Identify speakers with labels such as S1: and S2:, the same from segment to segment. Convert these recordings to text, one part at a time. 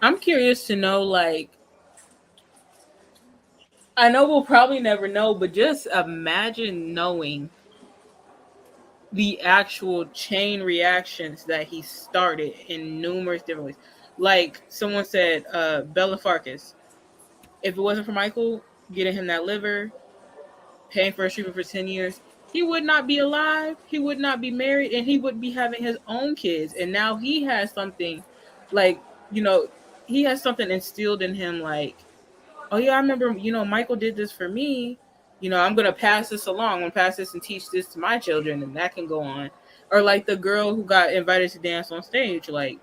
S1: I'm curious to know, like, I know we'll probably never know, but just imagine knowing the actual chain reactions that he started in numerous different ways. Like someone said, Bella Farkas. If it wasn't for Michael getting him that liver, paying for his treatment for 10 years, he would not be alive. He would not be married, and he would be having his own kids. And now he has something, like, you know, he has something instilled in him, like, oh yeah, I remember, Michael did this for me. I'm gonna pass this along. I'm gonna pass this and teach this to my children, and that can go on. Or like the girl who got invited to dance on stage, like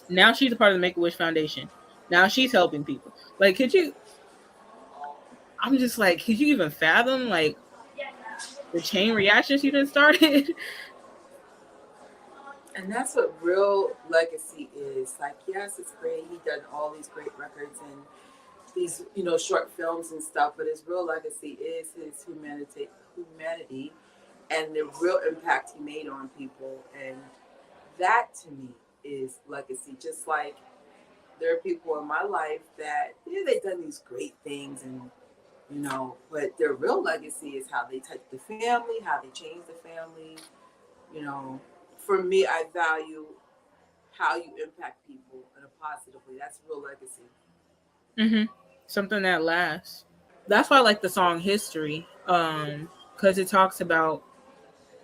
S1: now she's a part of the Make a Wish Foundation. Now she's helping people. Like, could you? I'm just like, could you even fathom like the chain reactions you done started?
S2: And that's what real legacy is. Like, yes, it's great. He done all these great records and these, short films and stuff. But his real legacy is his humanity, and the real impact he made on people. And that to me is legacy. Just like there are people in my life that they've done these great things, and but their real legacy is how they touch the family, how they change the family. You know, for me, I value how you impact people in a positive way. That's real legacy.
S1: Mm-hmm. Something that lasts. That's why I like the song "History," because it talks about,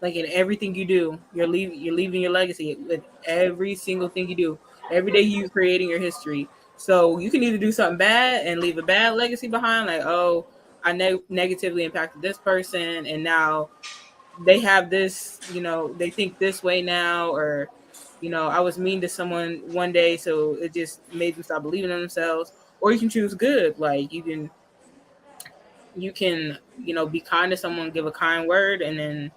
S1: like, in everything you do, you're leaving your legacy with every single thing you do. Every day you're creating your history. So you can either do something bad and leave a bad legacy behind, like, oh, I negatively impacted this person, and now they have this, they think this way now, or I was mean to someone one day, so it just made them stop believing in themselves. Or you can choose good, like you can be kind to someone, give a kind word, and then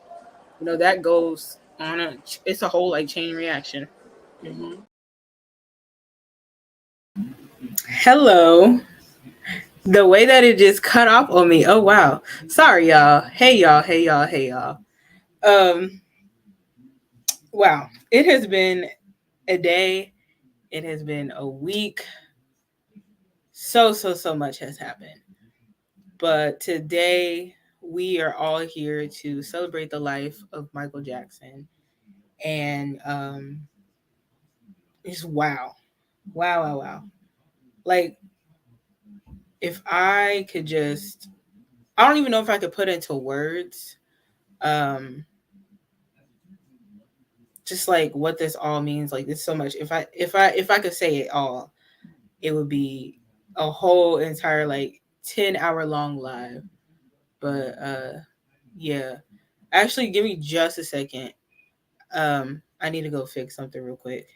S1: that goes on it's a whole like chain reaction.
S2: Mm-hmm.
S1: Hello. The way that it just cut off on me. Oh wow. Sorry y'all. Hey y'all. Hey y'all. Hey y'all. Um wow. It has been a day. It has been a week. So much has happened. But today we are all here to celebrate the life of Michael Jackson. And it's wow. Wow, wow, wow. Like, if I could just, I don't even know if I could put into words, um just like what this all means. Like, there's so much. If I could say it all, it would be a whole entire like 10-hour long live. But yeah. Actually, give me just a second. I need to go fix something real quick.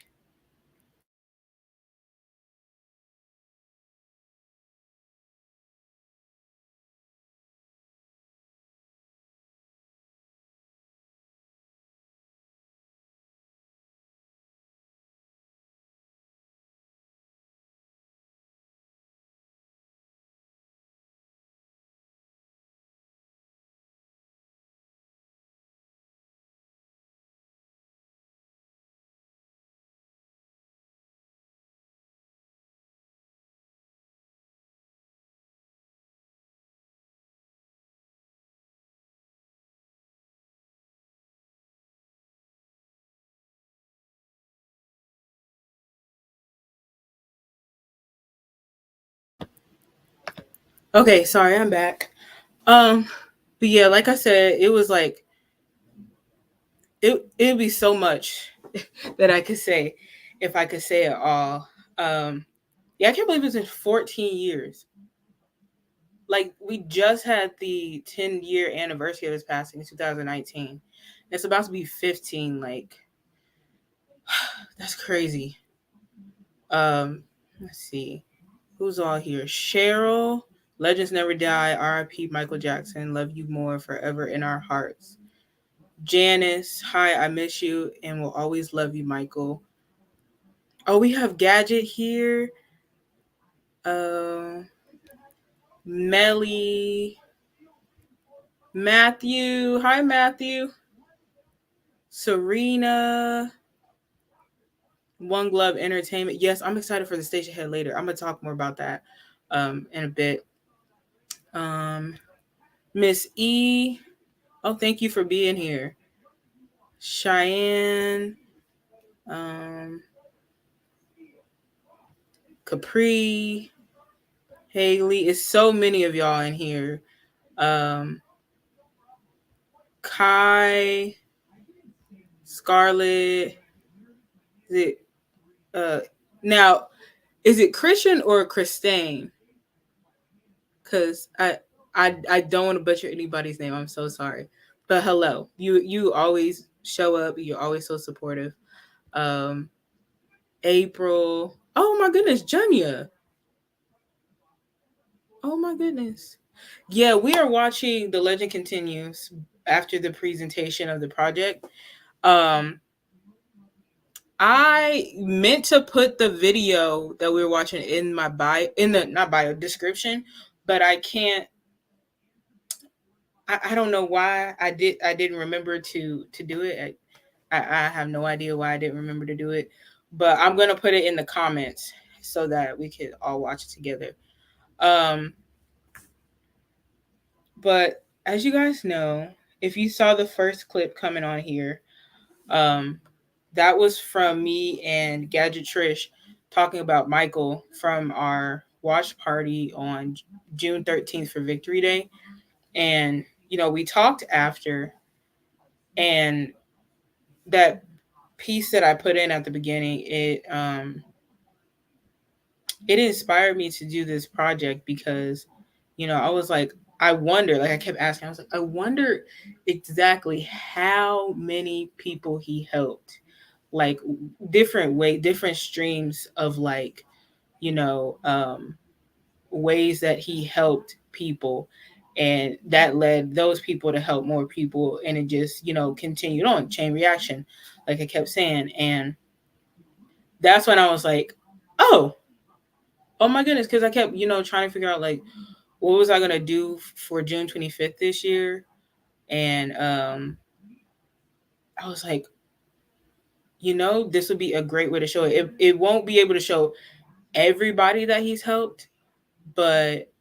S1: Okay, sorry, I'm back. Um but yeah, like I said, it was like it'd be so much that I could say if I could say it all. Yeah, I can't believe it's been 14 years. Like, we just had the 10-year anniversary of his passing in 2019. It's about to be 15. Like, that's crazy. Let's see. Who's all here? Cheryl, Legends Never Die, R.I.P. Michael Jackson, love you more forever in our hearts. Janice, hi, I miss you and will always love you, Michael. Oh, we have Gadget here. Uh, Melly, Matthew, hi, Matthew. Serena, One Glove Entertainment. Yes, I'm excited for the station head later. I'm gonna talk more about that in a bit. Um, Miss E. Oh, thank you for being here. Cheyenne, um, Capri, Haley. It's so many of y'all in here. Um, Kai, Scarlett. Is it uh now? Is it Christian or Christine? Cause I don't want to butcher anybody's name. I'm so sorry. But hello, you always show up. You're always so supportive. Um, April. Oh my goodness, Junya. Oh my goodness. Yeah, we are watching The Legend Continues after the presentation of the project. Um, I meant to put the video that we were watching in my bio, in the not bio description, but I can't. I don't know why I didn't remember to do it. I have no idea why I didn't remember to do it, but I'm gonna put it in the comments so that we could all watch it together. Um, but as you guys know, if you saw the first clip coming on here, um, that was from me and Gadget Trish talking about Michael from our watch party on June 13th for Victory Day. And, you know, we talked after, and that piece that I put in at the beginning, it inspired me to do this project because, you know, I was like, I wonder, like I kept asking, I was like, I wonder exactly how many people he helped, like different way, different streams of like, you know, ways that he helped people, and that led those people to help more people, and it just, you know, continued on chain reaction, like I kept saying. And that's when I was like, oh, oh my goodness, because I kept, you know, trying to figure out like what was I gonna do for June 25th this year. And I was like, you know, this would be a great way to show it. It won't be able to show everybody that he's helped, but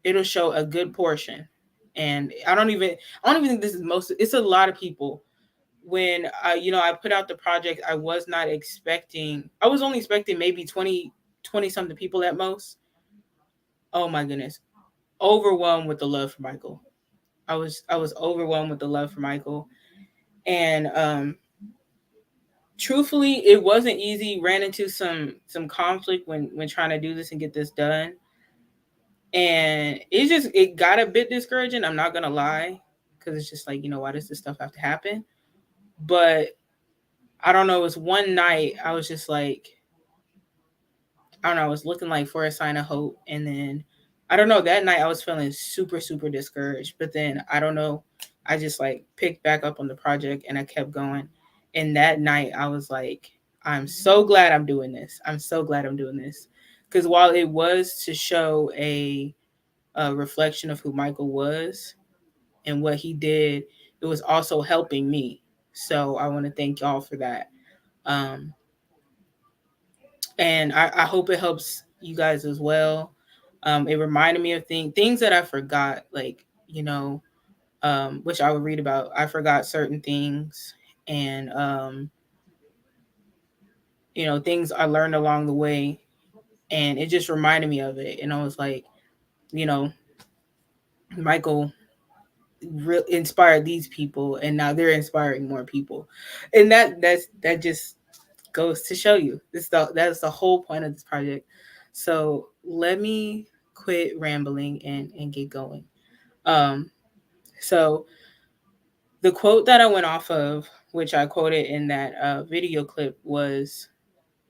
S1: it'll show a good portion. And I don't even think this is most, it's a lot of people. When you know, I put out the project, I was only expecting maybe 20 something people at most. Oh my goodness. Overwhelmed with the love for Michael. I was overwhelmed with the love for Michael. And truthfully, it wasn't easy. Ran into some conflict when trying to do this and get this done. And it got a bit discouraging, I'm not gonna lie, because it's just like, you know, why does this stuff have to happen? But I don't know, it was one night I was just like, I don't know, I was looking like for a sign of hope. And then I don't know, that night I was feeling super, super discouraged. But then I don't know, I just like picked back up on the project and I kept going. And that night I was like, I'm so glad I'm doing this. I'm so glad I'm doing this. Because while it was to show a reflection of who Michael was and what he did, it was also helping me. So I want to thank y'all for that. Um, and I hope it helps you guys as well. It reminded me of things that I forgot, like, you know, which I would read about. I forgot certain things, and you know, things I learned along the way, and it just reminded me of it. And I was like, you know, Michael inspired these people, and now they're inspiring more people, and that just goes to show you that's the whole point of this project. So let me quit rambling and get going. Um, so the quote that I went off of, which I quoted in that video clip, was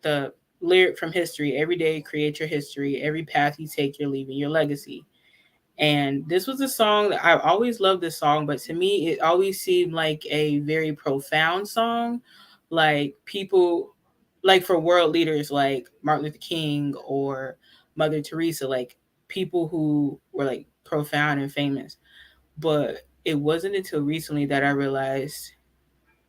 S1: the lyric from History: "Every day, create your history. Every path you take, you're leaving your legacy." And this was a song that I've always loved this song, but to me, it always seemed like a very profound song. Like people, like for world leaders like Martin Luther King or Mother Teresa, like people who were like profound and famous. But it wasn't until recently that I realized,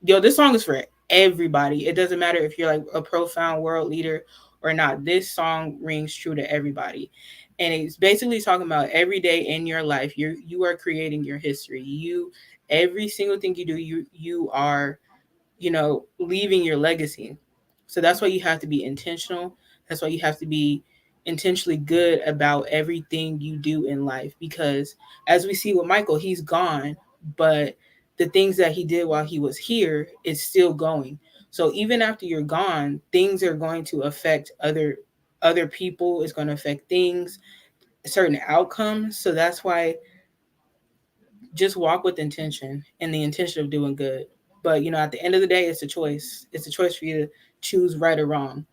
S1: yo, this song is for everybody. It doesn't matter if you're like a profound world leader or not. This song rings true to everybody. And it's basically talking about every day in your life, you are creating your history. You every single thing you do, you are, leaving your legacy. So that's why you have to be intentional. That's why you have to be intentionally good about everything you do in life. Because as we see with Michael, he's gone, but the things that he did while he was here is still going. So even after you're gone, things are going to affect other people. It's going to affect things, certain outcomes. So that's why just walk with intention and the intention of doing good. But at the end of the day, it's a choice. It's a choice for you to choose right or wrong.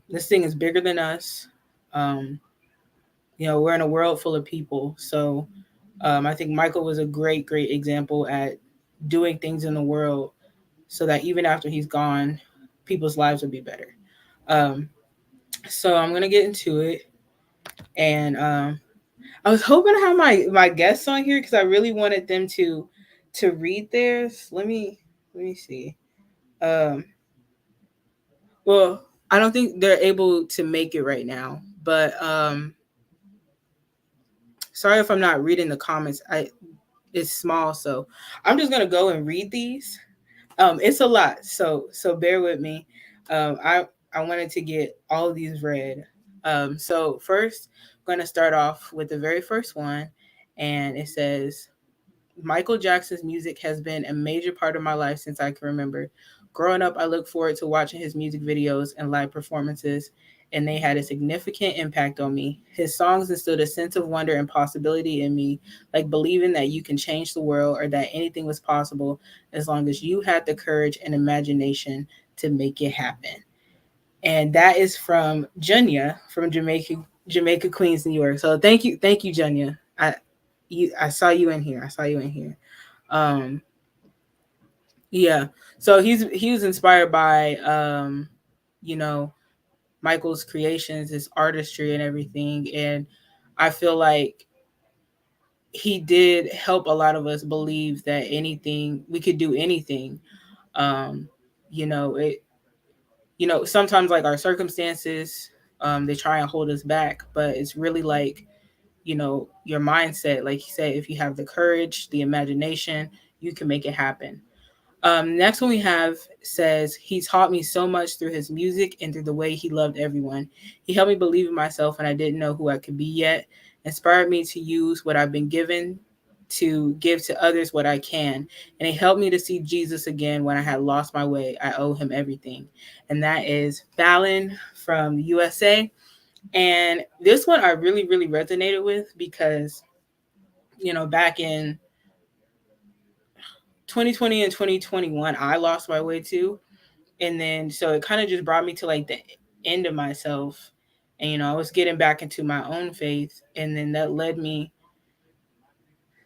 S1: This thing is bigger than us. Um, we're in a world full of people. So I think Michael was a great, great example at doing things in the world so that even after he's gone, people's lives will be better. Um, so I'm gonna get into it, and I was hoping to have my guests on here because I really wanted them to read theirs. Let me see. Um, well, I don't think they're able to make it right now, but sorry if I'm not reading the comments. It's small, so I'm just gonna go and read these. It's a lot, so bear with me. I wanted to get all of these read. So first, I'm gonna start off with the very first one, and it says, Michael Jackson's music has been a major part of my life since I can remember. Growing up, I looked forward to watching his music videos and live performances, and they had a significant impact on me. His songs instilled a sense of wonder and possibility in me, like believing that you can change the world or that anything was possible as long as you had the courage and imagination to make it happen. And that is from Junya from Jamaica, Queens, New York. So thank you, Junya. I saw you in here. I saw you in here. Um, yeah. So he was inspired by you know, Michael's creations, his artistry and everything. And I feel like he did help a lot of us believe that anything we could do anything. Um, it sometimes like our circumstances, they try and hold us back, but it's really like, your mindset. Like you said, if you have the courage, the imagination, you can make it happen. Next one we have says, he taught me so much through his music and through the way he loved everyone. He helped me believe in myself when I didn't know who I could be yet, inspired me to use what I've been given to give to others what I can. And it helped me to see Jesus again when I had lost my way. I owe him everything. And that is Fallon from the USA. And this one I really, really resonated with because, back in 2020 and 2021, I lost my way too. And then, so it kind of just brought me to like the end of myself. And, I was getting back into my own faith. And then that led me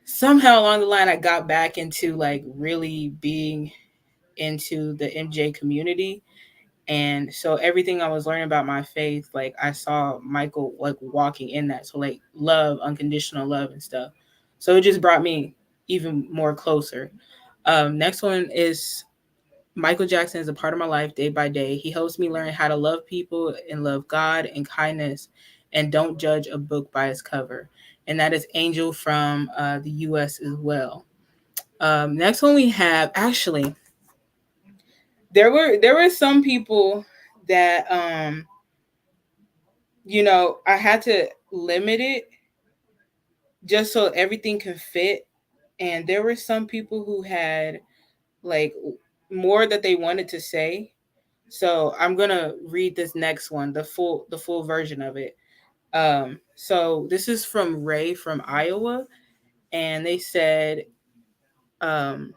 S1: somehow along the line, I got back into like really being into the MJ community. And so everything I was learning about my faith, like I saw Michael like walking in that. So like love, unconditional love and stuff. So it just brought me even more closer. Next one is Michael Jackson is a part of my life day by day. He helps me learn how to love people and love God and kindness and don't judge a book by its cover. And that is Angel from the US as well. Next one we have, actually, there were some people that I had to limit it just so everything can fit. And there were some people who had like more that they wanted to say. So I'm gonna read this next one, the full version of it. So this is from Ray from Iowa, and they said, um,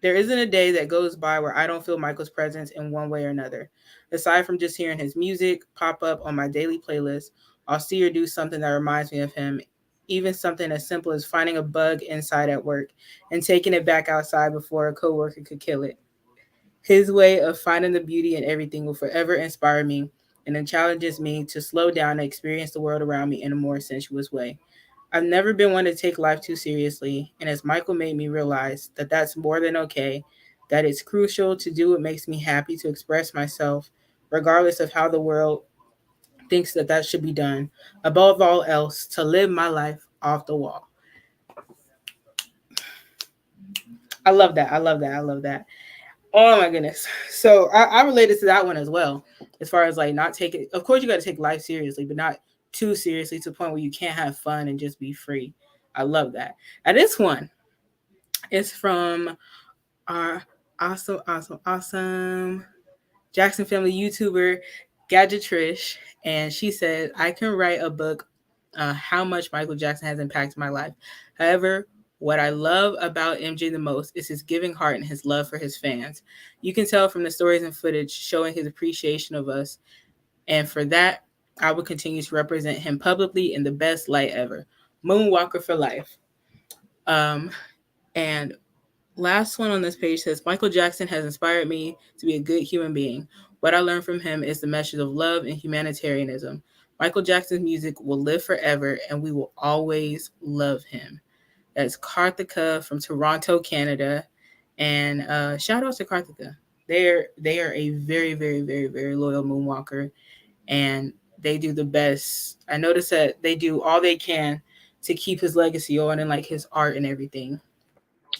S1: there isn't a day that goes by where I don't feel Michael's presence in one way or another. Aside from just hearing his music pop up on my daily playlist, I'll see or do something that reminds me of him, even something as simple as finding a bug inside at work and taking it back outside before a coworker could kill it. His way of finding the beauty in everything will forever inspire me, and it challenges me to slow down and experience the world around me in a more sensuous way. I've never been one to take life too seriously, and as Michael made me realize that that's more than okay, that it's crucial to do what makes me happy, to express myself, regardless of how the world thinks that that should be done. Above all else, to live my life off the wall. I love that. I love that. I love that. Oh my goodness. So I related to that one as well. As far as like not taking, of course, you got to take life seriously, but not too seriously to the point where you can't have fun and just be free. I love that. And this one is from our awesome Jackson family YouTuber Gadget Trish, and she said, "I can write a book, how much Michael Jackson has impacted my life. However, what I love about MJ the most is his giving heart and his love for his fans. You can tell from the stories and footage showing his appreciation of us, and for that, I will continue to represent him publicly in the best light ever. Moonwalker for life." And last one on this page says, Michael Jackson has inspired me to be a good human being. What I learned from him is the message of love and humanitarianism. Michael Jackson's music will live forever and we will always love him. That's Karthika from Toronto, Canada. And shout out to Karthika. They are a very, very, very, very loyal moonwalker, and they do the best. I noticed that they do all they can to keep his legacy on and like his art and everything.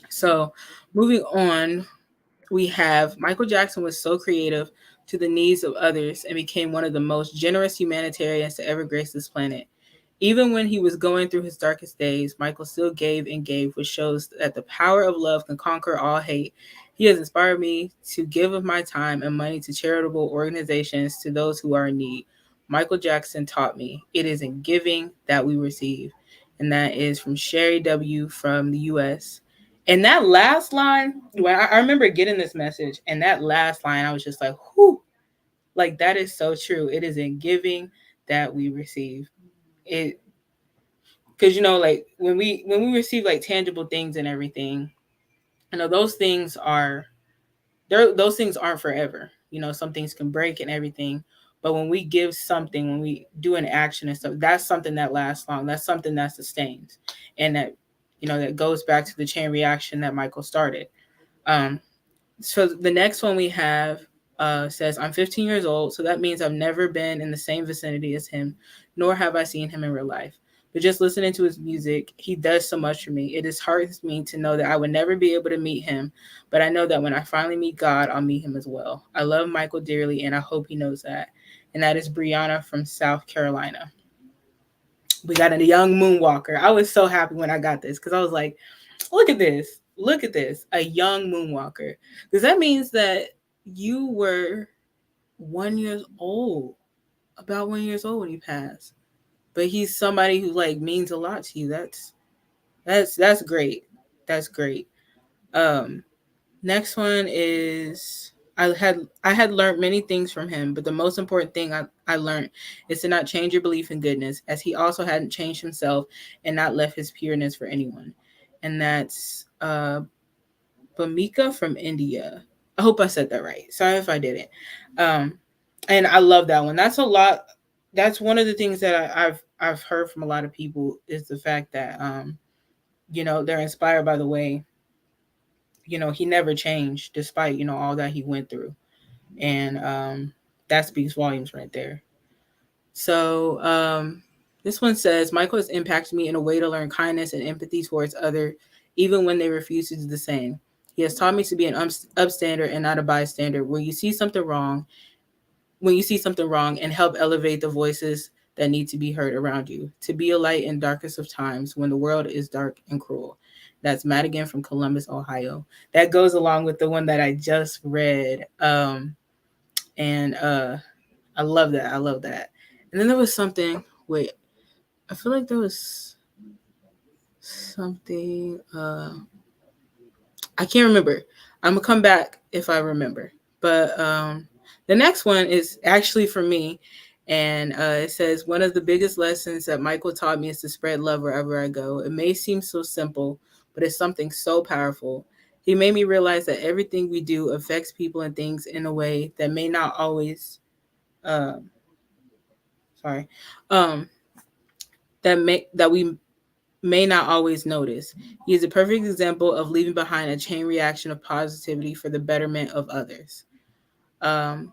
S1: So moving on, we have Michael Jackson was so creative to the needs of others and became one of the most generous humanitarians to ever grace this planet. Even when he was going through his darkest days, Michael still gave and gave, which shows that the power of love can conquer all hate. He has inspired me to give of my time and money to charitable organizations to those who are in need. Michael Jackson taught me it is in giving that we receive. And that is from Sherry W. from the US. And that last line, when I remember getting this message, and that last line, I was just like, whew, like that is so true. It is in giving that we receive. It, because like when we receive like tangible things and everything, those things are there. Those things aren't forever. Some things can break and everything. But when we give something, when we do an action and stuff, that's something that lasts long. That's something that sustains, and that goes back to the chain reaction that Michael started. Um, So the next one we have says, I'm 15 years old, so that means I've never been in the same vicinity as him, nor have I seen him in real life. But just listening to his music, he does so much for me. It disheartens me to know that I would never be able to meet him, but I know that when I finally meet God, I'll meet him as well. I love Michael dearly, and I hope he knows that. And that is Brianna from South Carolina. We got a young moonwalker. I was so happy when I got this because I was like, look at this. Look at this. A young moonwalker. Because that means that you were 1 year old, about 1 year old when he passed. But he's somebody who like means a lot to you. That's great. That's great. Um Next one is I had learned many things from him, but the most important thing I learned is to not change your belief in goodness, as he also hadn't changed himself and not left his pureness for anyone. And that's Bamika from India. I hope I said that right. Sorry if I didn't. Um, and I love that one. That's a lot. That's one of the things that I've heard from a lot of people is the fact that they're inspired by the way he never changed despite all that he went through, and that speaks volumes right there. So this one says Michael has impacted me in a way to learn kindness and empathy towards others, even when they refuse to do the same. He has taught me to be an upstander and not a bystander. When you see something wrong, and help elevate the voices that need to be heard around you. To be a light in darkest of times when the world is dark and cruel. That's Madigan from Columbus, Ohio. That goes along with the one that I just read. And I love that. I love that. And then there was something. Wait, I feel like there was something. I can't remember. I'm gonna come back if I remember. But the next one is actually for me, and it says one of the biggest lessons that Michael taught me is to spread love wherever I go. It may seem so simple, but it's something so powerful. He made me realize that everything we do affects people and things in a way that may not always. Um, sorry. Um, that we may not always notice. He is a perfect example of leaving behind a chain reaction of positivity for the betterment of others. Um,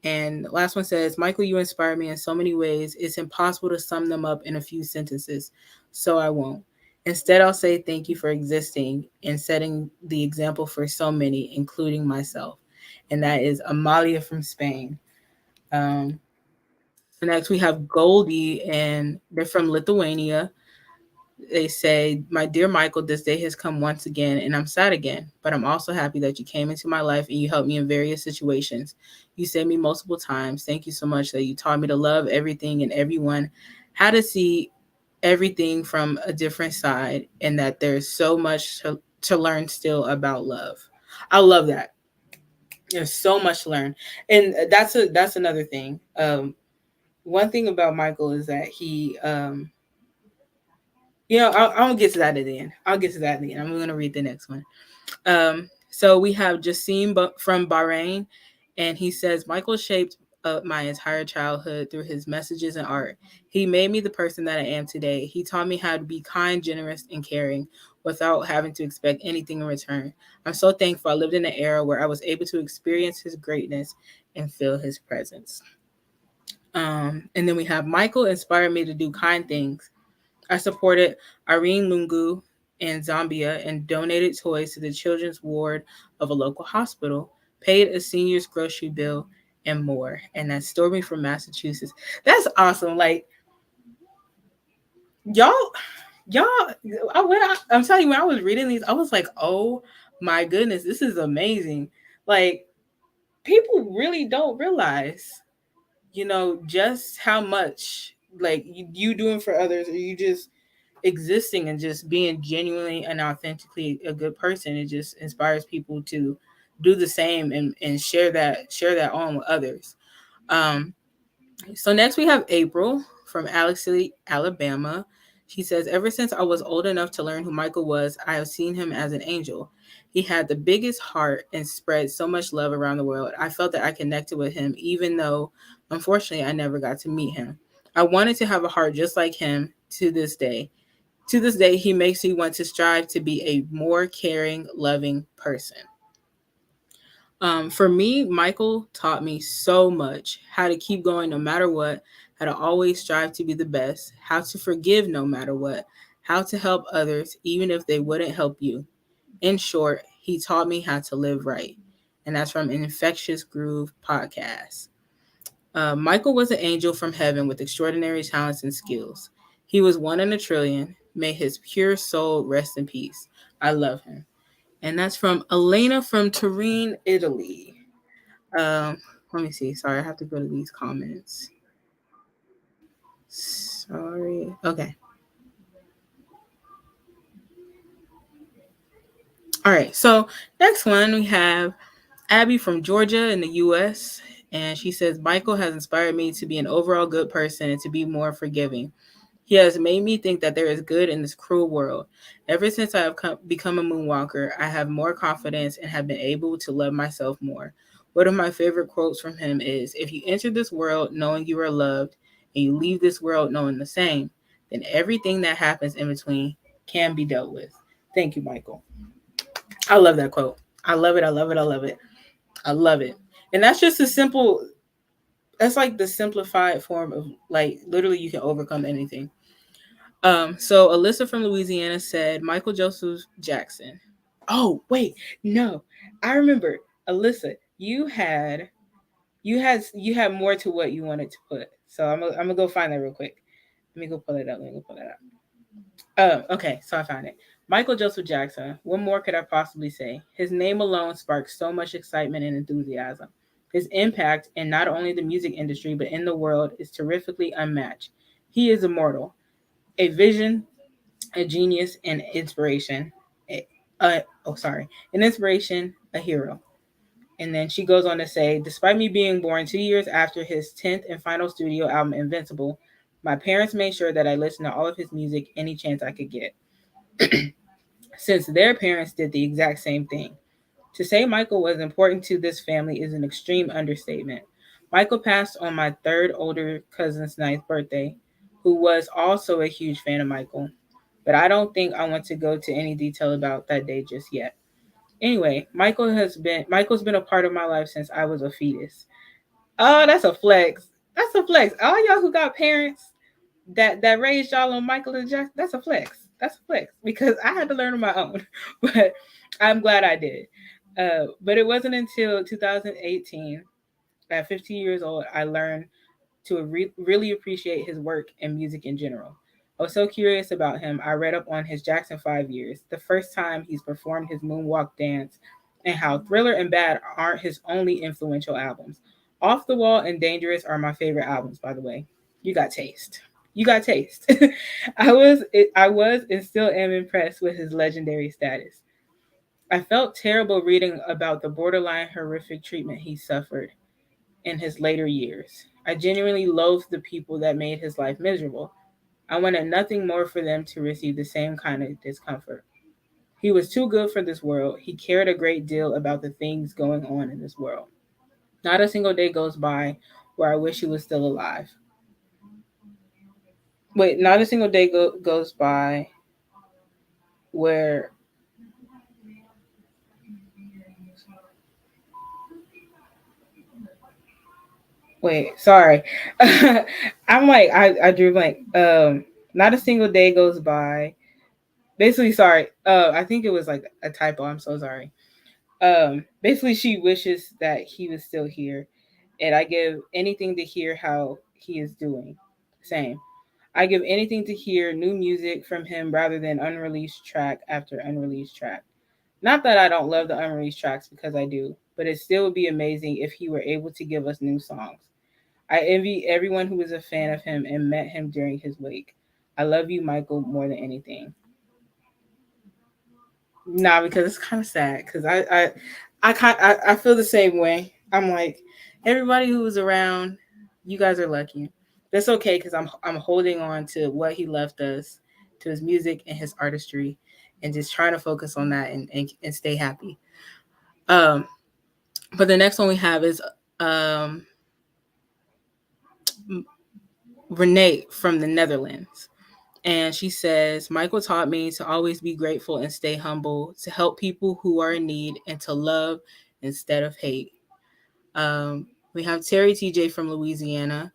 S1: and the last one says, Michael, you inspire me in so many ways. It's impossible to sum them up in a few sentences, so I won't. Instead, I'll say thank you for existing and setting the example for so many, including myself. And that is Amalia from Spain. Um, Next, we have Goldie, and they're from Lithuania. They say, my dear Michael, this day has come once again, and I'm sad again. But I'm also happy that you came into my life and you helped me in various situations. You saved me multiple times. Thank you so much that you taught me to love everything and everyone, how to see everything from a different side, and that there's so much to learn still about love. I love that. There's so much to learn. And that's another thing. One thing about Michael is that I'll get to that at the end. I'll get to that at the end. I'm going to read the next one. So we have Jassim from Bahrain, and he says, Michael shaped my entire childhood through his messages and art. He made me the person that I am today. He taught me how to be kind, generous, and caring without having to expect anything in return. I'm so thankful I lived in an era where I was able to experience his greatness and feel his presence. And then we have Michael inspired me to do kind things. I supported Irene Lungu in Zambia and donated toys to the children's ward of a local hospital, paid a senior's grocery bill, and more. And that's Stormy from Massachusetts. That's awesome. Like, y'all, y'all, I'm telling you, when I was reading these, I was like, oh my goodness, this is amazing. Like, people really don't realize, just how much, like, you doing for others, or you just existing and just being genuinely and authentically a good person. It just inspires people to do the same and share that on with others. um so next we have April from Alex City, Alabama. She says, ever since I was old enough to learn who Michael was, I have seen him as an angel. He had the biggest heart and spread so much love around the world. I felt that I connected with him, even though unfortunately I never got to meet him. I wanted to have a heart just like him to this day. To this day, he makes me want to strive to be a more caring, loving person. For me, Michael taught me so much: how to keep going no matter what, how to always strive to be the best, how to forgive no matter what, how to help others even if they wouldn't help you. In short, he taught me how to live right. And that's from Infectious Groove Podcast. Michael was an angel from heaven with extraordinary talents and skills. He was one in a trillion. May his pure soul rest in peace. I love him. And that's from Elena from Turin, Italy. Let me see. Sorry, I have to go to these comments. Sorry. Okay. All right. So next one we have Abby from Georgia in the U.S. And she says, Michael has inspired me to be an overall good person and to be more forgiving. He has made me think that there is good in this cruel world. Ever since I have become a moonwalker, I have more confidence and have been able to love myself more. One of my favorite quotes from him is, if you enter this world knowing you are loved and you leave this world knowing the same, then everything that happens in between can be dealt with. Thank you, Michael. I love that quote. I love it. I love it. I love it. I love it. And that's just a simple, that's like the simplified form of, like, literally you can overcome anything. So Alyssa from Louisiana said Michael Joseph Jackson. Oh, wait, no. I remember, Alyssa, you had more to what you wanted to put. So I'm gonna go find that real quick. Let me go pull it up. Let me go pull it up. Okay, so I found it. Michael Joseph Jackson. What more could I possibly say? His name alone sparks so much excitement and enthusiasm. His impact in not only the music industry but in the world is terrifically unmatched. He is immortal, a vision, a genius, and inspiration. An inspiration, a hero. And then she goes on to say, despite me being born 2 years after his 10th and final studio album, Invincible, my parents made sure that I listened to all of his music any chance I could get, since their parents did the exact same thing. To say Michael was important to this family is an extreme understatement. Michael passed on my third older cousin's ninth birthday, who was also a huge fan of Michael. but I don't think I want to go to any detail about that day just yet. Anyway, Michael's been a part of my life since I was a fetus. Oh, that's a flex. That's a flex. All y'all who got parents that raised y'all on Michael and Jackson, that's a flex. That's a flex because I had to learn on my own, but I'm glad I did. But it wasn't until 2018, at 15 years old, I learned to really appreciate his work and music in general. I was so curious about him. I read up on his Jackson 5 years, the first time he's performed his moonwalk dance, and how Thriller and Bad aren't his only influential albums. Off the Wall and Dangerous are my favorite albums, by the way. You got taste. You got taste. I was and still am impressed with his legendary status. I felt terrible reading about the borderline horrific treatment he suffered in his later years. I genuinely loathed the people that made his life miserable. I wanted nothing more for them to receive the same kind of discomfort. He was too good for this world. He cared a great deal about the things going on in this world. Not a single day goes by where I wish he was still alive. Wait, not a single day goes by where. Wait, sorry. I'm like, I drew blank. Not a single day goes by. Basically, sorry. I think it was like a typo. I'm so sorry. Basically, she wishes that he was still here, and I give anything to hear how he is doing. Same. I give anything to hear new music from him rather than unreleased track after unreleased track. Not that I don't love the unreleased tracks because I do, but it still would be amazing if he were able to give us new songs. I envy everyone who was a fan of him and met him during his wake. I love you, Michael, more than anything. Nah, because it's kind of sad. Because I feel the same way. I'm like, everybody who was around, you guys are lucky. That's okay because I'm holding on to what he left us, to his music and his artistry, and just trying to focus on that and stay happy. Um, but the next one we have is um Renee from the Netherlands. And she says, Michael taught me to always be grateful and stay humble, to help people who are in need, and to love instead of hate. We have Terry TJ from Louisiana.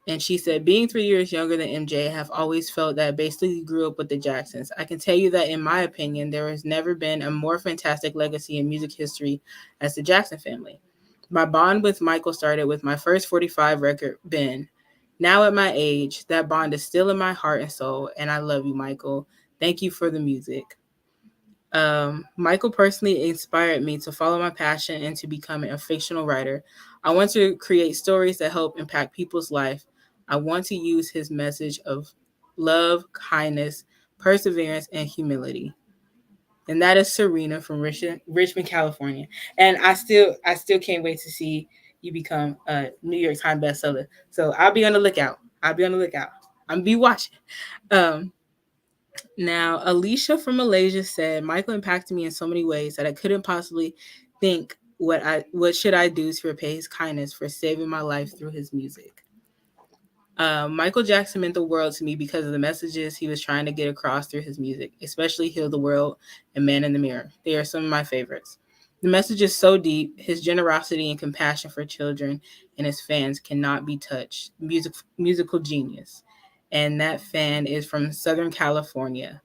S1: And she said, being 3 years younger than MJ, I have always felt that I basically grew up with the Jacksons. I can tell you that, in my opinion, there has never been a more fantastic legacy in music history as the Jackson family. My bond with Michael started with my first 45 record, Ben. Now at my age, that bond is still in my heart and soul, and I love you, Michael. Thank you for the music. Michael personally inspired me to follow my passion and to become a fictional writer. I want to create stories that help impact people's life. I want to use his message of love, kindness, perseverance, and humility. And that is Serena from Richmond, California. And I still can't wait to see you become a New York Times bestseller. So I'll be on the lookout. I'll be on the lookout. I'm be watching. Um, Now, Alicia from Malaysia said, Michael impacted me in so many ways that I couldn't possibly think what should I do to repay his kindness for saving my life through his music. Michael Jackson meant the world to me because of the messages he was trying to get across through his music, especially Heal the World and Man in the Mirror. They are some of my favorites. The message is so deep, his generosity and compassion for children and his fans cannot be touched. Musical genius. And that fan is from Southern California.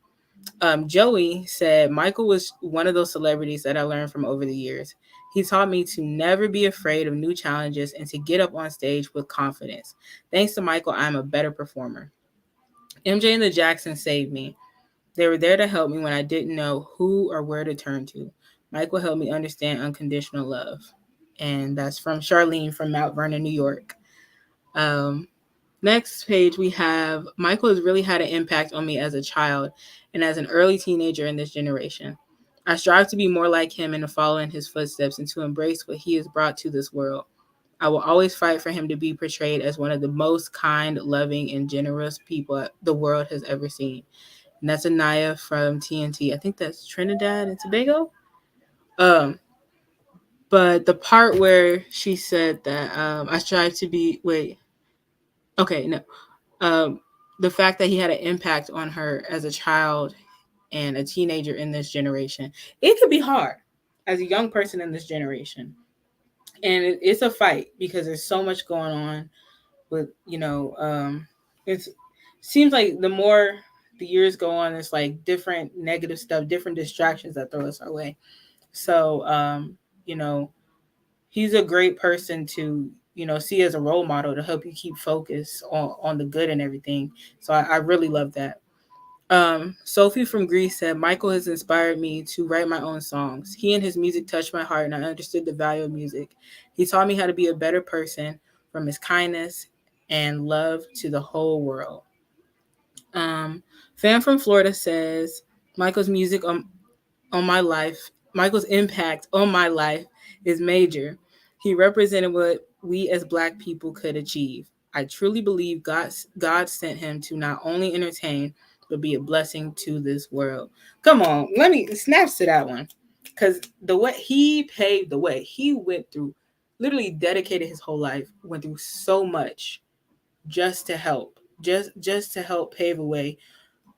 S1: Joey said, Michael was one of those celebrities that I learned from over the years. He taught me to never be afraid of new challenges and to get up on stage with confidence. Thanks to Michael, I'm a better performer. MJ and the Jacksons saved me. They were there to help me when I didn't know who or where to turn to. Michael helped me understand unconditional love. And that's from Charlene from Mount Vernon, New York. Um, Next page, we have Michael has really had an impact on me as a child and as an early teenager in this generation. I strive to be more like him and to follow in his footsteps and to embrace what he has brought to this world. I will always fight for him to be portrayed as one of the most kind, loving, and generous people the world has ever seen. And that's Anaya from TNT. I think that's Trinidad and Tobago. Um, but the part where she said that I strive to be, wait, okay, no. the fact that he had an impact on her as a child and a teenager in this generation. It could be hard as a young person in this generation. And it's a fight because there's so much going on with, it seems like the more the years go on, it's like different negative stuff, different distractions that throw us our way. So, you know, he's a great person to, see as a role model to help you keep focus on the good and everything. So I really love that. Sophie from Greece said, Michael has inspired me to write my own songs. He and his music touched my heart, and I understood the value of music. He taught me how to be a better person from his kindness and love to the whole world. Um, Fan from Florida says, Michael's music on my life, Michael's impact on my life is major. He represented what we as Black people could achieve. I truly believe God sent him to not only entertain, but be a blessing to this world. Come on, let me snaps to that one. Because the way he paved the way, he went through, literally dedicated his whole life, went through so much just to help, just to help pave a way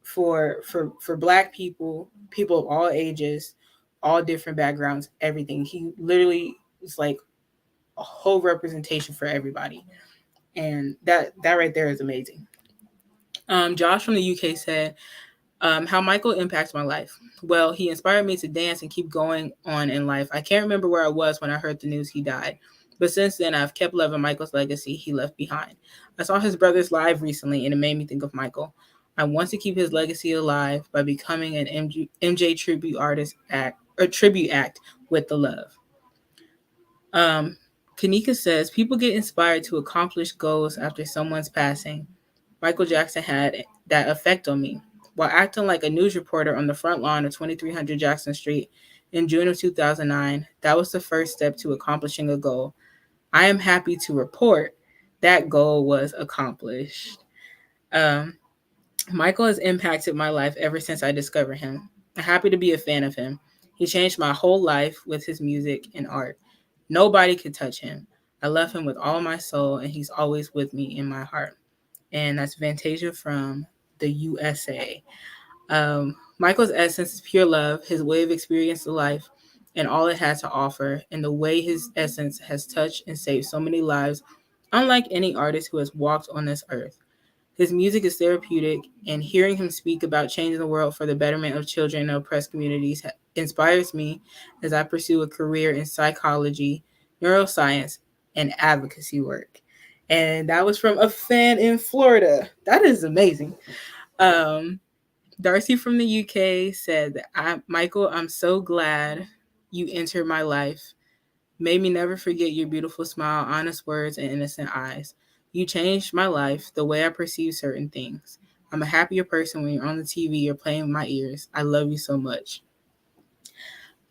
S1: for Black people, people of all ages, all different backgrounds, everything. He literally was like a whole representation for everybody, and that right there is amazing. Josh from the UK said, how Michael impacts my life. Well, he inspired me to dance and keep going on in life. I can't remember where I was when I heard the news he died, but since then I've kept loving Michael's legacy he left behind. I saw his brothers live recently and it made me think of Michael. I want to keep his legacy alive by becoming an MJ tribute artist act or tribute act with the love. Um, Kanika says people get inspired to accomplish goals after someone's passing. Michael Jackson had that effect on me. While acting like a news reporter on the front lawn of 2300 Jackson Street in June of 2009, that was the first step to accomplishing a goal. I am happy to report that goal was accomplished. Um, Michael has impacted my life ever since I discovered him. I'm happy to be a fan of him. He changed my whole life with his music and art. Nobody could touch him. I love him with all my soul, and he's always with me in my heart. And that's Fantasia from the USA. Michael's essence is pure love, his way of experiencing life, and all it has to offer, and the way his essence has touched and saved so many lives, unlike any artist who has walked on this earth. His music is therapeutic, and hearing him speak about changing the world for the betterment of children in oppressed communities inspires me as I pursue a career in psychology, neuroscience, and advocacy work. And that was from a fan in Florida. That is amazing. Um, Darcy from the UK said, Michael, I'm so glad you entered my life. Made me never forget your beautiful smile, honest words, and innocent eyes. You changed my life, the way I perceive certain things. I'm a happier person when you're on the TV or playing with my ears. I love you so much.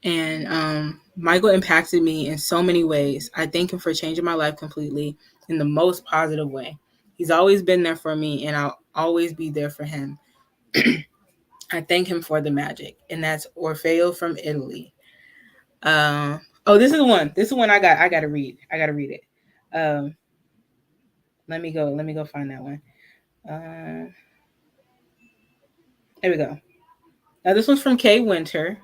S1: And Michael impacted me in so many ways. I thank him for changing my life completely in the most positive way. He's always been there for me, and I'll always be there for him. I thank him for the magic, and that's Orfeo from Italy. Oh, this is the one. This is the one I got. I gotta read. I gotta read it. Um, let me go. Let me go find that one. Uh, there we go. Now this one's from Kay Winter,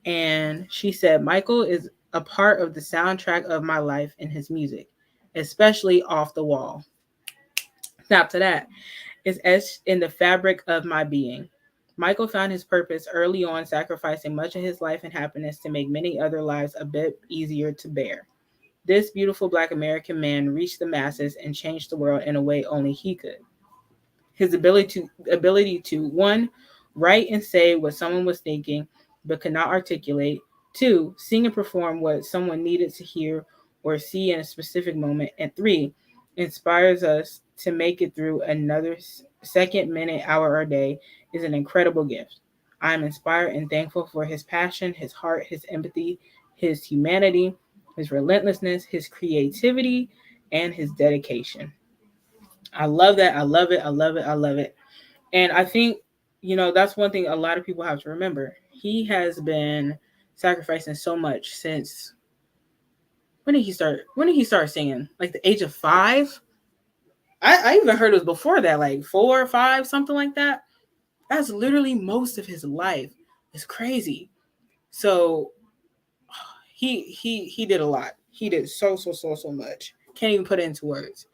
S1: and she said Michael is a part of the soundtrack of my life and his music, especially Off the Wall. Now to that is etched in the fabric of my being. Michael found his purpose early on, sacrificing much of his life and happiness to make many other lives a bit easier to bear. This beautiful Black American man reached the masses and changed the world in a way only he could. His ability to one, write and say what someone was thinking but could not articulate. Two, sing and perform what someone needed to hear or see in a specific moment. And three, inspires us to make it through another second, minute, hour, or day is an incredible gift. I am inspired and thankful for his passion, his heart, his empathy, his humanity, his relentlessness, his creativity, and his dedication. I love that. I love it. I love it. I love it. And I think, that's one thing a lot of people have to remember. He has been sacrificing so much since when did he start? When did he start singing? Like the age of 5? I even heard it was before that, like 4 or 5, something like that. That's literally most of his life. It's crazy. So he did a lot. He did so much. Can't even put it into words.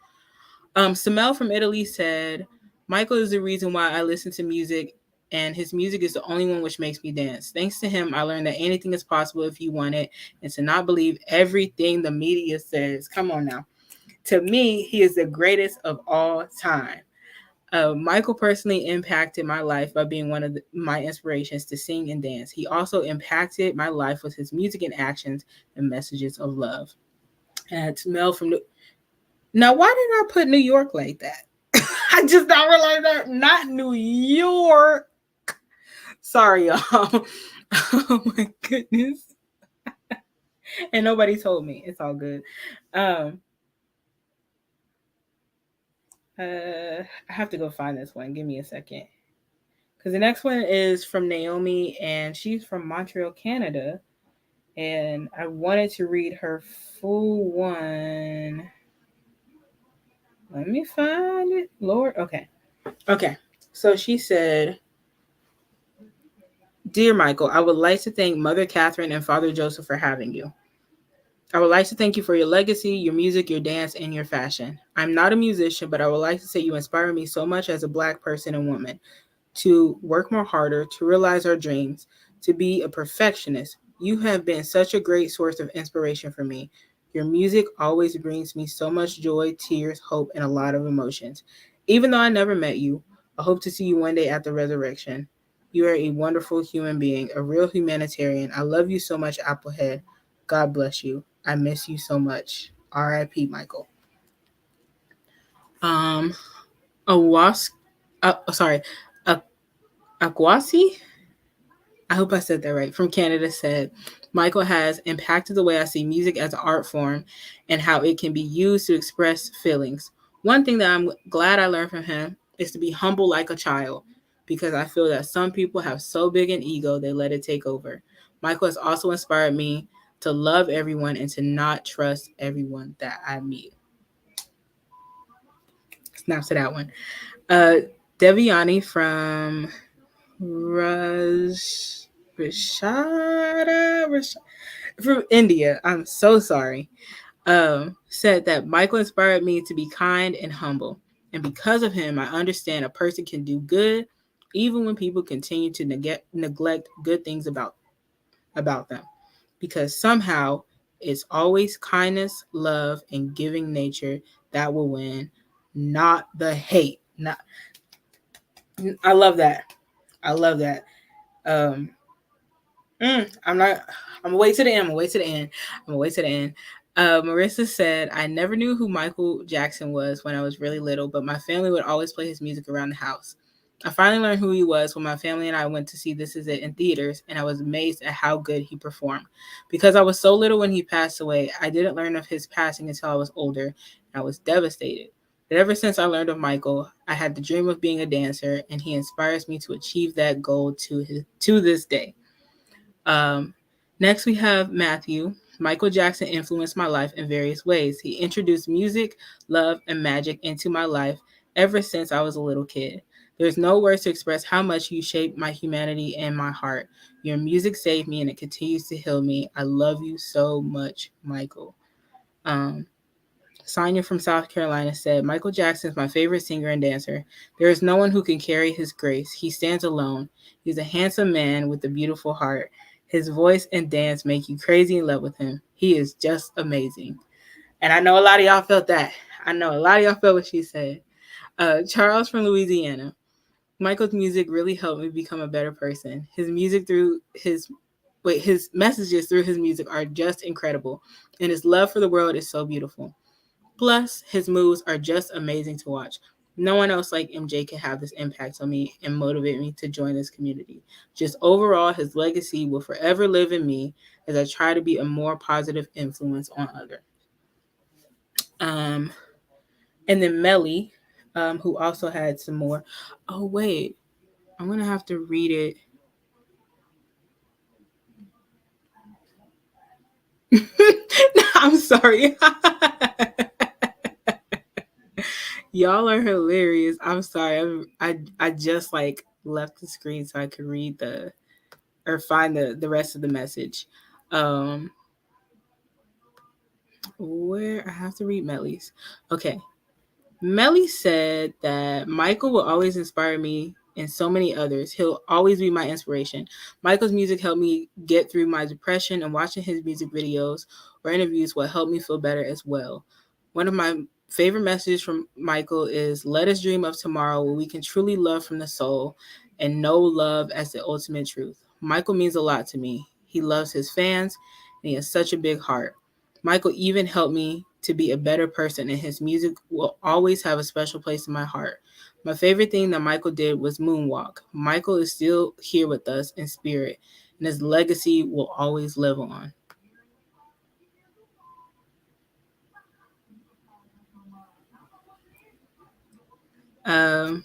S1: Samel from Italy said, Michael is the reason why I listen to music, and his music is the only one which makes me dance. Thanks to him, I learned that anything is possible if you want it, and to not believe everything the media says. Come on now. To me, he is the greatest of all time. Michael personally impacted my life by being one of my inspirations to sing and dance. He also impacted my life with his music and actions and messages of love. And Mel from now, why did I put New York like that? I just don't realize that. Not New York. Sorry, y'all. Oh my goodness. And nobody told me. It's all good. Um, I have to go find this one. Give me a second. Because the next one is from Naomi, and she's from Montreal, Canada. And I wanted to read her full one. Let me find it. Lord. Okay. Okay. So she said, Dear Michael, I would like to thank Mother Catherine and Father Joseph for having you. I would like to thank you for your legacy, your music, your dance, and your fashion. I'm not a musician, but I would like to say you inspire me so much as a Black person and woman to work more harder, to realize our dreams, to be a perfectionist. You have been such a great source of inspiration for me. Your music always brings me so much joy, tears, hope, and a lot of emotions. Even though I never met you, I hope to see you one day at the resurrection. You are a wonderful human being, a real humanitarian. I love you so much, Applehead. God bless you. I miss you so much. R.I.P. Michael. Um, Awas, sorry, Akwasi. I hope I said that right. From Canada said, Michael has impacted the way I see music as an art form and how it can be used to express feelings. One thing that I'm glad I learned from him is to be humble like a child because I feel that some people have so big an ego they let it take over. Michael has also inspired me to love everyone and to not trust everyone that I meet. Snaps to that one. Uh, Deviani from Rashada from India. I'm so sorry. Said that Michael inspired me to be kind and humble, and because of him, I understand a person can do good even when people continue to neglect good things about them, because somehow it's always kindness, love, and giving nature that will win, not the hate. Not, I love that. I love that. Um, I'm not. I'm gonna wait to the end. I'm gonna wait to the end. I'm gonna wait to the end. Marissa said, I never knew who Michael Jackson was when I was really little, but my family would always play his music around the house. I finally learned who he was when my family and I went to see This Is It in theaters, and I was amazed at how good he performed. Because I was so little when he passed away, I didn't learn of his passing until I was older, and I was devastated. But ever since I learned of Michael, I had the dream of being a dancer, and he inspires me to achieve that goal to this day. Um, Next, we have Matthew. Michael Jackson influenced my life in various ways. He introduced music, love, and magic into my life ever since I was a little kid. There's no words to express how much you shaped my humanity and my heart. Your music saved me and it continues to heal me. I love you so much, Michael. Um, Sonia from South Carolina said, Michael Jackson is my favorite singer and dancer. There is no one who can carry his grace. He stands alone. He's a handsome man with a beautiful heart. His voice and dance make you crazy in love with him. He is just amazing. And I know a lot of y'all felt that. I know a lot of y'all felt what she said. Charles from Louisiana. Michael's music really helped me become a better person. His messages through his music are just incredible, and his love for the world is so beautiful. Plus, his moves are just amazing to watch. No one else like MJ can have this impact on me and motivate me to join this community. Just overall, his legacy will forever live in me as I try to be a more positive influence on others. Um, and then Melly, who also had some more. Oh wait, I'm gonna have to read it. I'm sorry. Y'all are hilarious. I'm sorry. I just like left the screen so I could read the or find the rest of the message. Um, where I have to read Melly's. Okay. Melly said that Michael will always inspire me and so many others. He'll always be my inspiration. Michael's music helped me get through my depression, and watching his music videos or interviews will help me feel better as well. One of my favorite messages from Michael is let us dream of tomorrow where we can truly love from the soul and know love as the ultimate truth. Michael means a lot to me. He loves his fans and he has such a big heart. Michael even helped me to be a better person, and his music will always have a special place in my heart. My favorite thing that Michael did was moonwalk. Michael is still here with us in spirit, and his legacy will always live on. Um,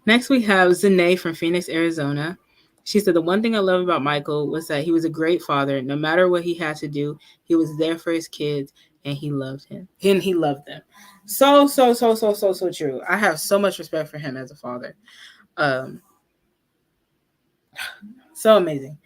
S1: Next, we have Zane from Phoenix, Arizona. She said, the one thing I love about Michael was that he was a great father. No matter what he had to do, he was there for his kids and he loved him. And he loved them. So true. I have so much respect for him as a father. Um, so amazing.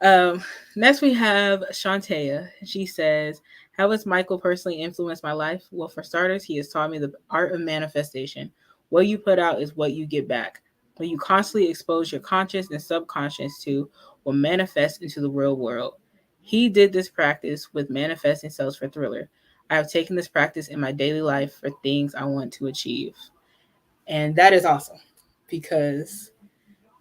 S1: Um, Next, we have Shantea. She says, how has Michael personally influenced my life? Well, for starters, he has taught me the art of manifestation. What you put out is what you get back. When you constantly expose your conscious and subconscious to will manifest into the real world. He did this practice with manifesting cells for Thriller. I have taken this practice in my daily life for things I want to achieve. And that is awesome because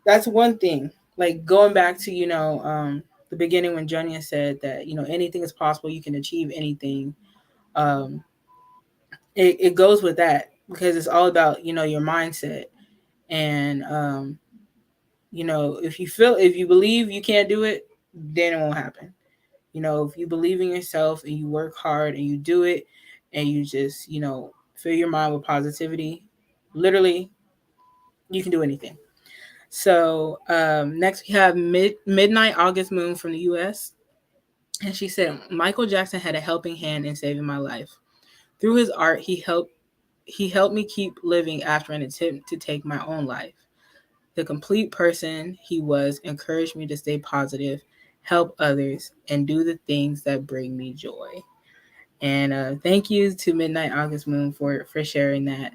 S1: that's one thing. Like going back to the beginning when Junia said that anything is possible, you can achieve anything. Um, it goes with that because it's all about your mindset and if you believe you can't do it, then it won't happen. If you believe in yourself and you work hard and you do it and you just fill your mind with positivity, literally you can do anything. So next we have Midnight August Moon from the U.S. And she said Michael Jackson had a helping hand in saving my life. Through his art, he helped me keep living after an attempt to take my own life. The complete person he was encouraged me to stay positive, help others, and do the things that bring me joy. And thank you to Midnight August Moon for sharing that.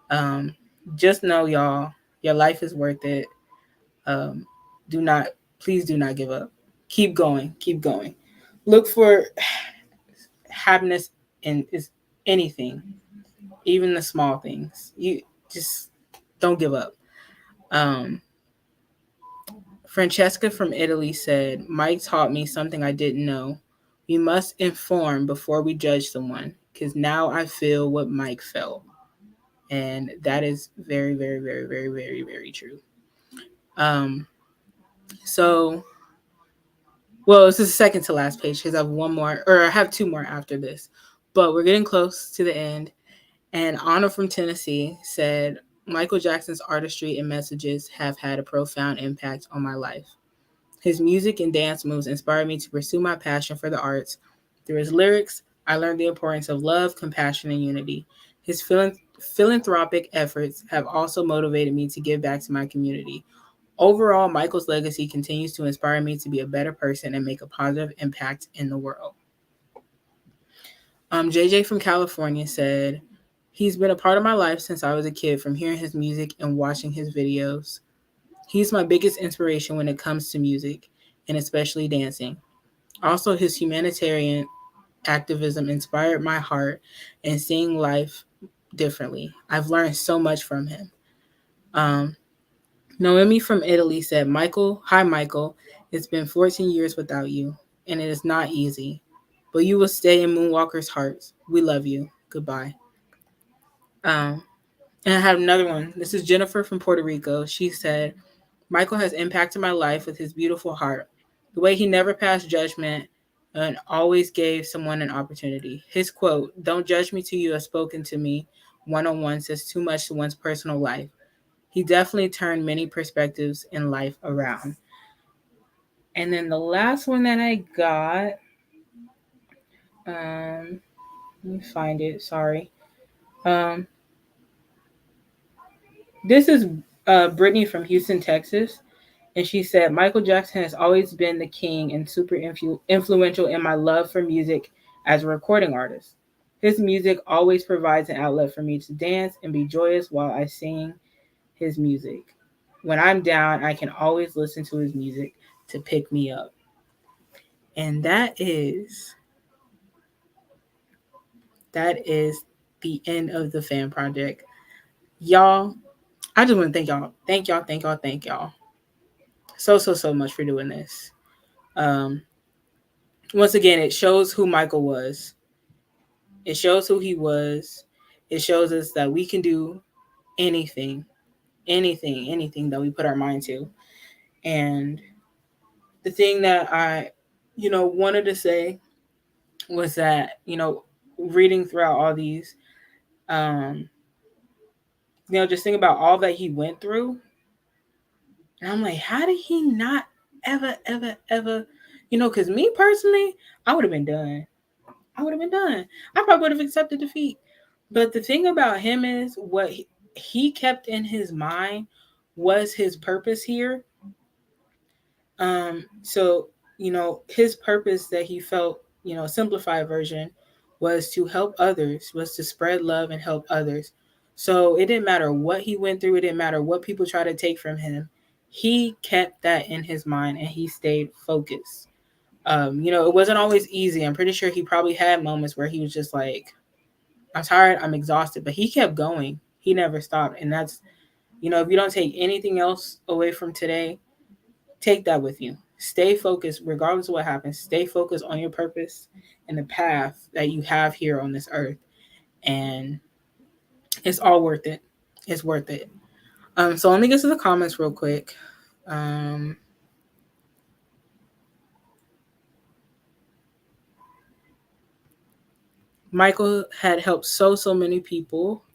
S1: Um, just know, y'all, your life is worth it. Um, do not, please do not give up. Keep going, keep going. Look for happiness in is anything, even the small things. You just don't give up. Um, Francesca from Italy said, Mike taught me something I didn't know. We must inform before we judge someone, because now I feel what Mike felt. And that is very, very, very, very, very, very true. Um, so Well, this is the second to last page because I have one more, or I have two more after this. But we're getting close to the end. And Anna from Tennessee said, Michael Jackson's artistry and messages have had a profound impact on my life. His music and dance moves inspired me to pursue my passion for the arts. Through his lyrics, I learned the importance of love, compassion, and unity. His philanthropic efforts have also motivated me to give back to my community. Overall, Michael's legacy continues to inspire me to be a better person and make a positive impact in the world. JJ from California said, he's been a part of my life since I was a kid, from hearing his music and watching his videos. He's my biggest inspiration when it comes to music, and especially dancing. Also, his humanitarian activism inspired my heart and seeing life differently. I've learned so much from him. Um, Noemi from Italy said, hi Michael, it's been 14 years without you, and it is not easy, but you will stay in Moonwalker's hearts. We love you. Goodbye. Um, and I have another one. This is Jennifer from Puerto Rico. She said, Michael has impacted my life with his beautiful heart. The way he never passed judgment and always gave someone an opportunity. His quote, don't judge me till you have spoken to me one on one, says too much to one's personal life. He definitely turned many perspectives in life around. And then the last one that I got, let me find it. Sorry. Um, This is Brittany from Houston, Texas. And she said, Michael Jackson has always been the king and super influential in my love for music as a recording artist. His music always provides an outlet for me to dance and be joyous while I sing his music. When I'm down, I can always listen to his music to pick me up. And that is the end of the fan project. Y'all, I just want to thank y'all. Thank y'all, thank y'all, thank y'all. So much for doing this. Um, Once again, it shows who Michael was. It shows who he was. It shows us that we can do anything, anything that we put our mind to. And the thing that I, wanted to say was that, reading throughout all these, um, just think about all that he went through. And I'm like, how did he not ever, because me personally, I would have been done. I would have been done. I probably would have accepted defeat. But the thing about him is what he kept in his mind was his purpose here. So, his purpose that he felt, simplified version was to help others, was to spread love and help others. So it didn't matter what he went through, it didn't matter what people try to take from him. He kept that in his mind and he stayed focused. It wasn't always easy. I'm pretty sure he probably had moments where he was just like, I'm tired, I'm exhausted, but he kept going. He never stopped. And that's, if you don't take anything else away from today, take that with you. Stay focused, regardless of what happens. Stay focused on your purpose and the path that you have here on this earth. And it's all worth it. It's worth it. So let me get to the comments real quick. Um, Michael had helped so many people.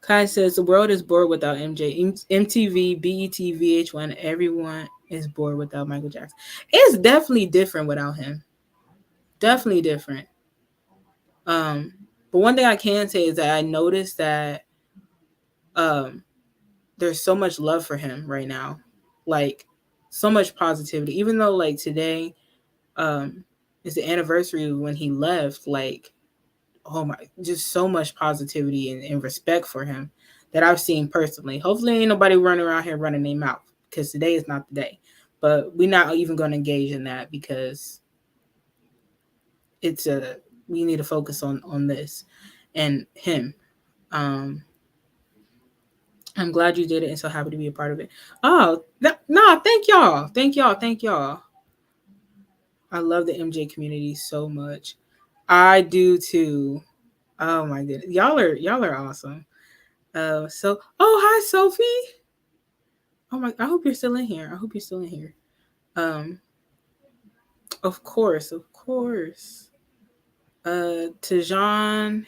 S1: Kai says the world is bored without MJ. MTV, BET, VH1, everyone is bored without Michael Jackson. It's definitely different without him. Definitely different. Um, but one thing I can say is that I noticed that um, there's so much love for him right now, like so much positivity. Even though like today um, is the anniversary when he left, like oh my, just so much positivity and respect for him that I've seen personally. Hopefully, ain't nobody running around here running their mouth because today is not the day. But we're not even going to engage in that because it's a we need to focus on this and him. Um, I'm glad you did it and so happy to be a part of it. Oh, no, thank y'all. Thank y'all. Thank y'all. I love the MJ community so much. I do too. Oh my goodness. Y'all are awesome. Hi Sophie. Oh my, I hope you're still in here. I hope you're still in here. Um, of course, of course. Tajan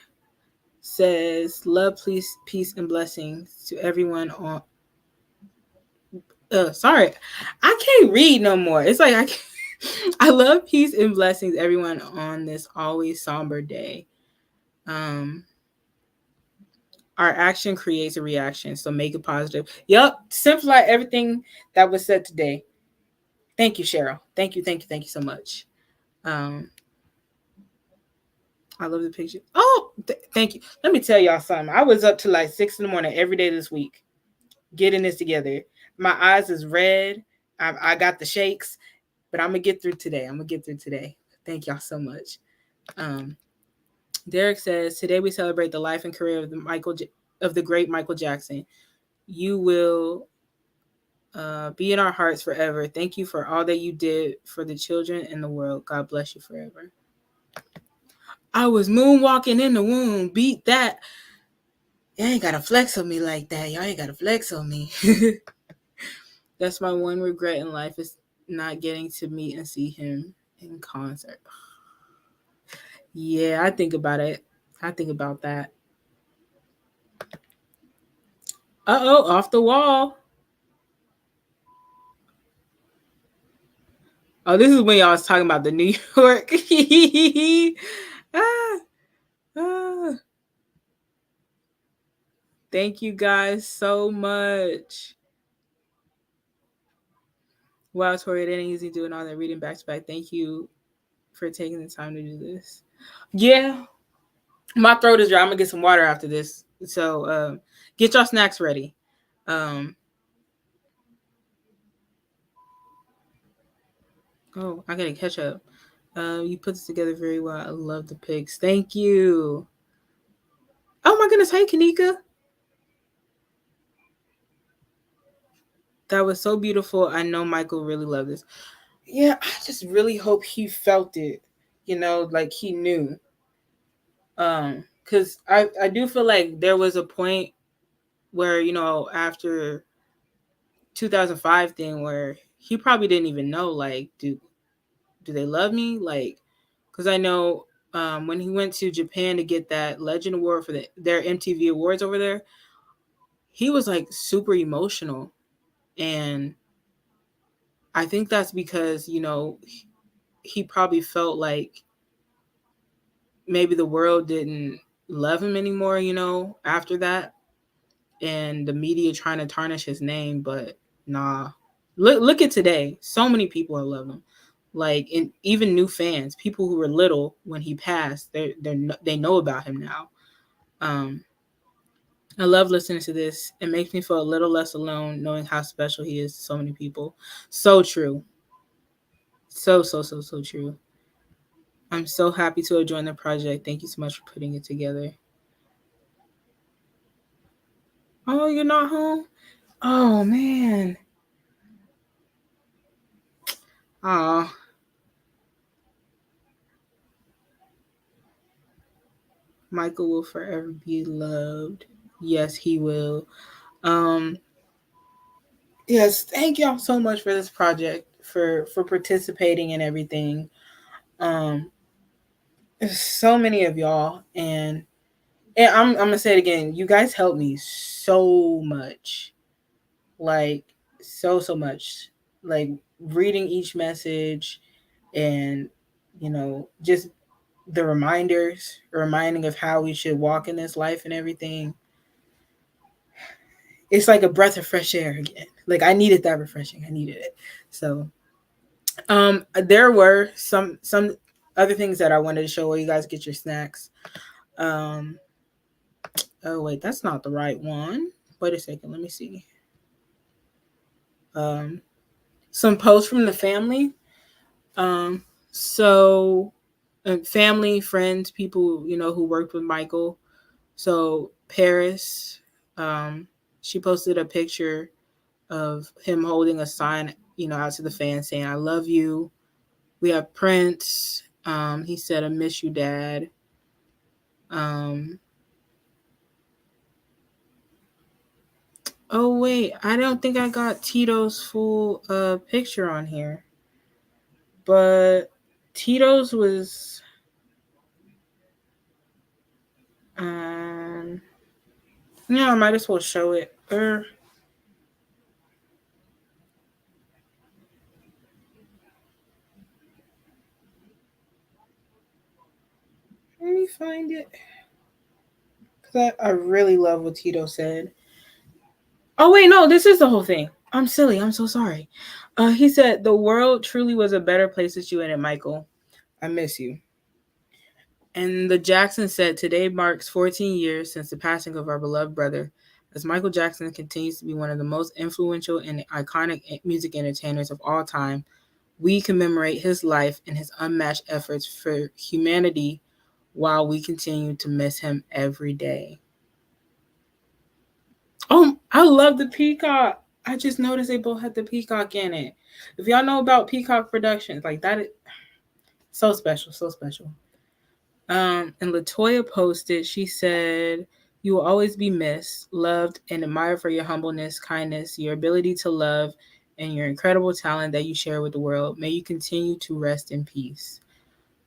S1: says, love, peace, and blessings to everyone on. Sorry, I can't read no more. It's like I can't. I love peace and blessings, everyone, on this always somber day. Um, our action creates a reaction, so make it positive. Yep, simplify everything that was said today. Thank you, Cheryl. Thank you so much. Um, I love the picture. Oh, thank you. Let me tell y'all something. I was up to like 6 in the morning every day this week, getting this together. My eyes is red. I got the shakes, but I'm gonna get through today. Thank y'all so much. Um, Derek says today we celebrate the life and career of of the great Michael Jackson. You will be in our hearts forever. Thank you for all that you did for the children and the world. God bless you forever. I was moonwalking in the womb. Beat that. Y'all ain't gotta flex on me like that. Y'all ain't gotta flex on me. That's my one regret in life is not getting to meet and see him in concert. Yeah, I think about it. I think about that. Off the wall. Oh, this is when y'all was talking about the New York. ah, ah. Thank you guys so much. Wow, Tori, it ain't easy doing all that reading back to back. Thank you for taking the time to do this. Yeah, my throat is dry. I'm gonna get some water after this. So get y'all snacks ready. Um, oh, I gotta catch up. You put this together very well. I love the pics. Thank you. Oh my goodness. Hey, Kanika. That was so beautiful. I know Michael really loved this. Yeah, I just really hope he felt it. You know, like he knew. Because I do feel like there was a point where, you know, after 2005 thing where he probably didn't even know, like, do they love me? Like, because I know when he went to Japan to get that Legend Award for their MTV Awards over there, he was like super emotional. And I think that's because, you know, he probably felt like maybe the world didn't love him anymore, you know, after that. And the media trying to tarnish his name, but nah. Look at today. So many people are loving him. Like, and even new fans, people who were little when he passed, they know about him now. Um, I love listening to this. It makes me feel a little less alone, knowing how special he is to so many people. So true. So true. I'm so happy to have joined the project. Thank you so much for putting it together. Oh, you're not home? Oh man. Oh, Michael will forever be loved. Yes, he will. Um, yes, thank y'all so much for this project, for participating and everything. Um, there's so many of y'all, and I'm gonna say it again. You guys helped me so much, like so much, like reading each message, and you know, just the reminders, reminding of how we should walk in this life and everything. It's like a breath of fresh air again. Like I needed that refreshing. I needed it. So there were some other things that I wanted to show while you guys get your snacks. Um oh wait, that's not the right one. Wait a second, let me see. Um some posts from the family. Um so family, friends, people, you know, who worked with Michael. So Paris, she posted a picture of him holding a sign, you know, out to the fans saying, I love you. We have Prince. He said, I miss you, Dad. Um, oh, wait. I don't think I got Tito's full picture on here. But Tito's was. Um, yeah, I might as well show it. Let me find it. Because I really love what Tito said. Oh wait, no, this is the whole thing. I'm silly. I'm so sorry. He said the world truly was a better place with you in it, Michael. I miss you. And the Jackson said today marks 14 years since the passing of our beloved brother. As Michael Jackson continues to be one of the most influential and iconic music entertainers of all time, we commemorate his life and his unmatched efforts for humanity while we continue to miss him every day. Oh, I love the peacock. I just noticed they both had the peacock in it. If y'all know about Peacock Productions, like that is so special, so special. And Latoya posted, she said, you will always be missed, loved, and admired for your humbleness, kindness, your ability to love, and your incredible talent that you share with the world. May you continue to rest in peace.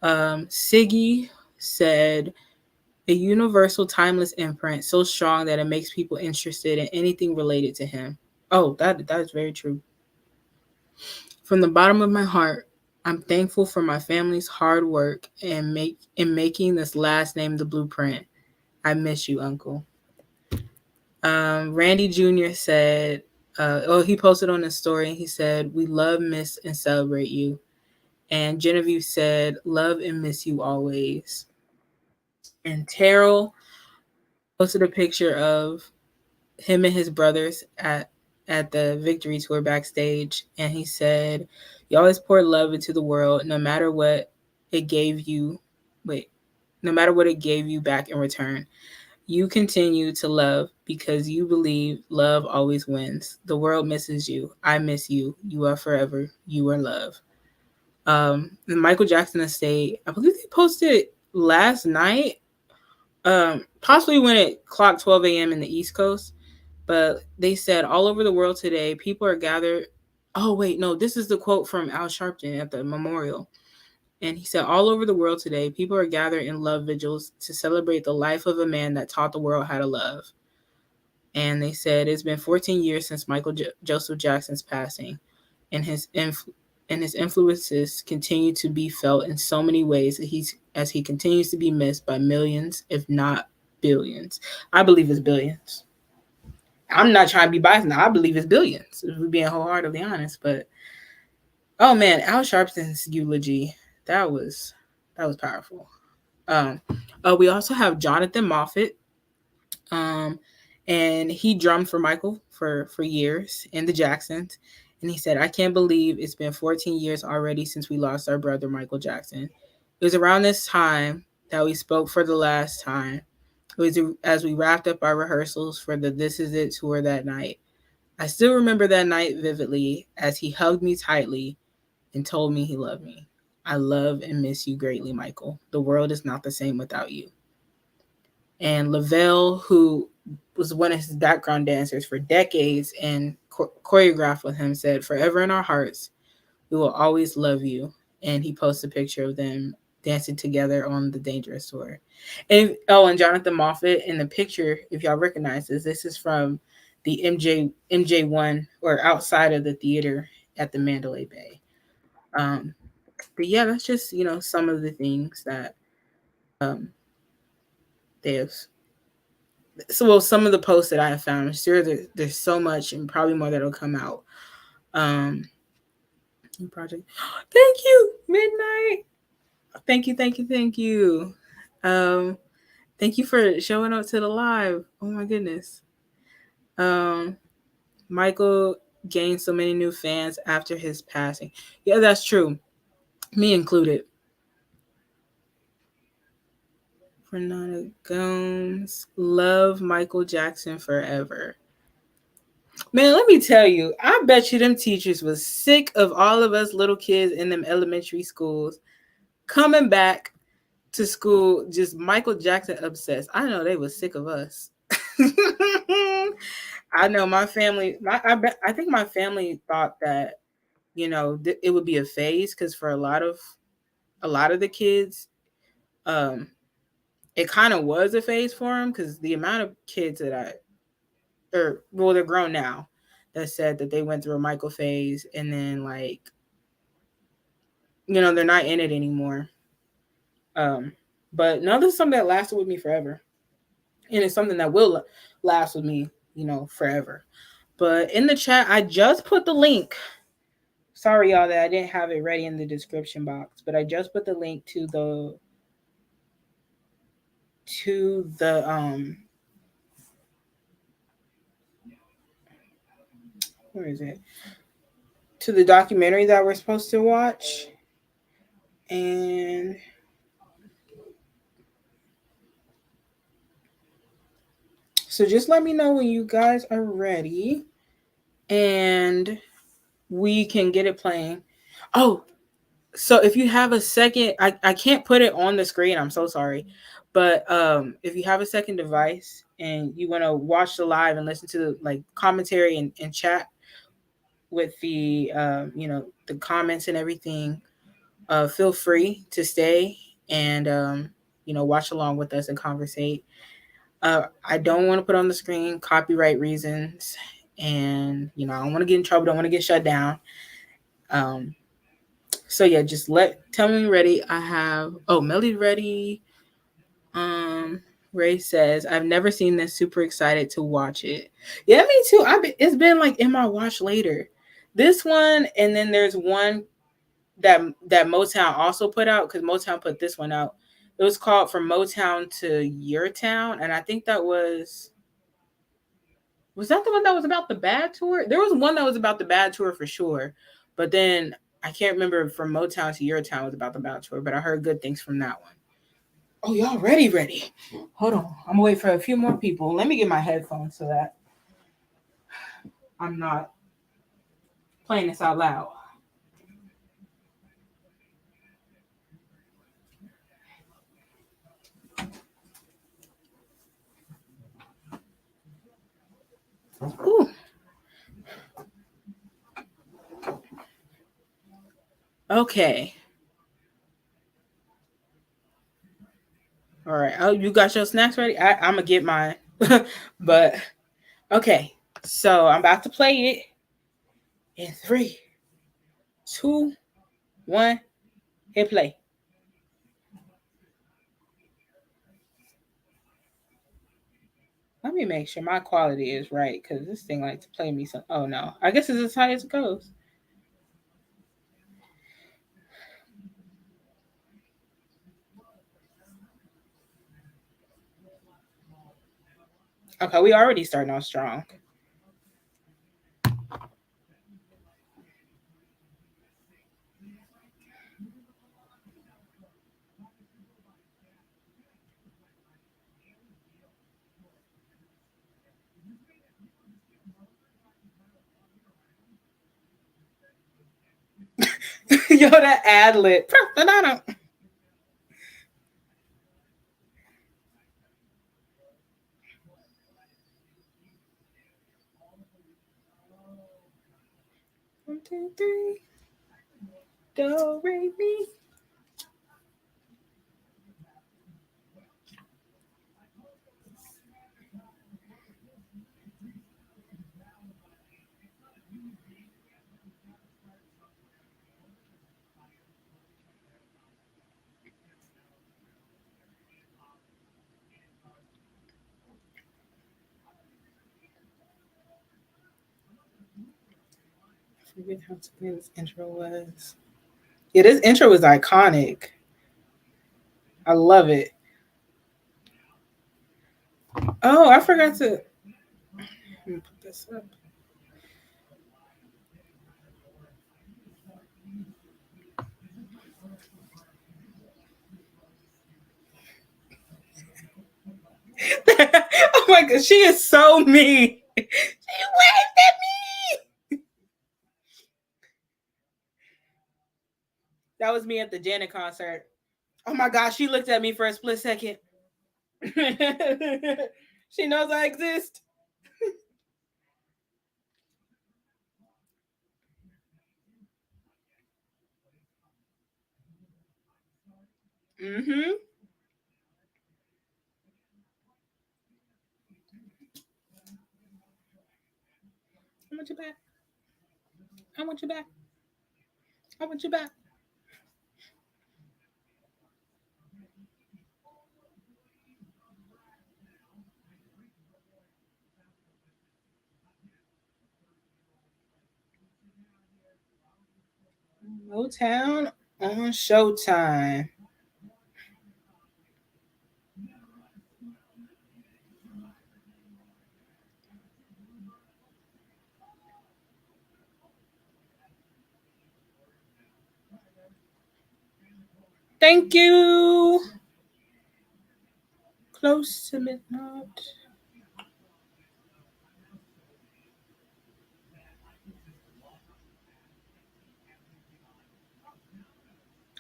S1: Siggy said, a universal, timeless imprint so strong that it makes people interested in anything related to him. Oh, that is very true. From the bottom of my heart, I'm thankful for my family's hard work in making this last name the blueprint. I miss you, Uncle. Randy Jr. said, he posted on his story. He said, "We love, miss, and celebrate you." And Genevieve said, "Love and miss you always." And Terrell posted a picture of him and his brothers at the victory tour backstage, and he said, "You always pour love into the world, no matter what it gave you. Wait, no matter what it gave you back in return. You continue to love because you believe love always wins. The world misses you. I miss you. You are forever. You are love." The Michael Jackson estate, I believe they posted last night, possibly when it clocked 12 a.m. in the East Coast. But they said all over the world today, people are gathered. Oh, wait, no, this is the quote from Al Sharpton at the memorial. And he said, all over the world today, people are gathered in love vigils to celebrate the life of a man that taught the world how to love. And they said it's been 14 years since Joseph Jackson's passing, and his influences continue to be felt in so many ways that as he continues to be missed by millions, if not billions. I believe it's billions. I'm not trying to be biased now. I believe it's billions, if we're being wholeheartedly honest. But oh man, Al Sharpton's eulogy, that was powerful. Um, we also have Jonathan Moffat, um, and he drummed for Michael for years in the Jacksons. And he said, "I can't believe it's been 14 years already since we lost our brother Michael Jackson. It was around this time that we spoke for the last time. It was as we wrapped up our rehearsals for the This Is It tour that night. I still remember that night vividly as he hugged me tightly and told me he loved me. I love and miss you greatly, Michael. The world is not the same without you." And Lavelle, who was one of his background dancers for decades and choreographed with him, said, "Forever in our hearts, we will always love you." And he posted a picture of them dancing together on the Dangerous tour. And Jonathan Moffat in the picture, if y'all recognize this is from the MJ1 or outside of the theater at the Mandalay Bay. Um, but yeah, that's just some of the things that um, they've some of the posts that I have found. I'm sure there's so much and probably more that'll come out. Um, project. Thank you, Midnight. Thank you, thank you, thank you. Um, Thank you for showing up to the live. Oh my goodness. Um, Michael gained so many new fans after his passing. Yeah, that's true. Me included. Fernanda Gomes. Love Michael Jackson forever. Man, let me tell you, I bet you them teachers was sick of all of us little kids in them elementary schools coming back to school just Michael Jackson obsessed. I know they was sick of us. I know my family. I think my family thought that it would be a phase because for a lot of the kids, um, it kind of was a phase for them because the amount of kids they're grown now that said that they went through a Michael phase and then they're not in it anymore. Um, but no, this is something that lasted with me forever, and it's something that will last with me, forever. But in the chat, I just put the link. Sorry, y'all, that I didn't have it ready in the description box, but I just put the link to the where is it? To the documentary that we're supposed to watch. And so just let me know when you guys are ready and we can get it playing. Oh, so if you have a second, I can't put it on the screen. I'm so sorry. But if you have a second device and you want to watch the live and listen to the commentary and chat with the comments and everything, feel free to stay and watch along with us and conversate. I don't want to put on the screen copyright reasons, and I don't want to get in trouble. Don't want to get shut down. So yeah, just tell me when you're ready. I have Melly ready. Ray says, I've never seen this. Super excited to watch it. Yeah, me too. It's been like in my watch later. This one, and then there's one that Motown also put out, because Motown put this one out. It was called From Motown to Your Town, and I think that was that the one that was about the bad tour? There was one that was about the bad tour for sure, but then I can't remember if From Motown to Your Town was about the bad tour, but I heard good things from that one. Oh, y'all ready? Hold on, I'm gonna wait for a few more people. Let me get my headphones so that I'm not playing this out loud. Ooh. Okay. All right. Oh, you got your snacks ready? I'm gonna get mine. But okay. So I'm about to play it in 3, 2, 1. Hit play. Let me make sure my quality is right, because this thing likes to play me some. Oh no. I guess it's as high as it goes. Okay, we already starting off strong. Yo, that ad lib. One, two, three. Do, re, mi. I forget how to play this intro was. Yeah, this intro was iconic. I love it. Oh, I forgot to. Let me put this up. Oh my god, she is so mean. She waved at me. That was me at the Janet concert. Oh my gosh, she looked at me for a split second. She knows I exist. Mm-hmm. I want you back. I want you back. I want you back. Motown on Showtime. Thank you. Close to midnight.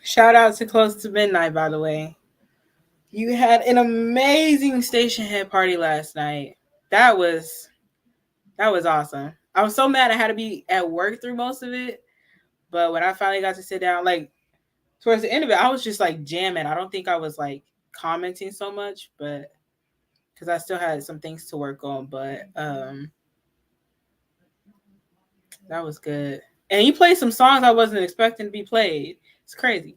S1: Shout out to Close to Midnight, by the way. You had an amazing station head party last night. That was awesome. I was so mad I had to be at work through most of it, but when I finally got to sit down, like towards the end of it, I was just like jamming. I don't think I was like commenting so much, but because I still had some things to work on. But that was good. And you played some songs I wasn't expecting to be played. It's crazy.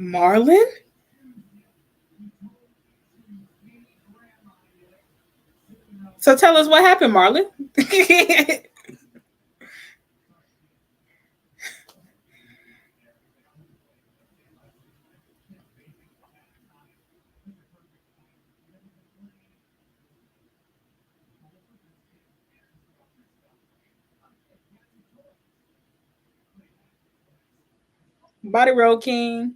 S1: Marlon? So tell us what happened, Marlon. Body roll king.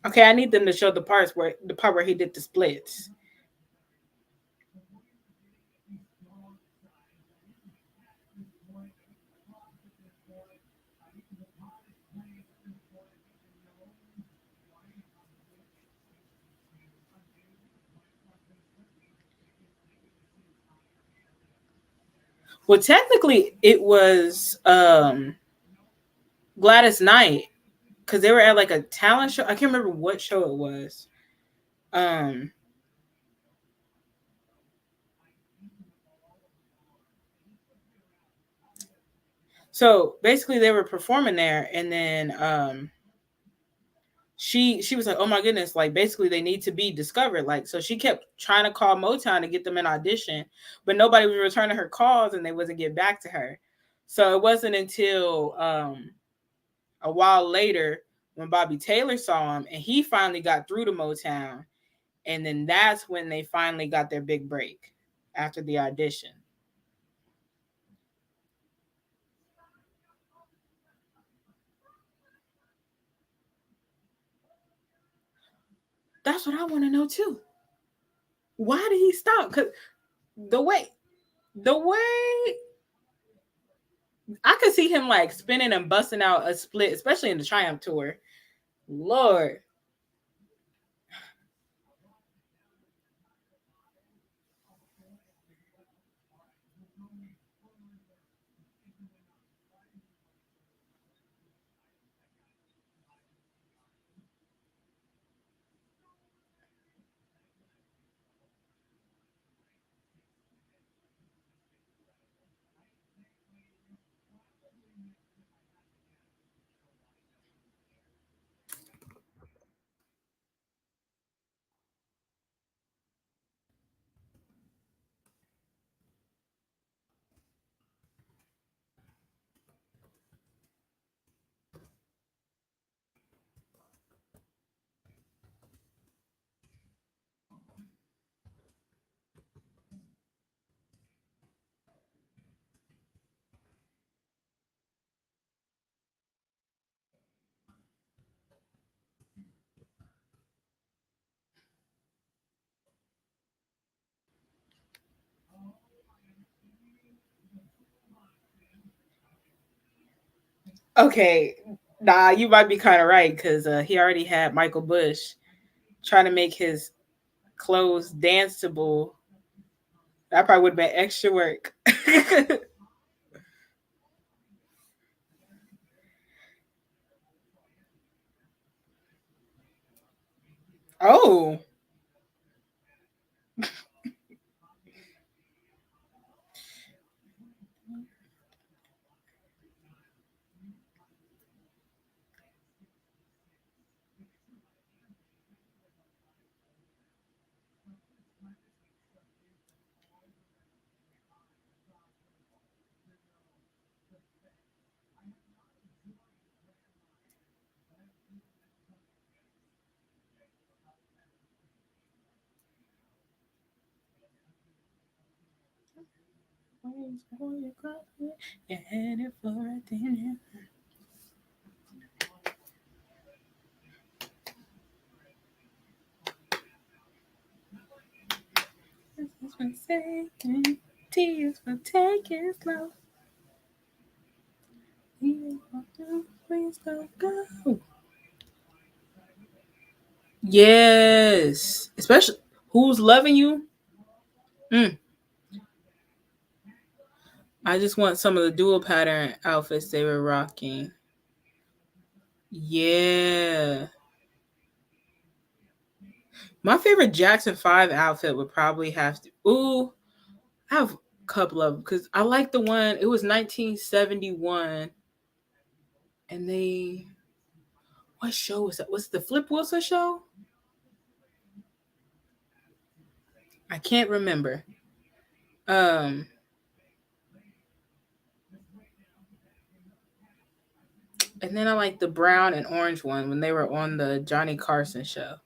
S1: Okay, I need them to show the part where he did the splits. Well, technically, it was Gladys Knight because they were at like a talent show. I can't remember what show it was. Um, so basically, they were performing there, and then she was like, "Oh my goodness!" Like basically, they need to be discovered. Like so, she kept trying to call Motown to get them an audition, but nobody was returning her calls, and they wasn't getting back to her. So it wasn't until a while later when Bobby Taylor saw him, and he finally got through to Motown, and then that's when they finally got their big break after the audition. That's what I want to know too. Why did he stop? Because the way the way I could see him like spinning and busting out a split, especially in the Triumph tour. Lord. Okay. Nah, you might be kind of right because he already had Michael Bush trying to make his clothes danceable. That probably would have been extra work. Oh, you're headed for a dinner. This is forsaken. Tears will take it slow. Please don't go. Yes, especially who's loving you. Mm. I just want some of the dual pattern outfits they were rocking. Yeah. My favorite Jackson 5 outfit would probably have to. Ooh, I have a couple of them because I like the one, it was 1971. And they. What show was that? Was it the Flip Wilson show? I can't remember. Um, and then I like the brown and orange one when they were on the Johnny Carson show.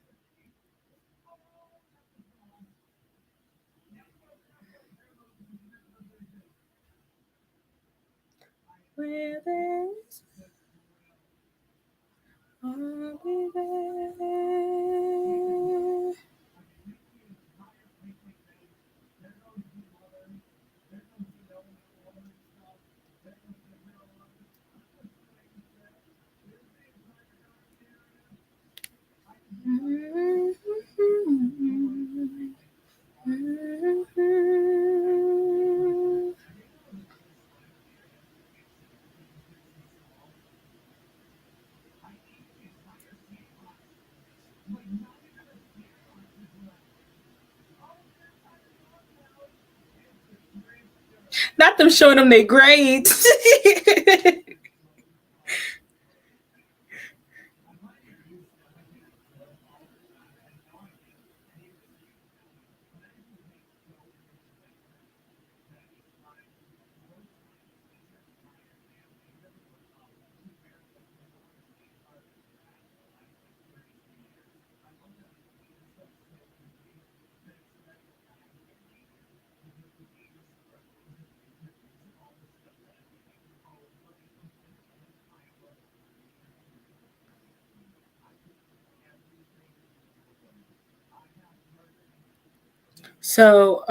S1: Where there's I'll be there. Not them showing them their grades. So,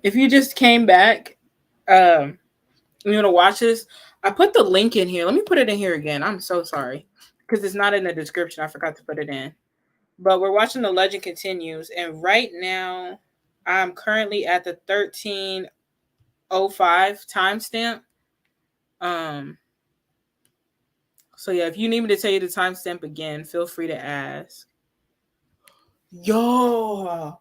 S1: if you just came back, um, you want to watch this, I put the link in here. Let me put it in here again. I'm so sorry because it's not in the description. I forgot to put it in. But we're watching The Legend Continues, and right now I'm currently at the 13:05 timestamp. Um, so yeah, if you need me to tell you the timestamp again, feel free to ask. Yo,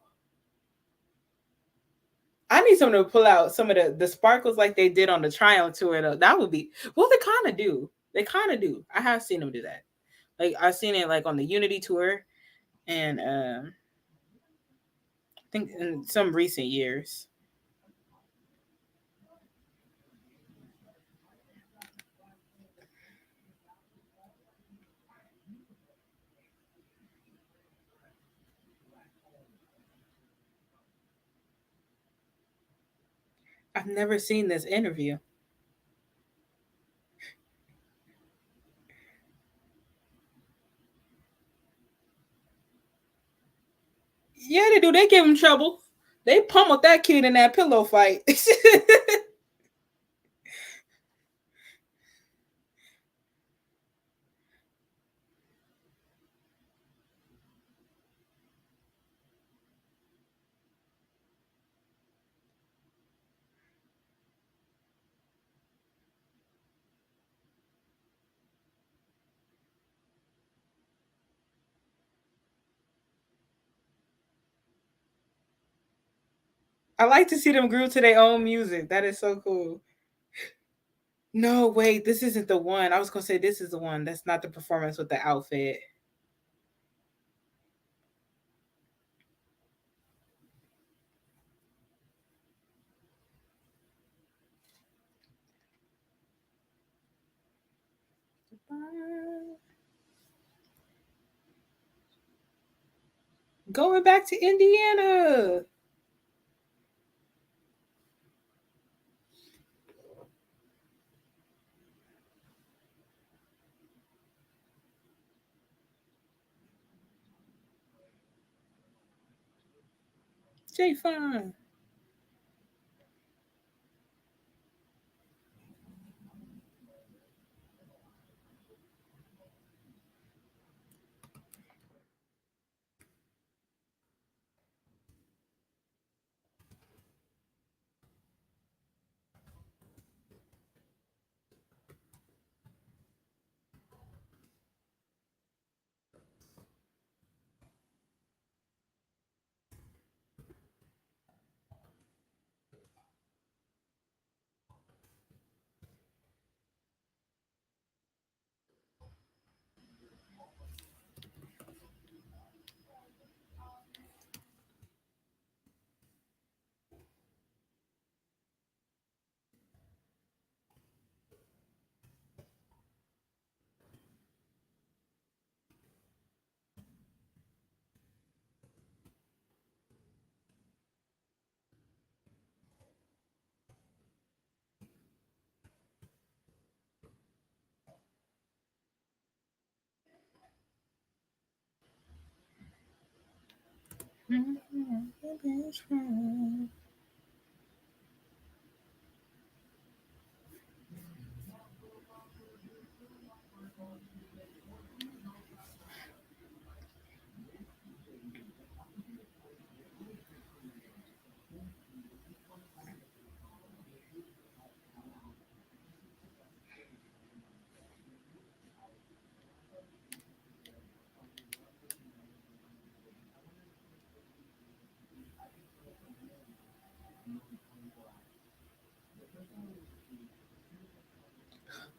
S1: I need someone to pull out some of the sparkles like they did on the Triumph tour. Though. That would be well. They kind of do. They kind of do. I have seen them do that. Like I've seen it like on the Unity tour, and I think in some recent years. I've never seen this interview. Yeah, they do. They give him trouble. They pummeled that kid in that pillow fight. I like to see them groove to their own music. That is so cool. No, wait, this isn't the one. I was gonna say this is the one. That's not the performance with the outfit. Going back to Indiana. J Fine.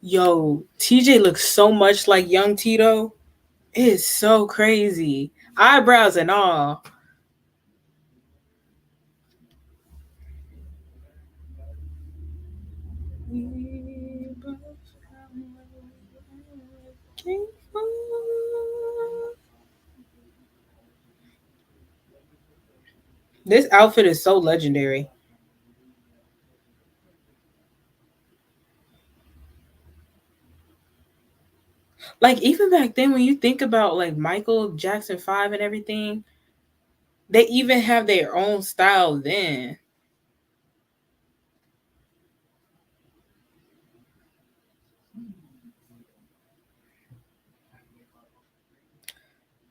S1: Yo, TJ looks so much like young Tito. It is so crazy. Eyebrows and all. This outfit is so legendary. Like even back then when you think about like Michael Jackson 5 and everything, they even have their own style then.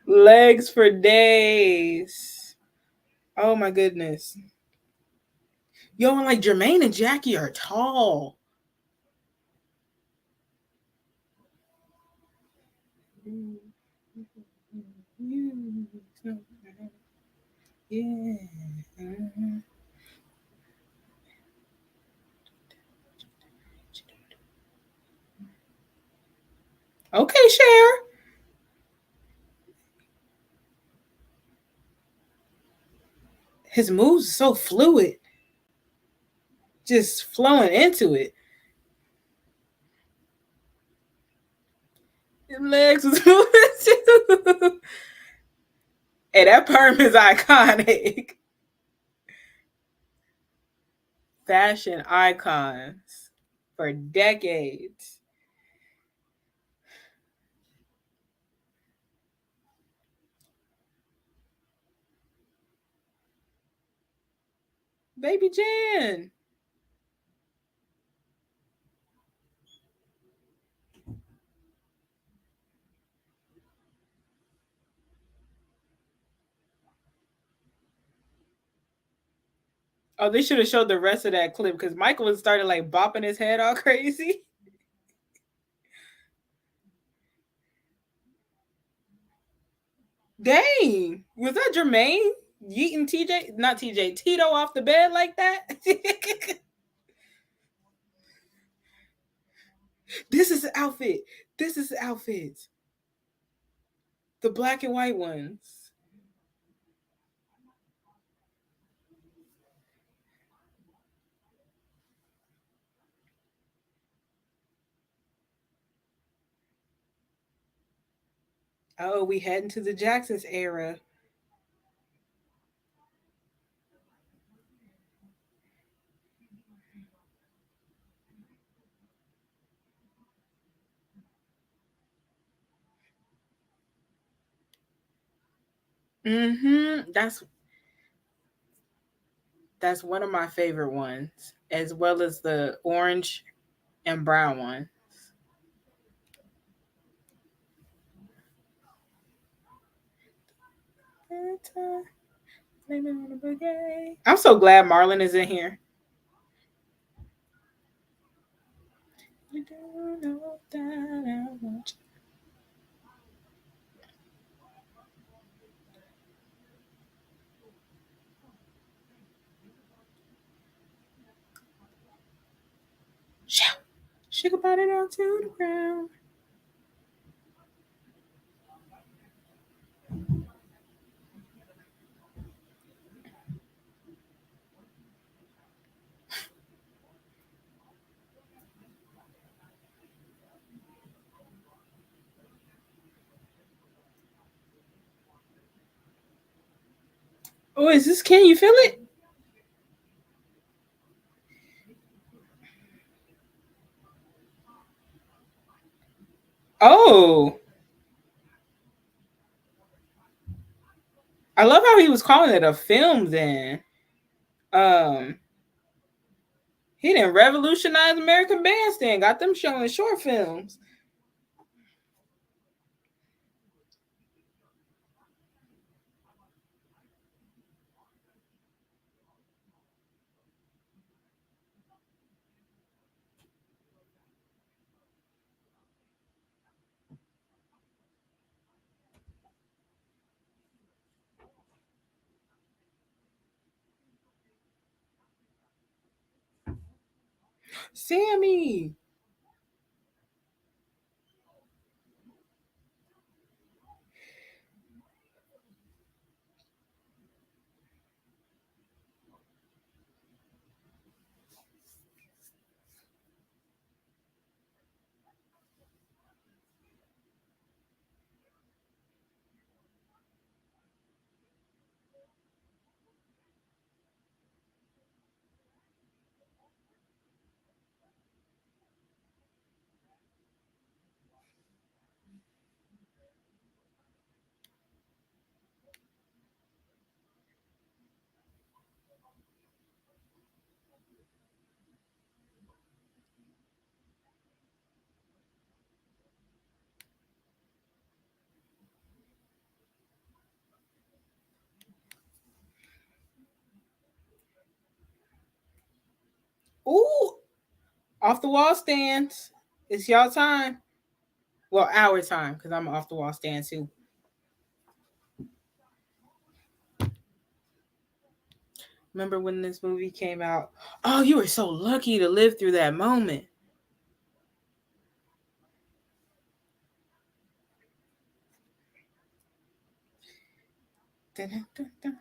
S1: Legs for days. Oh my goodness. Yo, and like Jermaine and Jackie are tall. Yeah. Okay, Cher. His moves are so fluid, just flowing into it. His legs was moving too. Hey, that perm is iconic. Fashion icons for decades. Baby Jan. Oh, they should have showed the rest of that clip because Michael was started like bopping his head all crazy. Dang, was that Jermaine yeeting TJ? Not TJ, Tito off the bed like that? This is the outfit. This is the outfit. The black and white ones. Oh, we heading to the Jacksons era. Mm-hmm. That's one of my favorite ones, as well as the orange and brown one. I'm so glad Marlon is in here. Sugar body down to the ground. Oh, is this? Can you feel it? Oh, I love how he was calling it a film then. Um, he didn't revolutionize American Bandstand, got them showing short films. Sammy. Ooh, off the wall stands. It's y'all time. Well, our time, because I'm off the wall stand too. Remember when this movie came out? Oh, you were so lucky to live through that moment. Dun, dun, dun, dun.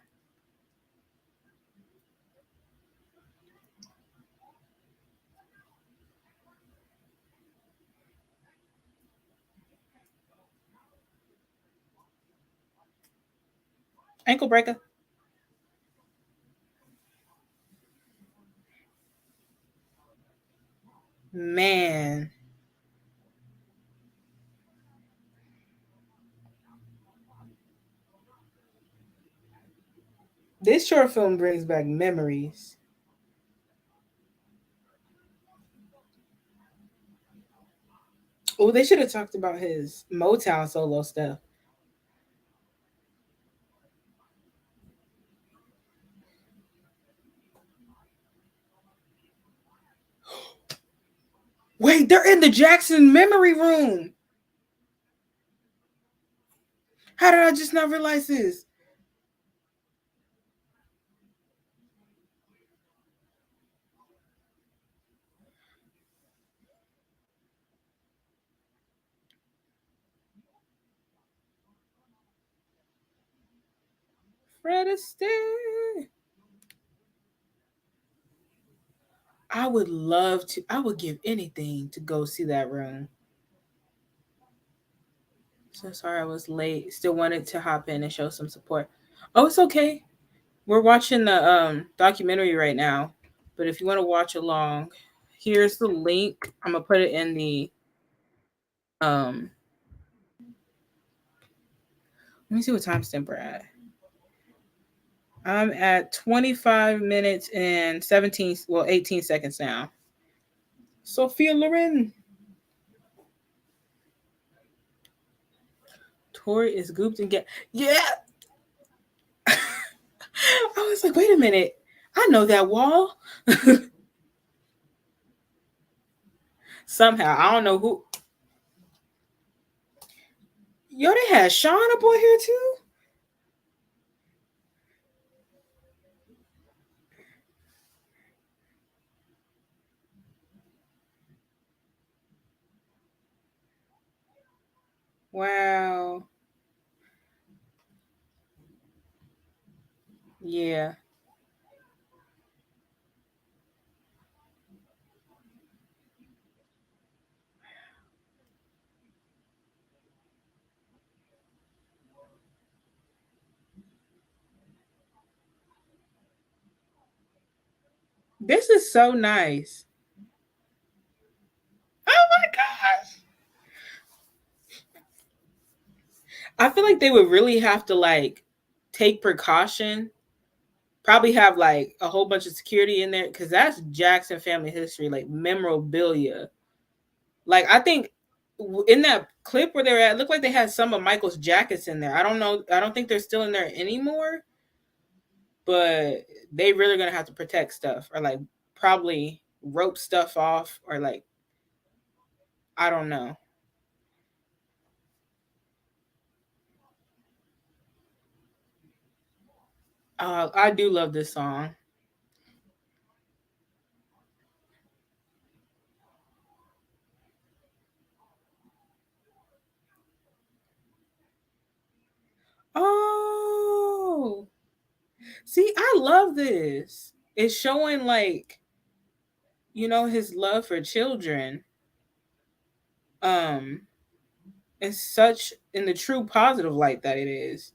S1: Ankle breaker. Man, this short film brings back memories. Oh, they should have talked about his Motown solo stuff. Wait, they're in the Jackson memory room. How did I just not realize this? Fred Astaire. I would love to. I would give anything to go see that room. So sorry I was late. Still wanted to hop in and show some support. Oh, it's okay. We're watching the documentary right now. But if you want to watch along, here's the link. I'm gonna put it in the um let me see what timestamp we're at. I'm at 25 minutes and 17, well, 18 seconds now. Sophia Loren. Tori is gooped and get. Yeah. I was like, wait a minute. I know that wall. Somehow. I don't know who. Yo, they had Sean up on here too? Wow. Yeah. This is so nice. Oh my gosh. I feel like they would really have to like take precaution. Probably have like a whole bunch of security in there because that's Jackson family history, like memorabilia. Like I think in that clip where they were at, it looked like they had some of Michael's jackets in there. I don't know. I don't think they're still in there anymore. But they really gonna have to protect stuff or like probably rope stuff off or like I don't know. I do love this song. Oh, see, I love this. It's showing like his love for children. Um, in such in the true positive light that it is.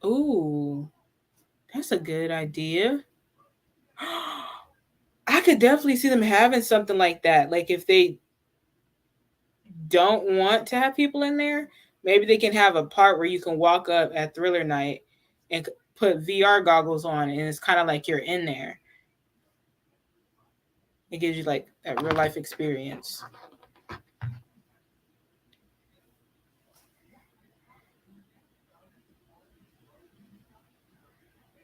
S1: Ooh, that's a good idea. I could definitely see them having something like that. Like if they don't want to have people in there, maybe they can have a part where you can walk up at Thriller Night and put VR goggles on, and it's kind of like you're in there. It gives you like that real life experience.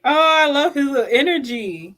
S1: Oh, I love his little energy.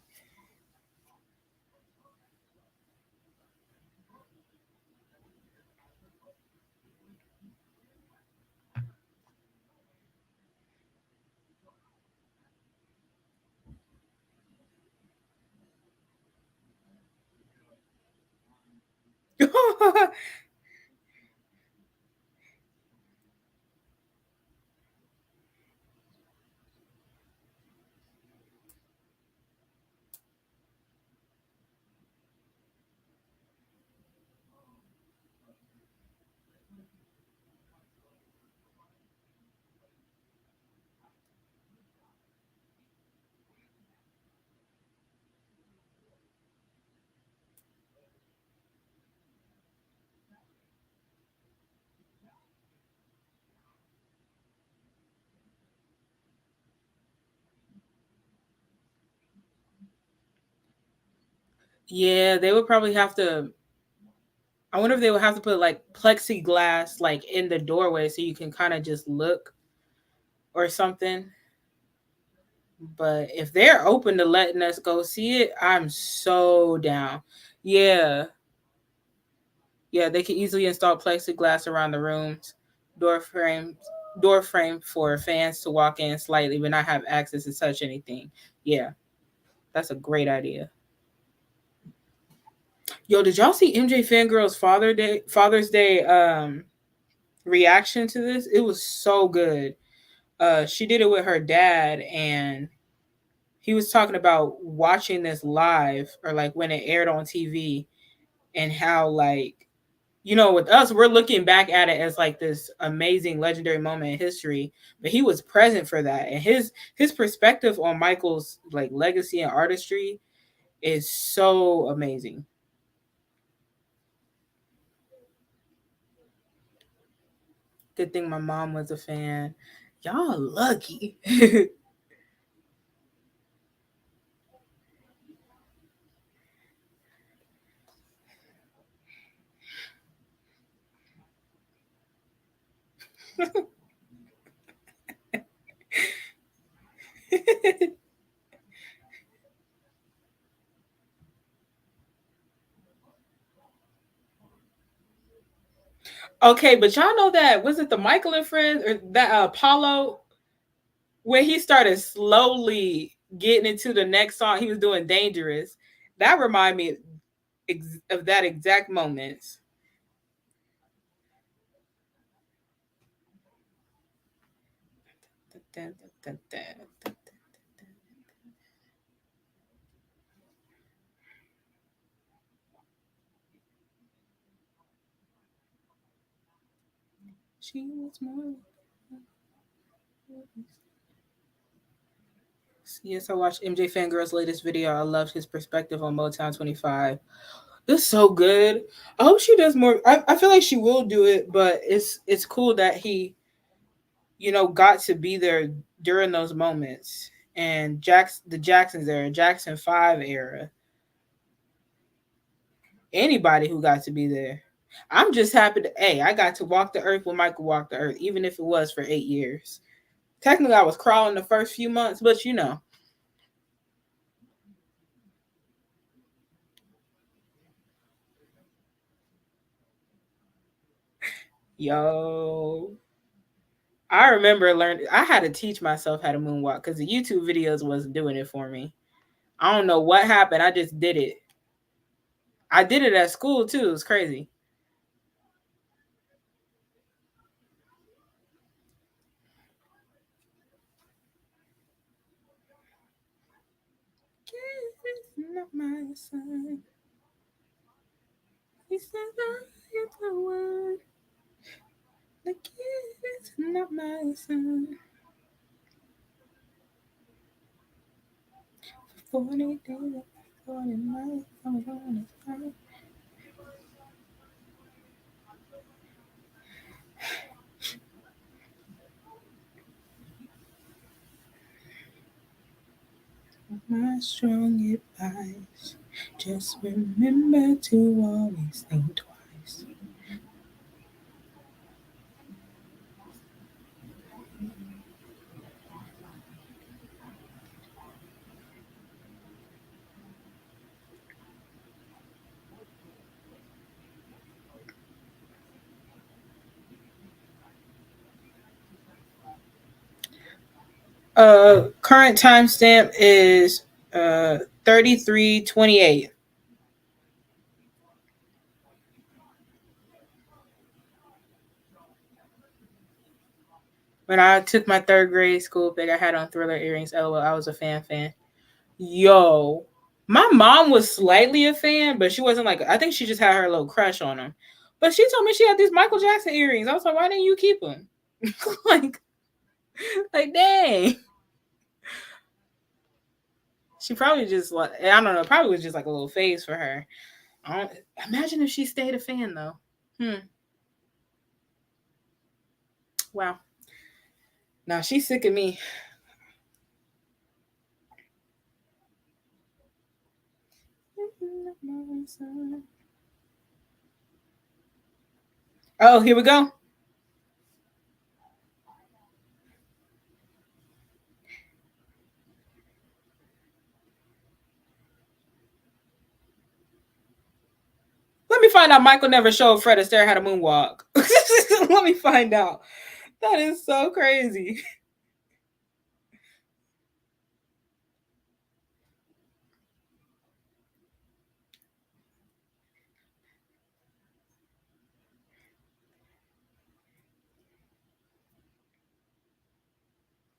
S1: Yeah, they would probably have to. I wonder if they would have to put like plexiglass like in the doorway so you can kind of just look or something. But if they're open to letting us go see it, I'm so down. Yeah, yeah, they can easily install plexiglass around the rooms, door frame, door frame for fans to walk in slightly but not have access to touch anything. Yeah, that's a great idea. Yo, did y'all see MJ Fangirl's Father's Day reaction to this? It was so good. She did it with her dad, and he was talking about watching this live or like when it aired on TV, and how like with us, we're looking back at it as like this amazing legendary moment in history, but he was present for that, and his perspective on Michael's like legacy and artistry is so amazing. Good thing my mom was a fan. Y'all lucky. Okay, but y'all know that was it the Michael and Friends or that Apollo when he started slowly getting into the next song, he was doing Dangerous. That reminded me of that exact moment. She was more. Yes, I watched MJ Fangirl's latest video. I loved his perspective on Motown 25. It's so good. I hope she does more. I feel like she will do it, but it's cool that he, got to be there during those moments. And the Jacksons era, Jackson 5 era, anybody who got to be there. I'm just happy to, hey, I got to walk the earth when Michael walked the earth, even if it was for 8 years. Technically, I was crawling the first few months, but yo, I remember learning. I had to teach myself how to moonwalk because the YouTube videos wasn't doing it for me. I don't know what happened. I just did it. I did it at school too. It was crazy. Not my son. He says I am the one. The kid is not my son. 40 days, 40 nights, I'm gonna start. My strong advice. Just remember to always think twice. Current timestamp is 33:28. When I took my third grade school pic, I had on Thriller earrings. LOL, I was a fan. Yo, my mom was slightly a fan, but she wasn't like. I think she just had her little crush on him. But she told me she had these Michael Jackson earrings. I was like, why didn't you keep them? like, like, dang. She probably just like I don't know. Probably was just like a little phase for her. I don't imagine if she stayed a fan though. Wow. Now she's sick of me. Oh, here we go. Let me find out Michael never showed Fred Astaire how to moonwalk. Let me find out. That is so crazy.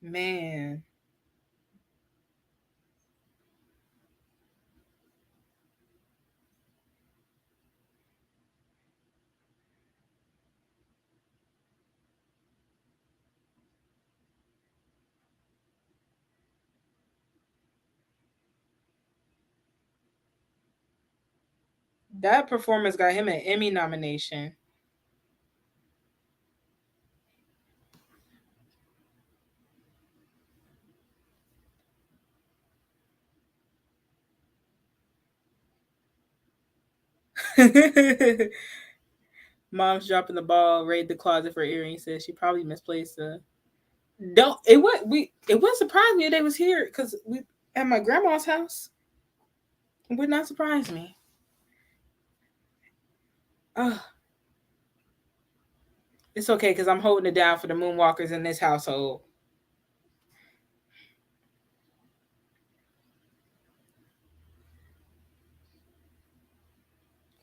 S1: Man. That performance got him an Emmy nomination. Mom's dropping the ball, raid the closet for earrings, says she probably misplaced the don't it wouldn't surprise me if they was here because we at my grandma's house. It would not surprise me. Oh, it's okay because I'm holding it down for the moonwalkers in this household.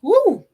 S1: Woo!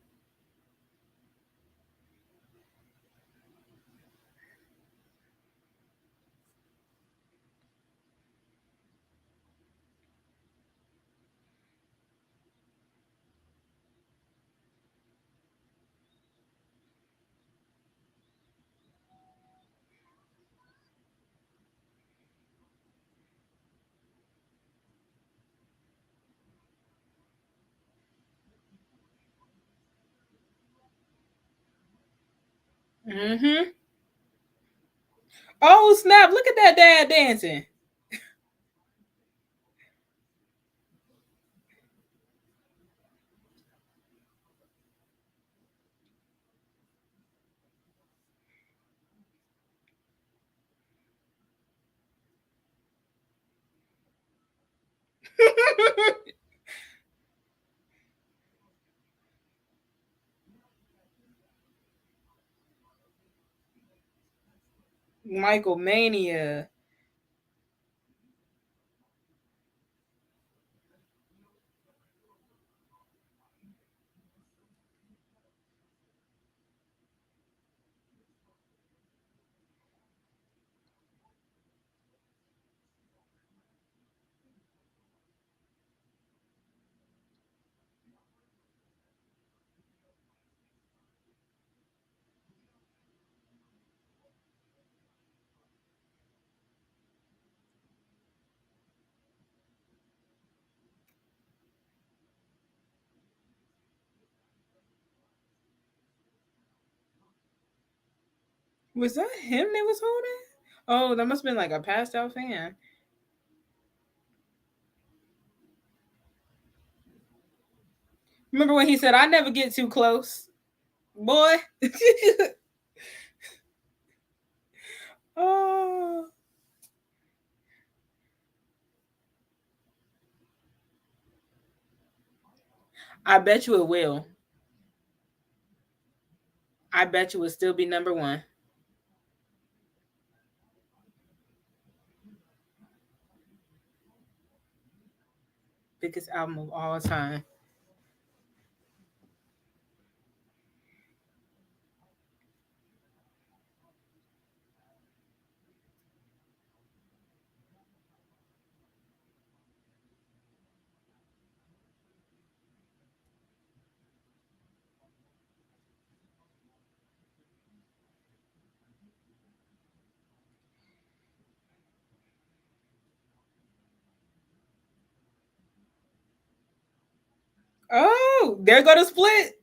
S1: Mm-hmm. Oh snap! Look at that dad dancing. Michael Mania. Was that him they was holding? Oh, that must have been like a passed out fan. Remember when he said, "I never get too close, boy"? Oh, I bet you it will. I bet you will still be number one. Biggest album of all time. Oh, there go the split.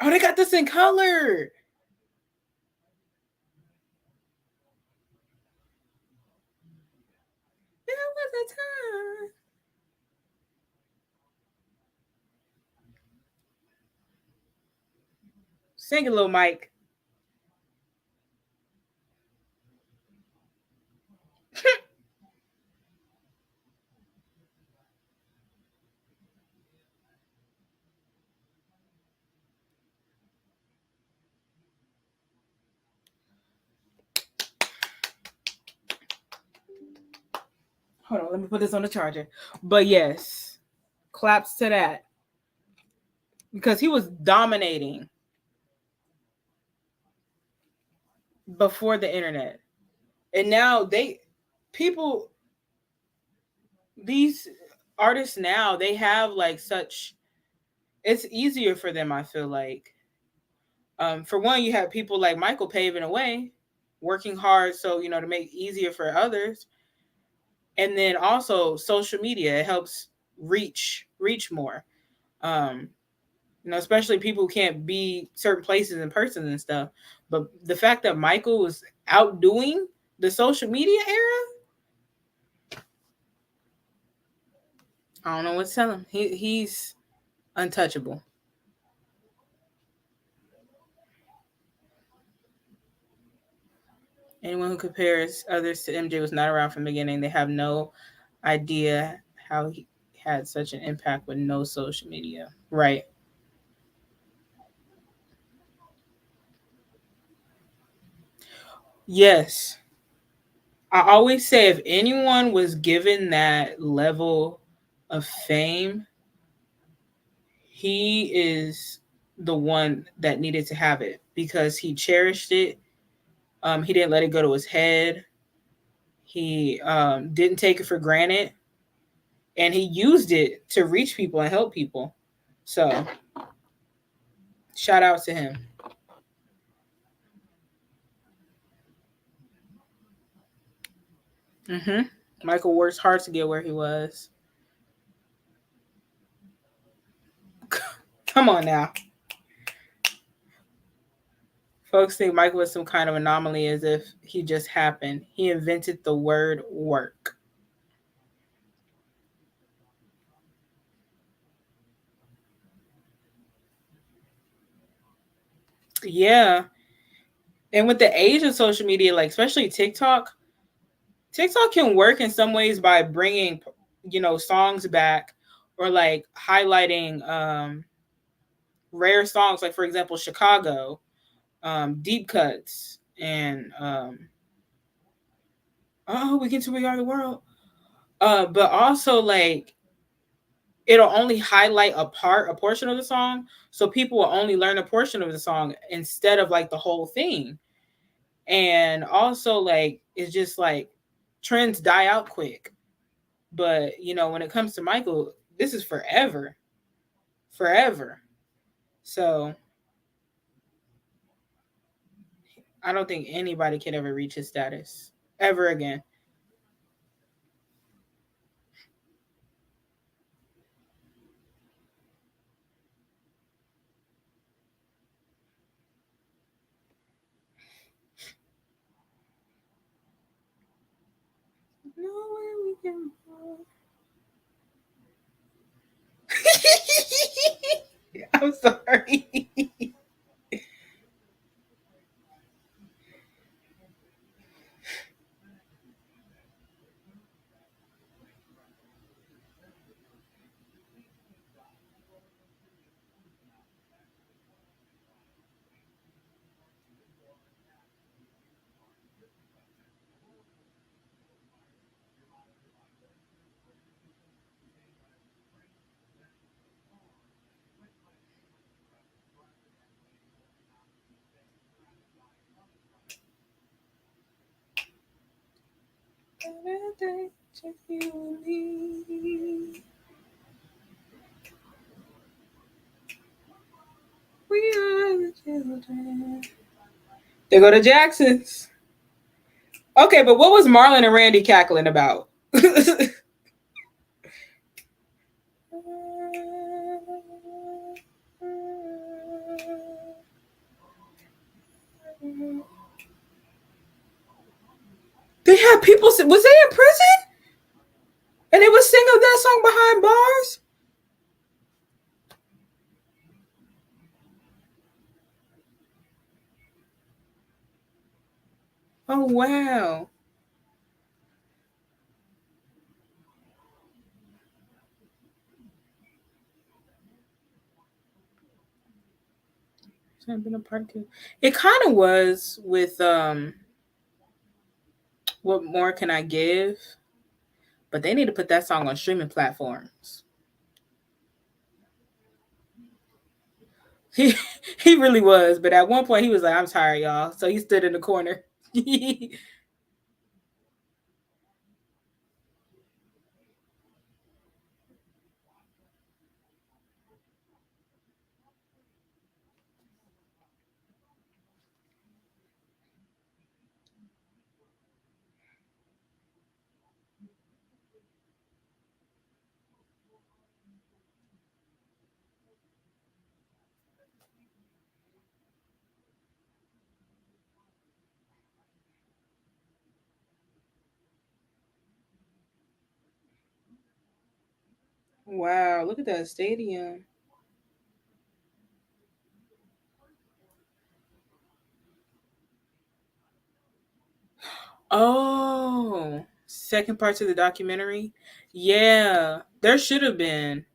S1: Oh, they got this in color. There was a time. Sing it, little Mike. Hold on, let me put this on the charger. But yes, claps to that because he was dominating before the internet, and now people, these artists now they have like such. It's easier for them. I feel like, for one, you have people like Michael paving a way, working hard, so to make it easier for others, and then also social media it helps reach more. Um, especially people who can't be certain places in person and stuff. But the fact that Michael was outdoing the social media era, I don't know what to tell him. He's untouchable. Anyone who compares others to MJ was not around from the beginning. They have no idea how he had such an impact with no social media. Right. Yes. I always say if anyone was given that level of fame, he is the one that needed to have it because he cherished it. He didn't let it go to his head. He didn't take it for granted, and he used it to reach people and help people. So, shout out to him. Hmm. Michael worked hard to get where he was. Come on now. Folks think Michael was some kind of anomaly as if he just happened. He invented the word work. Yeah. And with the age of social media, like especially TikTok, TikTok can work in some ways by bringing, songs back or like highlighting rare songs, like for example, Chicago, deep cuts, and oh, we get to We Are the World. But also like it'll only highlight a portion of the song, so people will only learn a portion of the song instead of like the whole thing. And also like it's just like trends die out quick. But when it comes to Michael, this is forever, forever. So I don't think anybody can ever reach his status ever again. No way we can. I'm sorry. We are the children. They go to Jackson's. Okay, but what was Marlon and Randy cackling about? They had people. Was they in prison? And they was singing that song behind bars. Oh wow! Been a part two. It kind of was with what more can I give? But they need to put that song on streaming platforms. He he really was, but at one point he was like, "I'm tired, y'all," so he stood in the corner. Wow! Look at that stadium. Oh, second part to the documentary. Yeah, there should have been.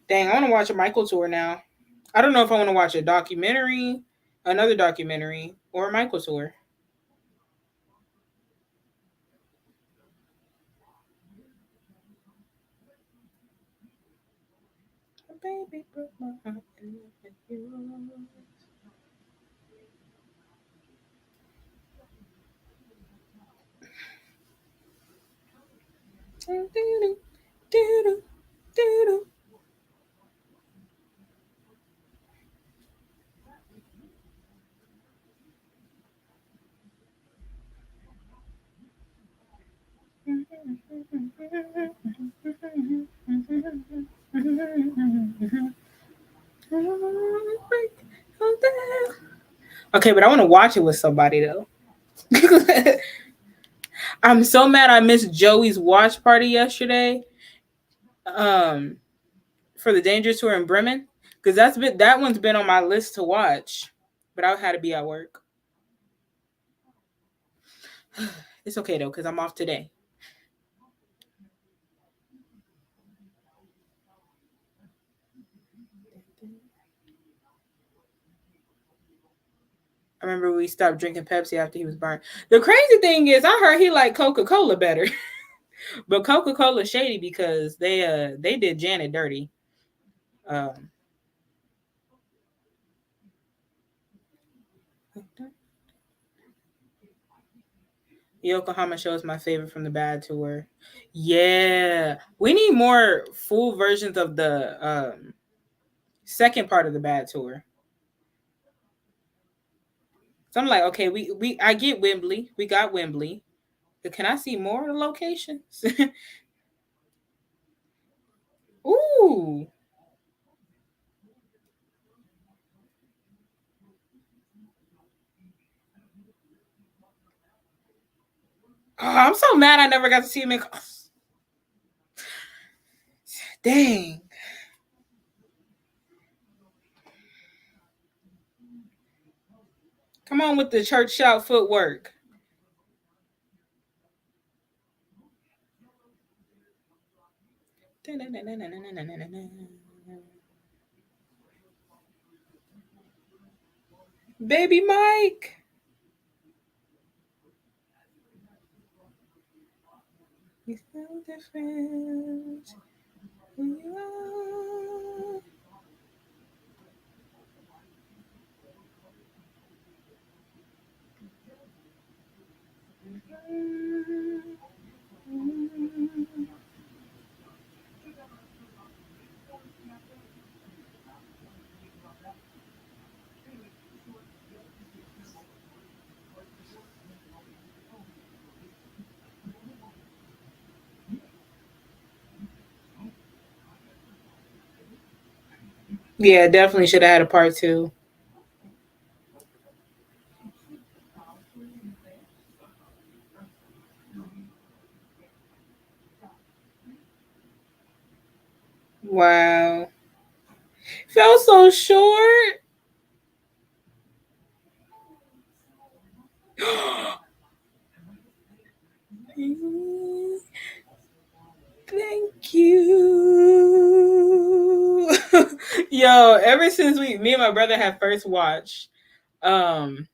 S1: Dang, I want to watch a Michael tour now. I don't know if I want to watch a documentary, another documentary, or a Michael tour. Baby broke my heart and left it yours. Do-do, do-do, do-do. Okay, but I want to watch it with somebody though. I'm so mad I missed Joey's watch party yesterday. Um, for the Dangerous Tour in Bremen, because that one's been on my list to watch, but I had to be at work. It's okay though, because I'm off today. I remember we stopped drinking Pepsi after he was burned. The crazy thing is, I heard he liked Coca-Cola better, but Coca-Cola shady because they did Janet dirty. Um, Yokohama show is my favorite from the Bad Tour. Yeah, we need more full versions of the second part of the Bad Tour. So I'm like, okay, we I get Wembley, we got Wembley, but can I see more of the locations? Ooh, oh, I'm so mad I never got to see him in. Dang, come on with the church shout footwork. Baby Mike. He's so different. Who you are. Yeah, definitely should have had a part two. Wow. Felt so short. Thank you. Yo, ever since me and my brother had first watched um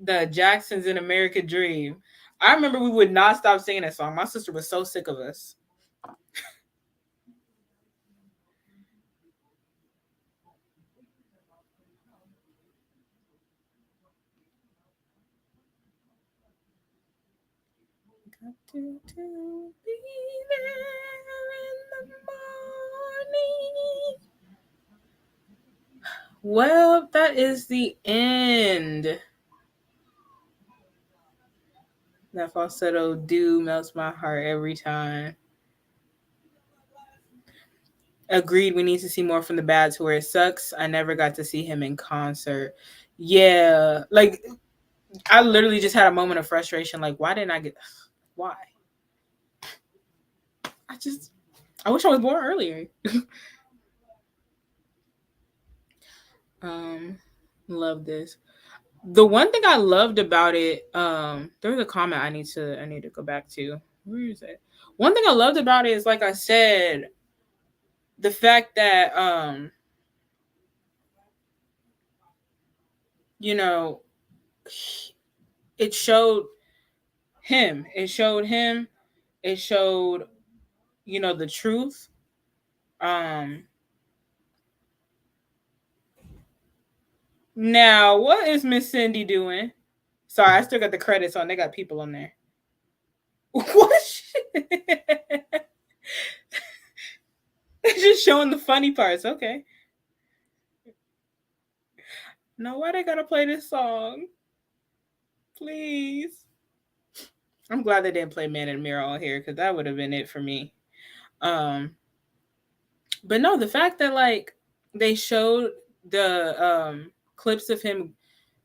S1: the Jacksons in America Dream, I remember we would not stop singing that song. My sister was so sick of us. Got to be there in the morning. Well, that is the end. That falsetto do melts my heart every time. Agreed, we need to see more from the Bad Tour. It sucks. I never got to see him in concert. Yeah, like I literally just had a moment of frustration. Like, why didn't I get? Why? I just, I wish I was born earlier. um, love this. The one thing I loved about it, there was a comment I need to go back to. Where is it? One thing I loved about it is, like I said, the fact that you know, it showed him. It showed him. It showed, the truth. Um Now, what is Miss Cindy doing? Sorry, I still got the credits on. They got people on there. What? They're just showing the funny parts. Okay. No, why they gotta play this song? Please. I'm glad they didn't play Man in the Mirror on here because that would have been it for me. Um, but no, the fact that like they showed the clips of him,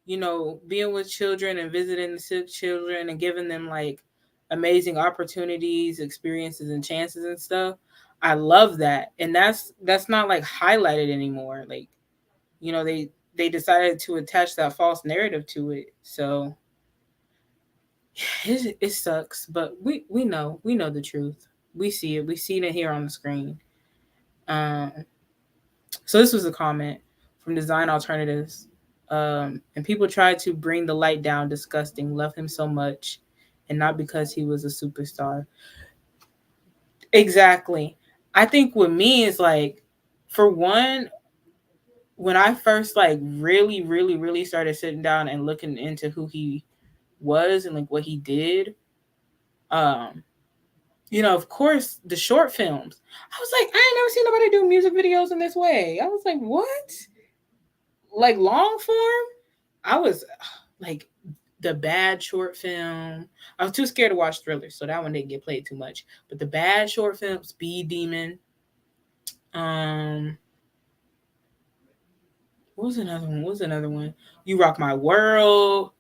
S1: being with children and visiting the sick children and giving them like amazing opportunities, experiences, and chances and stuff. I love that, and that's not like highlighted anymore. Like, they decided to attach that false narrative to it. So it sucks, but we know the truth. We see it. We see it here on the screen. Um, so this was a comment from Design Alternatives. And people tried to bring the light down. Disgusting. Love him so much, and not because he was a superstar. Exactly. I think with me is like, for one, when I first like really, really, really started sitting down and looking into who he was and like what he did, um, of course, the short films. I was like, I ain't never seen nobody do music videos in this way. I was like, what? Like long form? I was like the Bad short film. I was too scared to watch Thriller, so that one didn't get played too much. But the Bad short film, Speed Demon. Um, what was another one? What was another one? You Rock My World.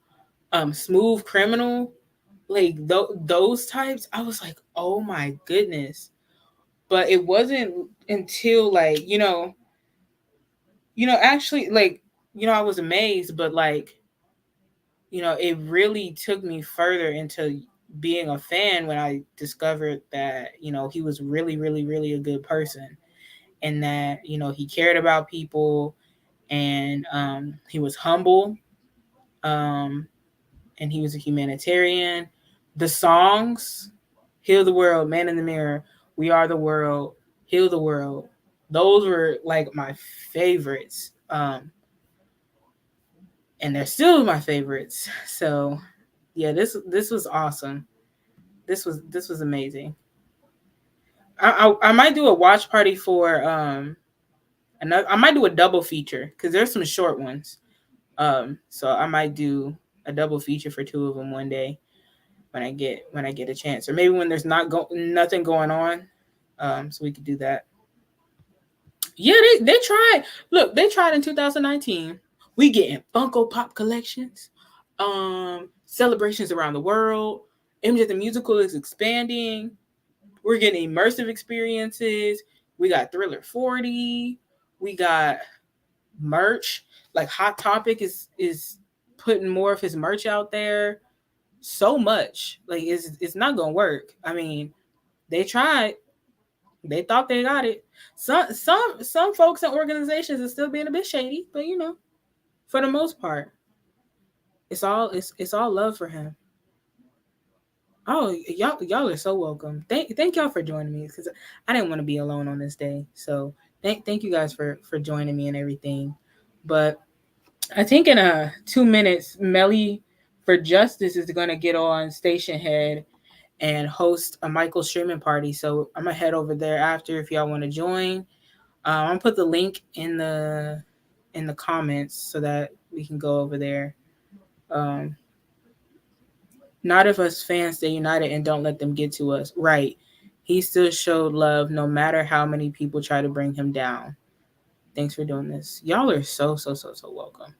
S1: Smooth Criminal. Like those types. I was like, oh my goodness. But it wasn't until like actually like I was amazed, but like it really took me further into being a fan when I discovered that he was really, really, really a good person, and that he cared about people, and he was humble, um, and he was a humanitarian. The songs, "Heal the World," "Man in the Mirror," "We Are the World," "Heal the World," those were like my favorites. And they're still my favorites. So yeah, this was awesome. This was amazing. I might do a watch party for another. I might do a double feature because there's some short ones. So I might do a double feature for two of them one day when I get a chance, or maybe when there's nothing going on. So we could do that. Yeah, they tried. Look, they tried in 2019. We getting Funko Pop collections, celebrations around the world. MJ the Musical is expanding. We're getting immersive experiences. We got Thriller 40. We got merch. Like Hot Topic is putting more of his merch out there. So much. Like it's not gonna work. I mean, they tried. They thought they got it. Some folks and organizations are still being a bit shady, but for the most part, it's all love for him. Oh, y'all are so welcome. Thank y'all for joining me because I didn't want to be alone on this day. So thank you guys for joining me and everything. But I think in 2 minutes, Melly for Justice is gonna get on Station Head and host a Michael streaming party. So I'm gonna head over there after if y'all want to join. I'm gonna put the link in the comments so that we can go over there. Um, Not if us fans stay united and don't let them get to us. Right. He still showed love no matter how many people try to bring him down. Thanks for doing this. Y'all are so, so, so, so welcome.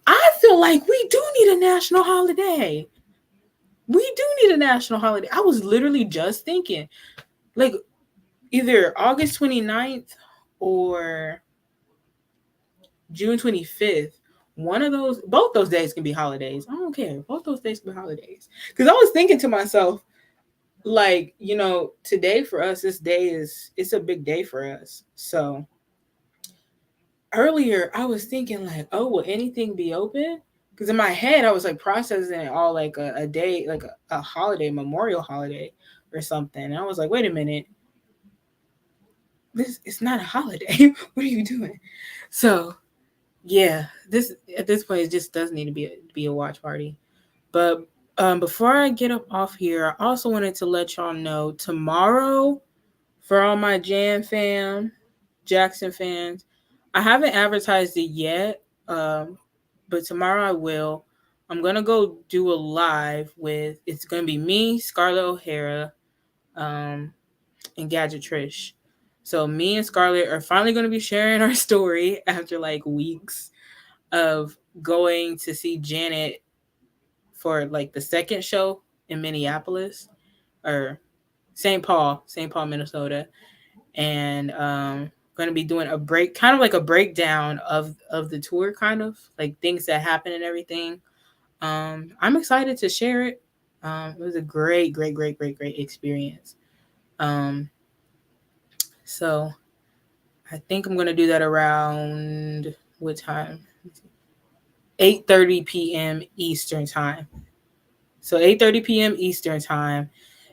S1: I feel like we do need a national holiday. We do need a national holiday. I was literally just thinking, like, either August 29th or June 25th. One of those, both those days can be holidays. I don't care. Both those days can be holidays. Because I was thinking to myself, like, today for us, this day it's a big day for us. So earlier I was thinking like, oh, will anything be open? Because in my head I was like processing it all like a day, like a holiday, memorial holiday or something. And I was like, wait a minute, this it's not a holiday. What are you doing? So yeah, this at this point it just does need to be a watch party. But before I get up off here, I also wanted to let y'all know tomorrow, for all my Jan fam, Jackson fans, I haven't advertised it yet, but tomorrow I will. I'm gonna go do a live with. It's gonna be me, Scarlett O'Hara, um, and Gadget Trish. So me and Scarlett are finally gonna be sharing our story after like weeks of going to see Janet for like the second show in Minneapolis or St. Paul, Minnesota, and going to be doing a break, kind of like a breakdown of the tour, kind of like things that happen and everything. I'm excited to share it. It was a great, great, great, great, great experience. Um, so I think I'm going to do that around what time? 8:30 p.m. Eastern time. So 8:30 p.m. Eastern time.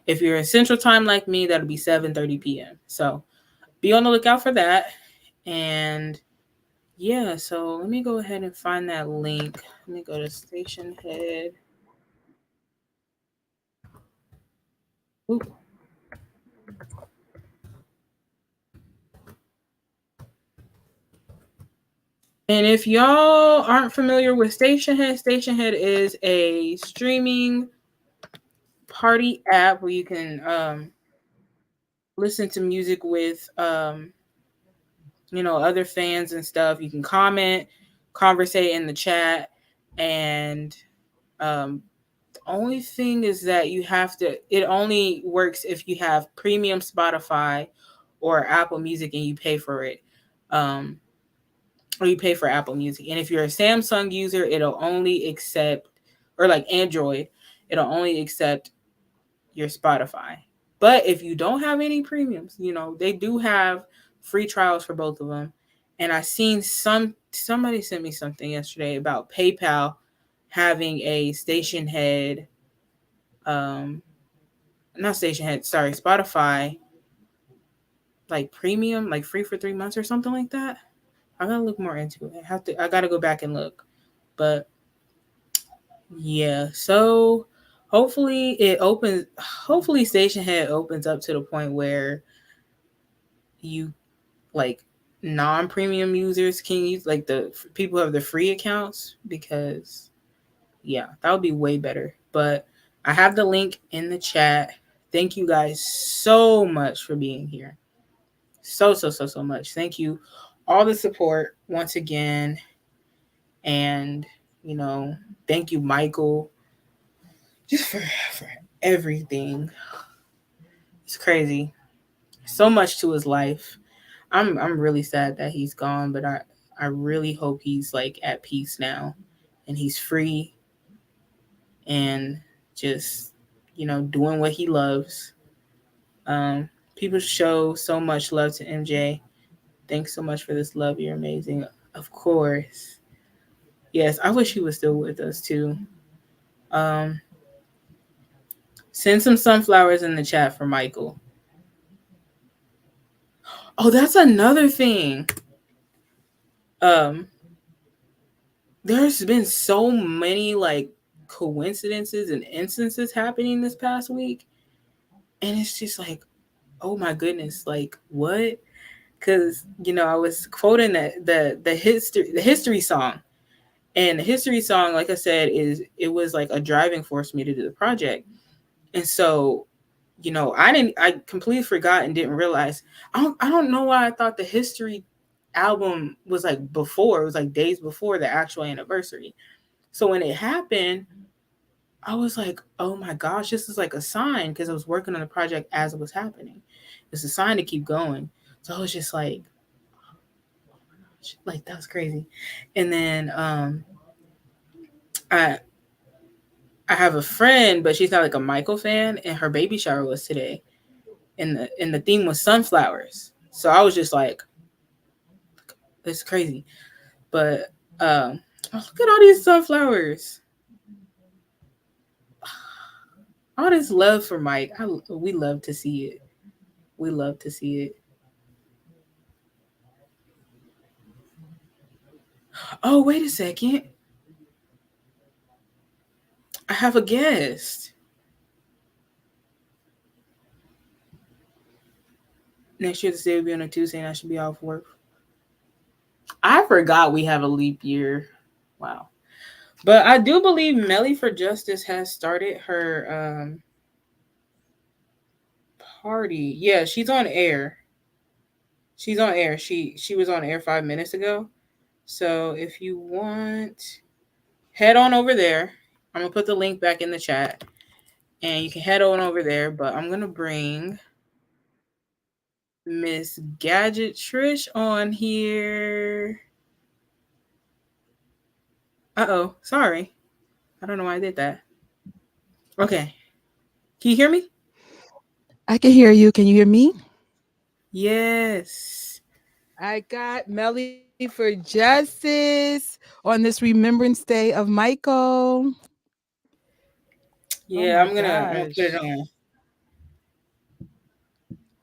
S1: If you're in Central Time like me, that'll be 7:30 p.m. So be on the lookout for that. And yeah, so let me go ahead and find that link. Let me go to Station Head. Ooh. And if y'all aren't familiar with Station Head is a streaming party app where you can listen to music with other fans and stuff. You can comment, conversate in the chat, and the only thing is that it only works if you have premium Spotify or Apple Music and you pay for it. Um, or you pay for Apple Music. And if you're a Samsung user, it'll only accept, or like Android, it'll only accept your Spotify. But if you don't have any premiums, they do have free trials for both of them. And I seen somebody sent me something yesterday about PayPal having a station head, um not station head, sorry, Spotify like premium, like free for 3 months or something like that. I gotta look more into it. I gotta go back and look. But yeah, so hopefully Station Head opens up to the point where you like non-premium users can use, like the people who have the free accounts, because yeah, that would be way better. But I have the link in the chat. Thank you guys so much for being here. So, so, so, so much. Thank you. All the support once again. And, you know, thank you, Michael, just for everything. It's crazy. So much to his life. I'm really sad that he's gone, but I really hope he's like at peace now and he's free and just, doing what he loves. People show so much love to MJ. Thanks so much for this love. You're amazing. Of course. Yes, I wish he was still with us too. Um, Send some sunflowers in the chat for Michael. Oh, that's another thing. Um, there's been so many like coincidences and instances happening this past week, and it's just like, oh my goodness, like what? Because I was quoting the history song, and the history song, like I said, it was like a driving force for me to do the project. And so, I completely forgot and didn't realize. I don't know why I thought the history album was like before. It was like days before the actual anniversary. So when it happened, I was like, oh my gosh, this is like a sign, because I was working on the project as it was happening. It's a sign to keep going. So I was just like that was crazy. And then I I have a friend, but she's not like a Michael fan, and her baby shower was today, and the theme was sunflowers. So I was just like, it's crazy. But oh, look at all these sunflowers. All this love for Mike. We love to see it. We love to see it. Oh, wait a second. I have a guest. Next year, the day will be on a Tuesday, and I should be off work. I forgot we have a leap year. Wow. But I do believe Melly for Justice has started her party. Yeah, she's on air. She's on air. She was on air 5 minutes ago. So if you want, head on over there. I'm gonna put the link back in the chat, and you can head on over there. But I'm gonna bring Miss Gadget Trish on here. Uh-oh, sorry. I don't know why I did that. Okay. Can you hear me?
S3: I can hear you. Can you hear me?
S1: Yes.
S3: I got Melly for Justice on this Remembrance Day of Michael. Oh
S1: Yeah,
S3: my
S1: I'm gonna put it
S3: gosh.
S1: on.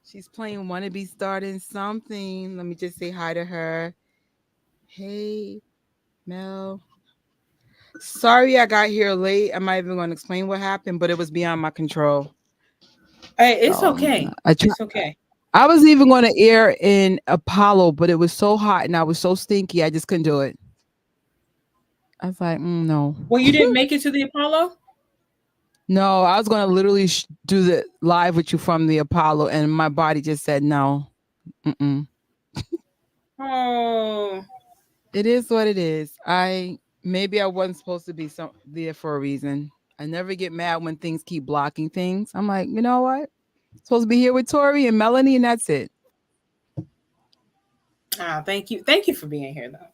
S3: She's playing Wanna Be Starting Something. Let me just say hi to her. Hey, Mel. Sorry I got here late. I'm not even going to explain what happened, but it was beyond my control.
S1: Hey, it's
S3: So
S1: okay.
S3: I tried.
S1: It's okay.
S3: I was even going to air in Apollo, but it was so hot and I was so stinky. I just couldn't do it. I was like, no.
S1: Well, you didn't make it to the Apollo?
S3: No, I was going to literally do the live with you from the Apollo, and my body just said no. Mm-mm.
S1: Oh.
S3: It is what it is. Maybe I wasn't supposed to be there for a reason. I never get mad when things keep blocking things. I'm like, you know what? Supposed to be here with Tori and Melanie, and that's it.
S1: Ah, thank you. Thank you for being here though.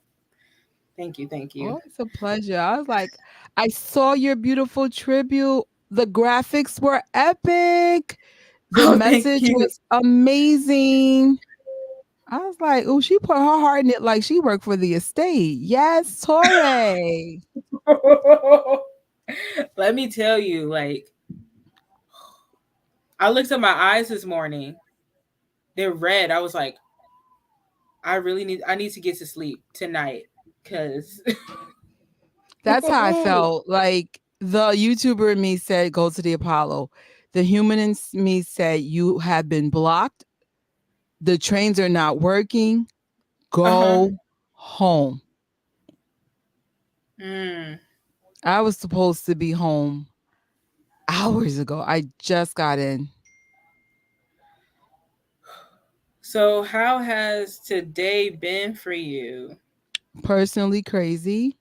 S1: Thank you, thank you.
S3: Oh, it's a pleasure. I was like, I saw your beautiful tribute. The graphics were epic. The
S1: Oh, thank
S3: message
S1: you.
S3: was amazing. I was like, oh, she put her heart in it like she worked for the estate. Yes, Tori.
S1: Let me tell you, like, I looked at my eyes this morning. They're red. I was like, I need to get to sleep tonight cuz
S3: That's how I felt. Like the YouTuber in me said, go to the Apollo. The human in me said, you have been blocked. The trains are not working.
S1: Uh-huh.
S3: Go home.
S1: Mm.
S3: I was supposed to be home hours ago. I just got in.
S1: So, how has today been for you?
S3: Personally crazy.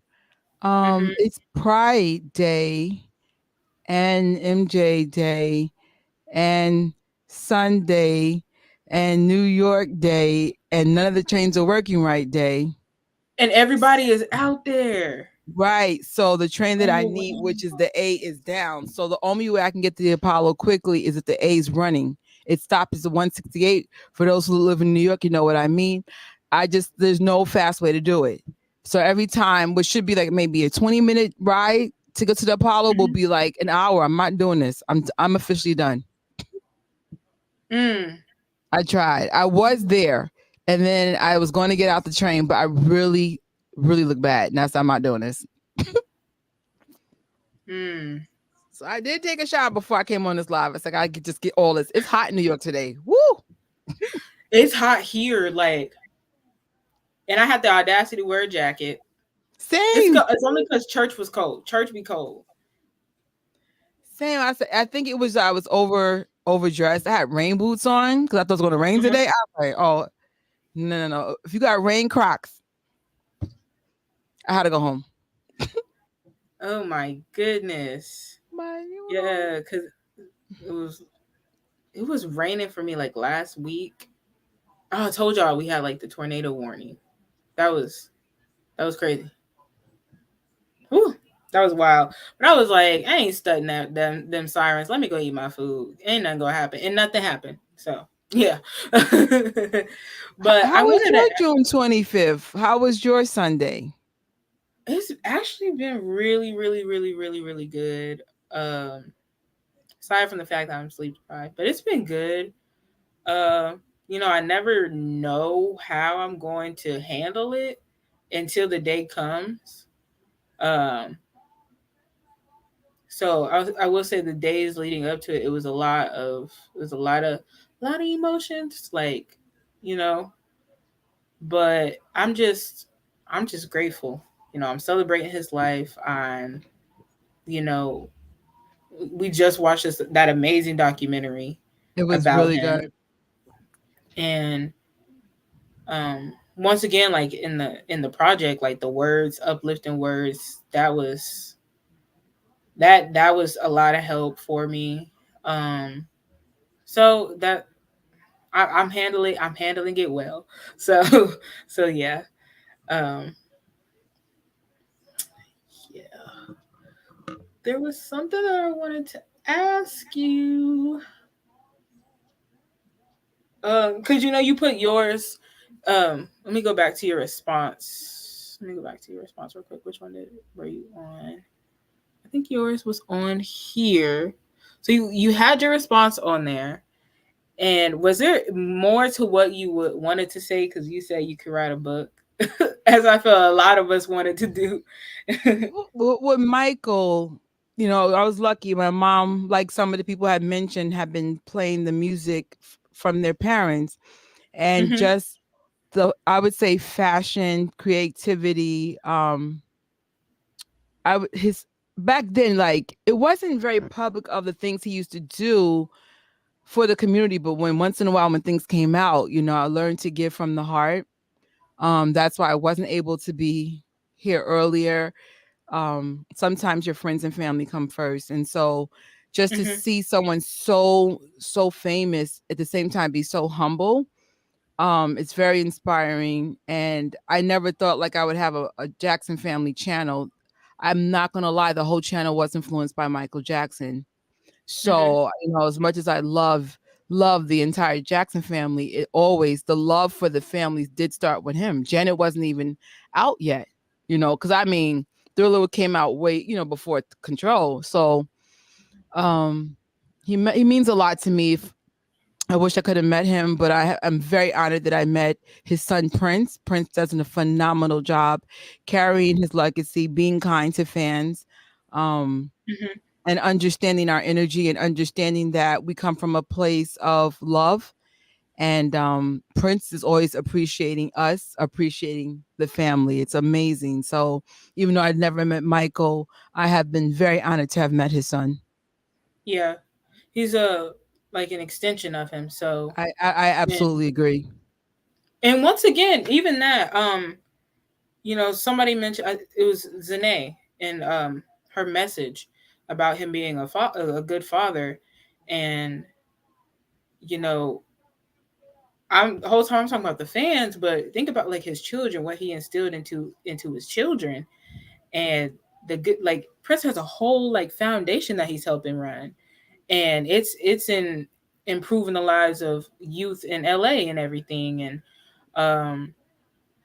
S1: Mhm.
S3: It's Pride Day and MJ Day and Sunday and New York Day and none of the trains are working right day.
S1: And everybody is out there.
S3: Right. So the train that I
S1: Oh,
S3: need,
S1: wow.
S3: which is the A, is down. So the only way I can get to the Apollo quickly is if the A is running. It stops at the 168. For those who live in New York, you know what I mean. There's no fast way to do it. So every time, which should be like maybe a 20-minute ride to go to the Apollo, will
S1: Mhm.
S3: be like an hour. I'm not doing this. I'm officially done.
S1: Mm.
S3: I tried. I was there, and then I was going to get out the train, but I really, really look bad. And that's I'm not doing this.
S1: Mm.
S3: So I did take a shower before I came on this live. It's like I could just get all this. It's hot in New York today. Woo!
S1: It's hot here, like, and I had the audacity to wear a jacket.
S3: Same,
S1: It's only because church was cold. Church be cold.
S3: same. I think it was I was overdressed. I had rain boots on because I thought it was going to rain
S1: Mhm.
S3: today. I was like, oh no! If you got rain Crocs, I had to go home.
S1: Oh my goodness.
S3: My,
S1: Yeah, because it was it was raining for me like last week. Oh, I told y'all we had like the tornado warning. That was that was crazy. Whew. That was wild. But I was like, I ain't studying them sirens. Let me go eat my food. Ain't nothing gonna happen. And nothing happened. So yeah. But I
S3: How was
S1: wanted
S3: your
S1: to
S3: June 25th? How was your Sunday?
S1: it's actually been really, really, really, really, really good. Aside from the fact that I'm sleep deprived, but it's been good. Uh, I never know how I'm going to handle it until the day comes. Um, so I will say the days leading up to it, it was a lot of emotions, like, you know, but I'm just grateful. I'm celebrating his life. You know, we just watched that amazing documentary
S3: It was
S1: about
S3: really
S1: him,
S3: good.
S1: and once again, like in the project, like the words, uplifting words, that was a lot of help for me. um so that I'm handling it well. So so yeah. um yeah, there was something that I wanted to ask you. Because you put yours. Let me go back to your response. Let me go back to your response real quick. Which one were you on? I think yours was on here. So you had your response on there. And was there more to what you would wanted to say? Because you said you could write a book, as I feel a lot of us wanted to do.
S3: With Michael, I was lucky. My mom, like some of the people had mentioned, had been playing the music from their parents, and
S1: Hmm.
S3: just I would say fashion, creativity. His back then, like it wasn't very public of the things he used to do for the community, but when once in a while when things came out, I learned to give from the heart. That's why I wasn't able to be here earlier. Sometimes your friends and family come first, and so just to
S1: Hmm.
S3: see someone so famous at the same time be so humble, it's very inspiring. And I never thought like I would have a Jackson family channel. I'm not gonna lie, the whole channel was influenced by Michael Jackson.
S1: Hmm.
S3: So, as much as I love the entire Jackson family, it always the love for the families did start with him. Janet wasn't even out yet, because I mean, Thriller came out way, before Control. So, um, he means a lot to me. I wish I could have met him, but I'm very honored that I met his son Prince. Prince does a phenomenal job carrying his legacy, being kind to fans. Um,
S1: Hmm.
S3: and understanding our energy and understanding that we come from a place of love. And Prince is always appreciating us, appreciating the family. It's amazing. So even though I'd never met Michael, I have been very honored to have met his son.
S1: Yeah, he's a like an extension of him. So
S3: I
S1: and
S3: absolutely agree.
S1: once again, even that, somebody mentioned, it was Zane in her message about him being a good father. And you know I'm the whole time I'm talking about the fans, but think about like his children, what he instilled into his children. And the good, like, Prince has a whole like foundation that he's helping run, and it's in improving the lives of youth in LA and everything. And um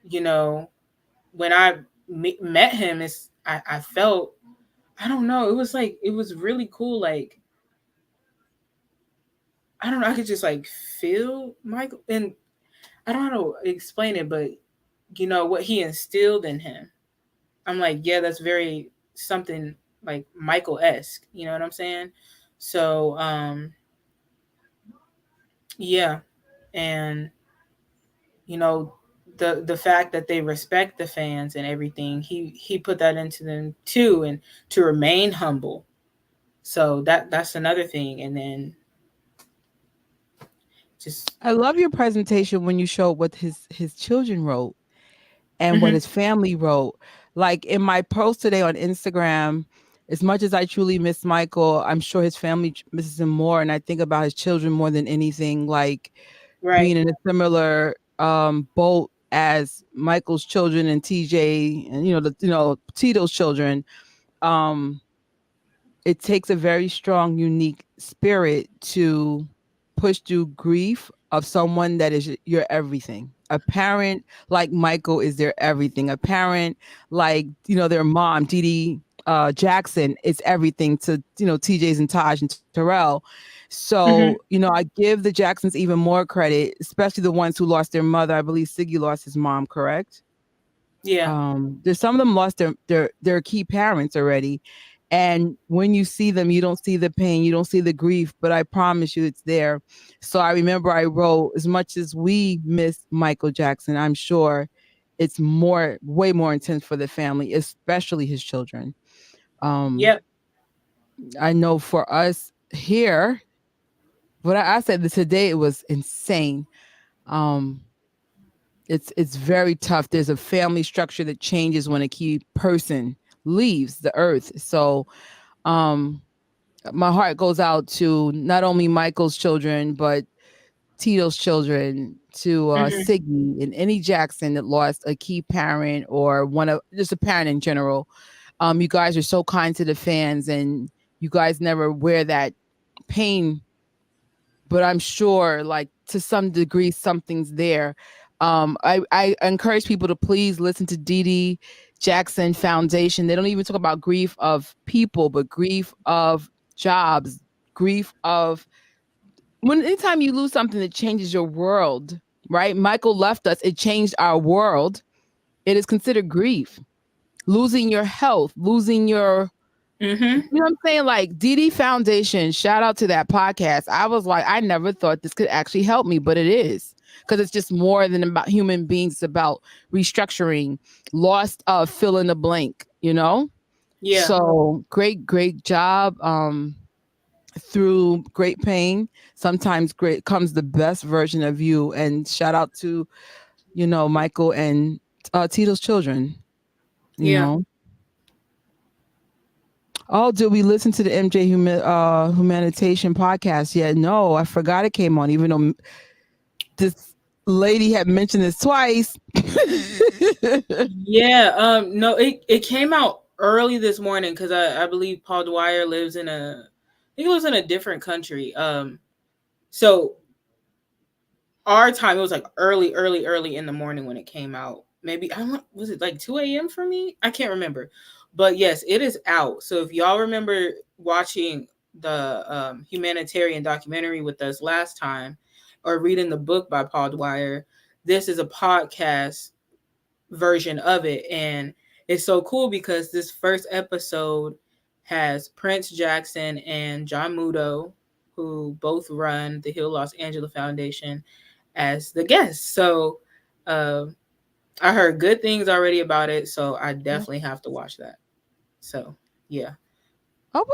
S1: you know when I met him, I felt, I don't know, it was like, it was really cool. Like, I don't know, I could just like feel Michael, and I don't know how to explain it, but what he instilled in him, I'm like, yeah, that's very something like Michael-esque, you know what I'm saying? So yeah. And you know the fact that they respect the fans and everything, he put that into them too, and to remain humble. So that's another thing. And then just
S3: I love your presentation when you showed what his children wrote and what
S1: Mhm.
S3: his family wrote. Like in my post today on Instagram, as much as I truly miss Michael, I'm sure his family misses him more. And I think about his children more than anything, like
S1: Right.
S3: being in a similar boat as Michael's children and TJ and Tito's children. um it takes a very strong, unique spirit to push through grief of someone that is your everything. A parent like Michael is their everything. A parent like, their mom, Dee Dee Jackson, is everything to, TJ's and Taj and Terrell. So,
S1: Hmm.
S3: I give the Jacksons even more credit, especially the ones who lost their mother. I believe Siggy lost his mom, correct?
S1: Yeah.
S3: There's some of them lost their key parents already, and when you see them you don't see the pain, you don't see the grief, but I promise you it's there. So I remember I wrote, as much as we miss Michael Jackson, I'm sure it's way more intense for the family, especially his children. um
S1: Yep.
S3: I know for us here, what I said that today, it was insane. um it's very tough. There's a family structure that changes when a key person leaves the earth. So um my heart goes out to not only Michael's children, but Tito's children, to
S1: Hmm.
S3: Siggy and any Jackson that lost a key parent or one of just a parent in general. You guys are so kind to the fans, and you guys never wear that pain, but I'm sure, like, to some degree, something's there. I encourage people to please listen to Dee Dee Jackson Foundation. They don't even talk about grief of people, but grief of jobs, grief of anytime you lose something that changes your world, right? Michael left us, it changed our world. It is considered grief. Losing your health, losing your,
S1: Hmm.
S3: you know what I'm saying? Like Dee Dee Foundation, shout out to that podcast. I was like, I never thought this could actually help me, but it is. Because it's just more than about human beings. It's about restructuring, lost fill in the blank, you know?
S1: Yeah.
S3: So great job. Through great pain, sometimes great comes the best version of you. And shout out to, Michael and Tito's children, you
S1: Yeah.
S3: know? Oh, did we listen to the MJ Humanitarian podcast yet? No, I forgot it came on, even though this lady had mentioned this twice.
S1: Yeah. No, it came out early this morning because I believe Paul Dwyer lives in a, I think he lives in a different country. So our time, it was like early in the morning when it came out. Maybe, I don't, was it like 2 a.m. for me? I can't remember. But yes, it is out. So if y'all remember watching the humanitarian documentary with us last time, or reading the book by Paul Dwyer, this is a podcast version of it. And it's so cool because this first episode has Prince Jackson and John Mudo, who both run the Heal Los Angeles Foundation, as the guest. So uh, I heard good things already about it, so I
S3: Yeah.
S1: definitely have to watch that. So yeah.
S3: Oh,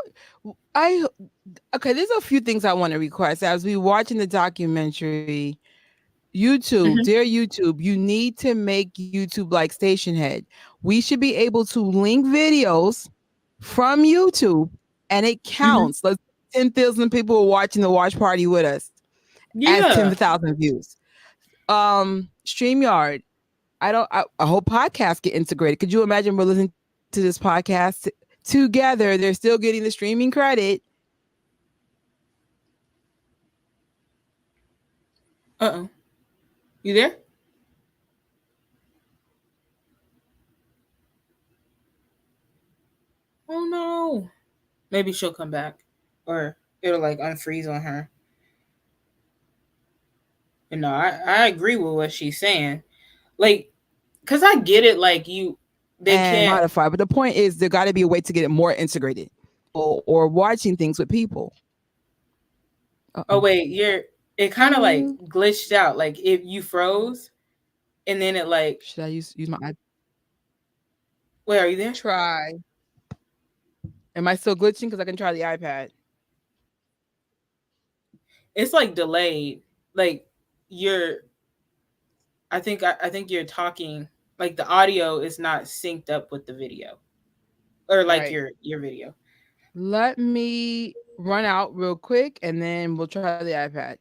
S3: I okay. There's a few things I want to request as we watching the documentary. YouTube,
S1: Hmm.
S3: dear YouTube, you need to make YouTube like Station Head. We should be able to link videos from YouTube, and it
S1: Hmm.
S3: counts. Like 10,000 people are watching the watch party with us as
S1: Yeah.
S3: 10,000 views. StreamYard. I hope podcasts get integrated. Could you imagine we're listening to this podcast together? They're still getting the streaming credit.
S1: Uh oh. You there? Oh no. Maybe she'll come back, or it'll like unfreeze on her. And no, I agree with what she's saying. Like, cause I get it. Like they
S3: And
S1: can't.
S3: modify. But the point is, there got to be a way to get it more integrated, or watching things with people.
S1: Oh
S3: Uh-oh.
S1: wait, it kind of like glitched out. Like if you froze, and then it like,
S3: Should I use my
S1: wait, are you there?
S3: try? Am I still glitching? Because I can try the iPad.
S1: It's like delayed. Like you're, I think you're talking, like the audio is not synced up with the video, or like
S3: Right.
S1: your video.
S3: Let me run out real quick, and then we'll try the iPad.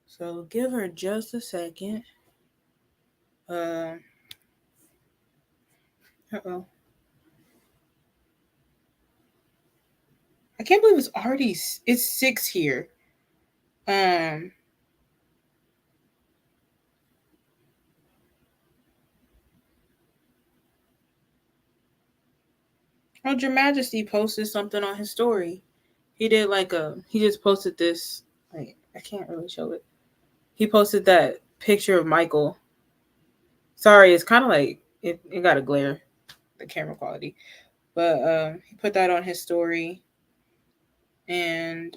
S1: So give her just a second. Um, uh-oh. I can't believe it's already it's 6 here. Um, oh, Your Majesty posted something on his story. He did like he just posted this. Like I can't really show it. He posted that picture of Michael. Sorry, it's kind of like it got a glare, the camera quality. But he put that on his story, and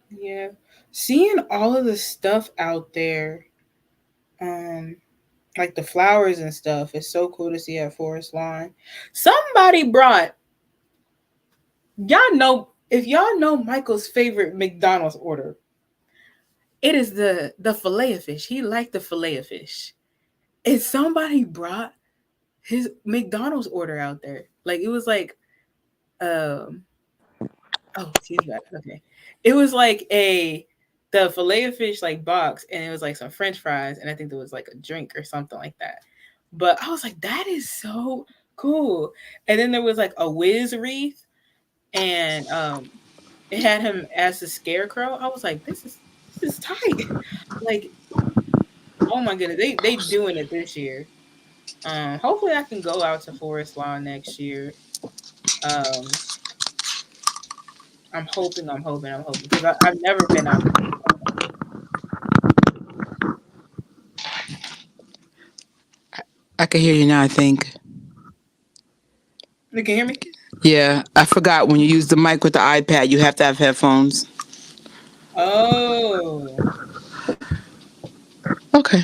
S1: yeah, seeing all of the stuff out there, um, like the flowers and stuff, is so cool to see at Forest Lawn. Somebody brought y'all know if y'all know Michael's favorite McDonald's order, it is the fillet of fish. He liked the fillet of fish. And somebody brought his McDonald's order out there. Like it was like um oh she's back. Okay. It was like the fillet of fish like box, and it was like some French fries, and I think there was like a drink or something like that. But I was like, that is so cool. And then there was like a whiz wreath, and it had him as the scarecrow. I was like, this is tight. Like, oh my goodness, they doing it this year. Hopefully I can go out to Forest Lawn next year. Um, I'm hoping because I've never been out there.
S3: I can hear you now, I think.
S1: You can hear me?
S3: Yeah, I forgot when you use the mic with the iPad, you have to have headphones.
S1: Oh.
S3: Okay.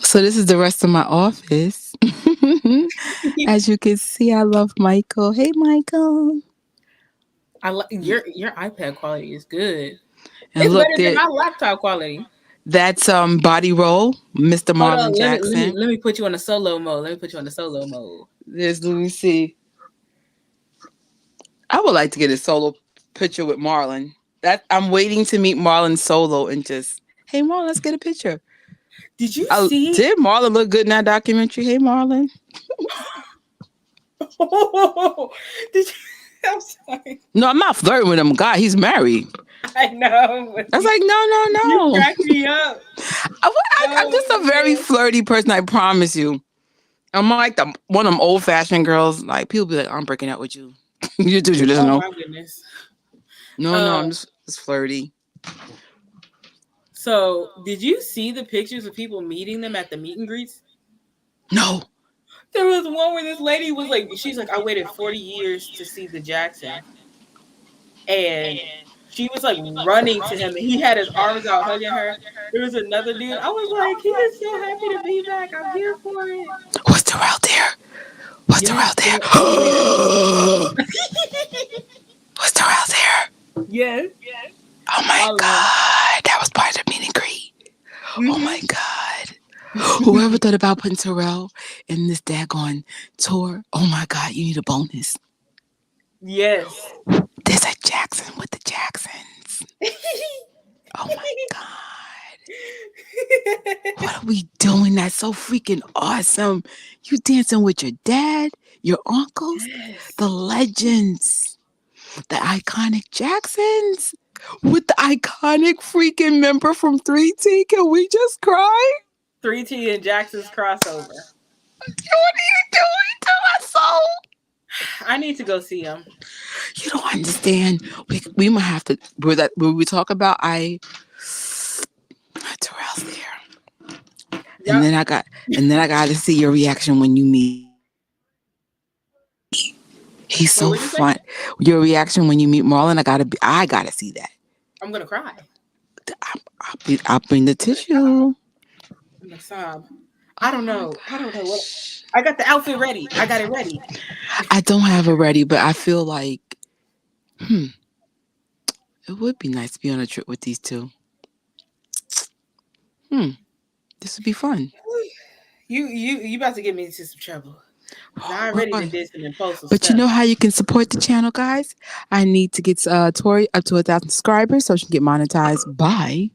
S3: So this is the rest of my office. As you can see, I love Michael. Hey, Michael.
S1: Your iPad quality is good.
S3: And
S1: It's
S3: look,
S1: better than
S3: there.
S1: my laptop quality.
S3: That's Body Roll, Mr.
S1: Hold
S3: Marlon
S1: on,
S3: Jackson.
S1: let me put you on the solo mode. Let me put you on the solo mode.
S3: Let me see. I would like to get a solo picture with Marlon. That I'm waiting to meet Marlon solo and just, hey Marlon, let's get a picture.
S1: Did you see?
S3: Did Marlon look good in that documentary? Hey Marlon.
S1: Did you? I'm sorry.
S3: No, I'm not flirting with him. God, he's married.
S1: I know. But
S3: I was like, no, no,
S1: you
S3: no.
S1: cracked me up.
S3: I'm just a very
S1: Oh,
S3: flirty person. I promise you. I'm like one of them old fashioned girls. Like people be like, I'm breaking up with you. You do
S1: oh
S3: traditional.
S1: my goodness.
S3: No, no, I'm
S1: Um.
S3: just flirty.
S1: So, did you see the pictures of people meeting them at the meet and greets?
S3: No.
S1: There was one where this lady was like, she's like, I waited 40 years to see the Jacksons, and she was like running to him, and he had his arms out hugging her. There was another dude. I was like, he is so happy to be back. I'm here for it.
S3: What's the route there? What's the
S1: Yes,
S3: route there?
S1: all the way there.
S3: What's the route there?
S1: Yes,
S3: Oh my
S1: all of them.
S3: God. That was part of the meet and greet. Oh my
S1: Hmm.
S3: God. Whoever thought about putting Terrell in this daggone tour, oh my God, you need a bonus.
S1: Yes.
S3: There's a Jackson with the Jacksons. Oh my God. What are we doing? That's so freaking awesome. You dancing with your dad, your uncles,
S1: Yes.
S3: the legends, the iconic Jacksons with the iconic freaking member from 3T. Can we just cry?
S1: 3T and Jackson's crossover.
S3: What are you doing to my soul?
S1: I need to go see him.
S3: You don't understand. We might have to where we talk about Terrell's there. And
S1: Yep.
S3: then I got to see your reaction when you meet. He's
S1: What
S3: so
S1: would you say?
S3: fun. Your reaction when you meet Marlon, I gotta see that.
S1: I'm gonna cry.
S3: I'll bring the tissue.
S1: I'm gonna sob. I
S3: Oh
S1: don't
S3: my
S1: know. I don't know what.
S3: gosh.
S1: I got the outfit ready. I got it ready.
S3: I don't have it ready, but I feel like it would be nice to be on a trip with these two. Hmm. This would be fun.
S1: You about to get me into some trouble. Cause I already
S3: Why?
S1: did some impulsive
S3: But you
S1: stuff.
S3: know how you can support the channel, guys? I need to get Tori up to 1,000 subscribers so she can get monetized by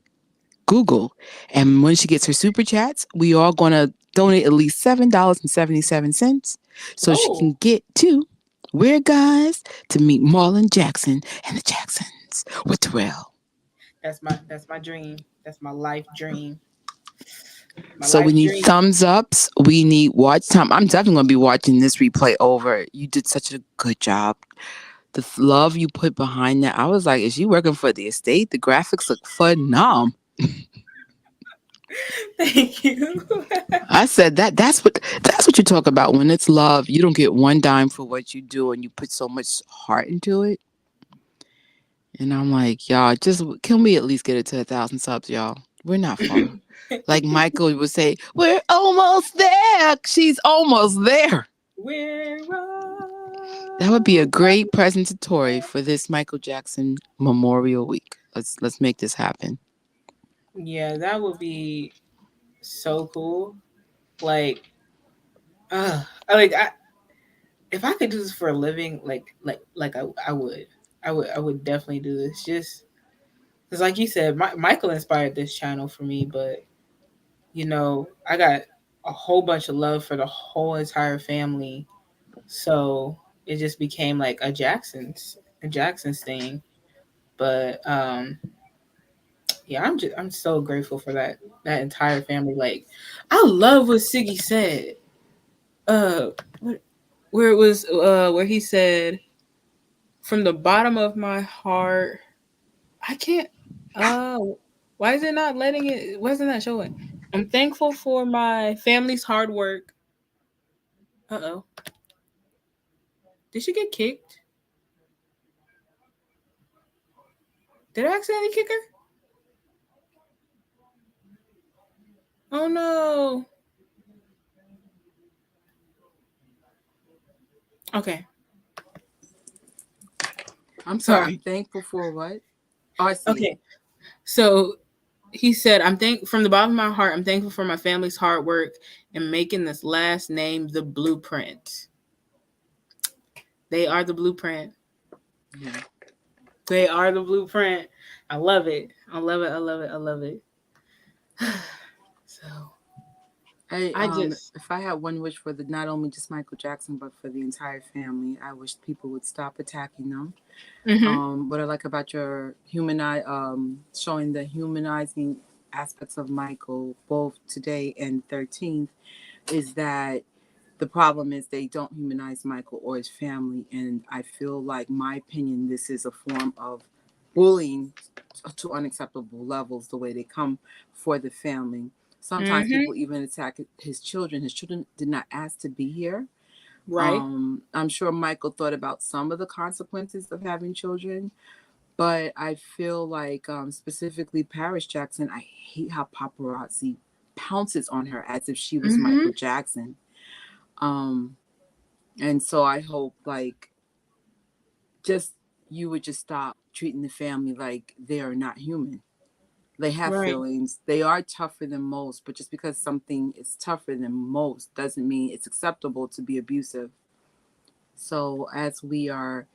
S3: Google. And when she gets her super chats, we are going to donate at least $7.77 so she
S1: Oh,
S3: can get to We're Guys to meet Marlon Jackson and the Jacksons with Terrell.
S1: that's my dream. That's my life dream. My
S3: So we
S1: life
S3: need
S1: dream.
S3: thumbs ups. We need watch time. I'm definitely going to be watching this replay over. You did such a good job. The love you put behind that, I was like, is she working for the estate? The graphics look phenomenal.
S1: Thank you.
S3: I said that's what you talk about when it's love. You don't get one dime for what you do, and you put so much heart into it. And I'm like, y'all, just can we at least get it to 1,000 subs, y'all? We're not far. Like Michael would say, we're almost there. She's almost there.
S1: We're
S3: That would be a
S1: all
S3: great present to Tori for this Michael Jackson Memorial Week. Let's make this happen.
S1: Yeah, that would be so cool. Like, like if I could do this for a living, I would definitely do this. Just because, like you said, Michael inspired this channel for me, but I got a whole bunch of love for the whole entire family, so it just became like a Jackson's thing. But yeah, I'm so grateful for that entire family. Like, I love what Siggy said. What, where it was where he said, from the bottom of my heart, I can't. Uh, why is it not letting it? Wasn't that showing? I'm thankful for my family's hard work. Oh, did she get kicked? Did I accidentally kick her? Oh no. Okay,
S3: I'm sorry. I'm
S1: sorry.
S3: thankful for what? Oh, I see it.
S1: Okay, so he said, "I'm thank from the bottom of my heart. I'm thankful for my family's hard work in making this last name the blueprint. They are the blueprint.
S3: Yeah.
S1: They are the blueprint. I love it. I love it. I love it. I love it. So I just,
S3: If I had one wish for the not only just Michael Jackson but for the entire family, I wish people would stop attacking them.
S1: hmm
S3: What I like about your showing the humanizing aspects of Michael both today and 13th is that the problem is they don't humanize Michael or his family, and I feel like, my opinion, this is a form of bullying to unacceptable levels. The way they come for the family. Sometimes
S1: hmm
S3: people even attack his children. His children did not ask to be here.
S1: right.
S3: I'm sure Michael thought about some of the consequences of having children, but I feel like specifically Paris Jackson, I hate how paparazzi pounces on her as if she was
S1: hmm
S3: Michael Jackson. Um, and so I hope, like, just you would just stop treating the family like they are not human. They have
S1: right.
S3: feelings. They are tougher than most, but just because something is tougher than most doesn't mean it's acceptable to be abusive. So as we are,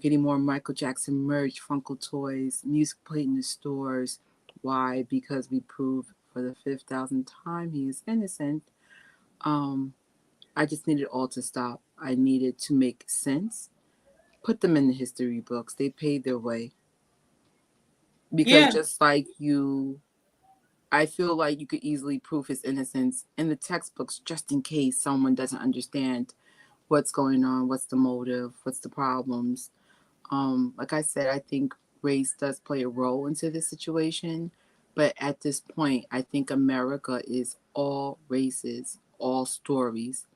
S3: getting more Michael Jackson merch, Funko toys, music played in the stores. Why? Because we prove for the 5,000th time he is innocent. Um, I just needed all to stop. I needed to make sense. Put them in the history books. They paid their way. Because
S1: Yeah.
S3: just like you, I feel like you could easily prove his innocence in the textbooks just in case someone doesn't understand what's going on, what's the motive, what's the problems. Like I said, I think race does play a role into this situation. But at this point, I think America is all races, all stories.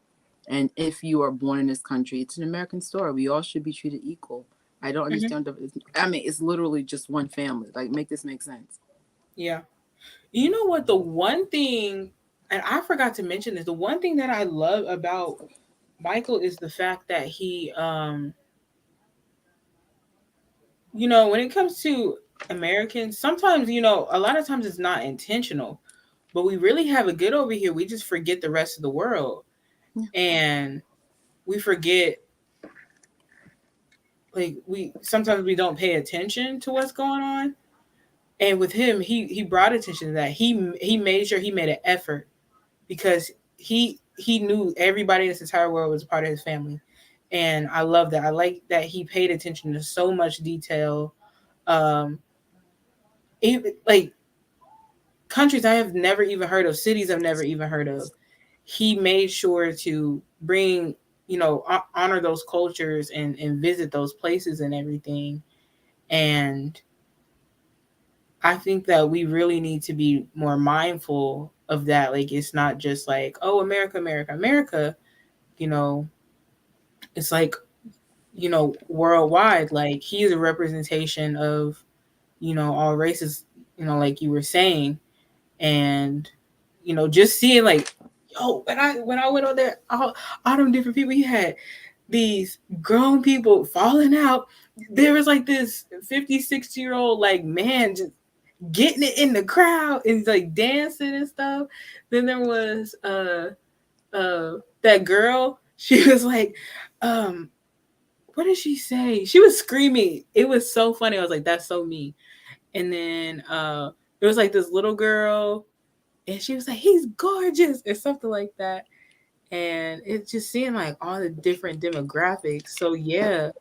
S3: And if you are born in this country, it's an American story. We all should be treated equal. I don't
S1: hmm
S3: understand. I mean, it's literally just one family. Like, make this make sense.
S1: Yeah. You know what? The one thing, and I forgot to mention this, the one thing that I love about Michael is the fact that he, when it comes to Americans, sometimes, a lot of times it's not intentional, but we really have it good over here. We just forget the rest of the world. and we forget, like, we sometimes we don't pay attention to what's going on. And with him, he brought attention to that. He made sure he made an effort, because he knew everybody in this entire world was a part of his family. And I love that. I like that he paid attention to so much detail. um even, like, countries I have never even heard of, cities I've never even heard of, he made sure to bring, honor those cultures, and visit those places and everything. And I think that we really need to be more mindful of that. Like, it's not just like, oh, America, America, America. You know, it's like, worldwide. Like, he is a representation of, all races. Like you were saying, and just seeing, like, yo, when I went on there, all them different people. He had these grown people falling out. There was like this 50, 60 year old, like, man, just getting it in the crowd and like dancing and stuff. Then there was that girl. She was like, um, what did she say? She was screaming. It was so funny. I was like, that's so me. And then there was like this little girl, and she was like, he's gorgeous, or something like that. And it's just seeing like all the different demographics. So yeah,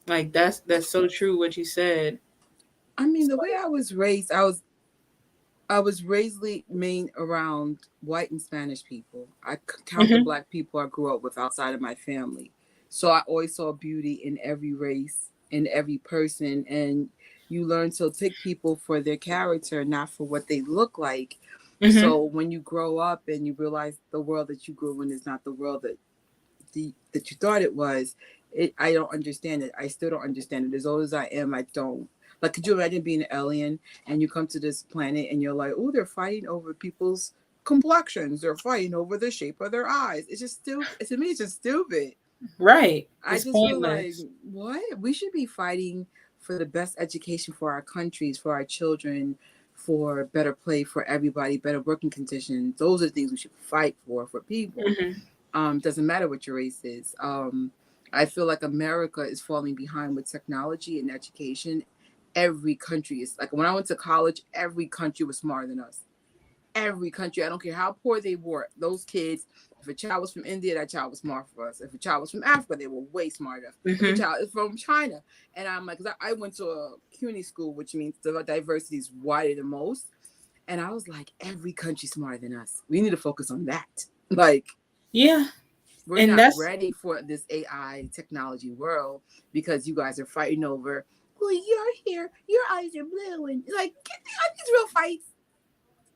S1: like that's so true what you said.
S3: I mean, the way I was raised, I was raised main around white and Spanish people. I count the
S1: Mm-hmm.
S3: black people I grew up with outside of my family. So I always saw beauty in every race, in every person. And you learn to pick people for their character, not for what they look like.
S1: Mm-hmm.
S3: So when you grow up and you realize the world that you grew in is not the world that you thought it was, I don't understand it. I still don't understand it. As old as I am, I don't. Like, could you imagine being an alien and you come to this planet and you're like, oh, they're fighting over people's complexions. They're fighting over the shape of their eyes. It's just stupid. To me, it's just stupid.
S1: Right.
S3: I
S1: It's
S3: just feel like,
S1: pointless.
S3: what? We should be fighting for the best education for our countries, for our children, for better play for everybody, better working conditions. Those are the things we should fight for people.
S1: Mm-hmm.
S3: Doesn't matter what your race is. I feel like America is falling behind with technology and education. Every country is like, when I went to college, every country was smarter than us. Every country, I don't care how poor they were, those kids. If a child was from India, that child was smart for us. If a child was from Africa, they were way smarter. If a
S1: Mm-hmm.
S3: child is from China, and I'm like, 'cause I went to a CUNY school, which means the diversity is wider than most. And I was like, every country smarter than us. We need to focus on that. Like,
S1: Yeah.
S3: we're
S1: And
S3: not
S1: that's
S3: ready for this AI technology world because you guys are fighting over, well, you're here, your eyes are blue, and like, get these real fights.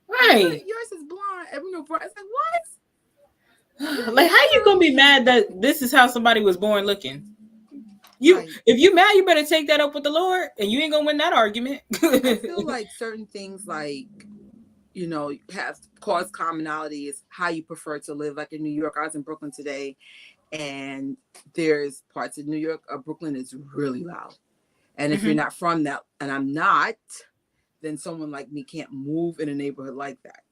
S1: right.
S3: Yours is blonde, and no bright. It's like, what?
S1: Like, how you gonna be mad that this is how somebody was born looking? You,
S3: Right.
S1: if you mad, you better take that up with the Lord, and you ain't gonna win that argument.
S3: I feel like certain things, like, have cause commonality is how you prefer to live. Like in New York, I was in Brooklyn today, and there's parts of New York, Brooklyn is really loud. And if you're
S1: Mm-hmm.
S3: not from that, and I'm not, then someone like me can't move in a neighborhood like that.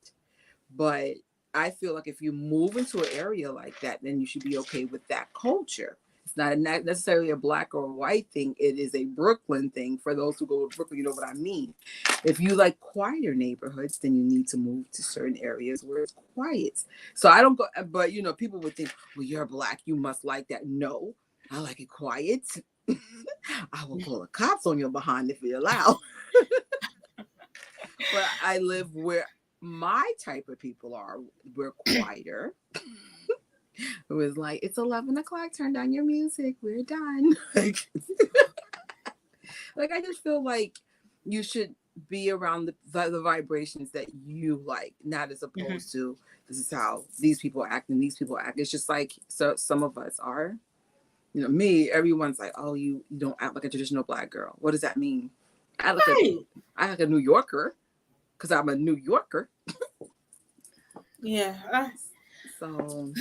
S3: But I feel like if you move into an area like that, then you should be okay with that culture. It's not necessarily a black or white thing. It is a Brooklyn thing. For those who go to Brooklyn, you know what I mean. If you like quieter neighborhoods, then you need to move to certain areas where it's quiet. So I don't go, but people would think, well, you're black, you must like that. No, I like it quiet. I will call the cops on your behind if you allow. But I live where my type of people are. We're quieter. It was like, it's 11 o'clock, turn down your music, we're done. Like, I just feel like you should be around the vibrations that you like, not as
S1: Mm-hmm.
S3: opposed to this is how these people act and these people act. It's just like, so some of us are, me, everyone's like, oh, you don't act like a traditional black girl. What does that mean? I look like
S1: Right.
S3: I like a New Yorker because I'm a New Yorker.
S1: Yeah.
S3: So,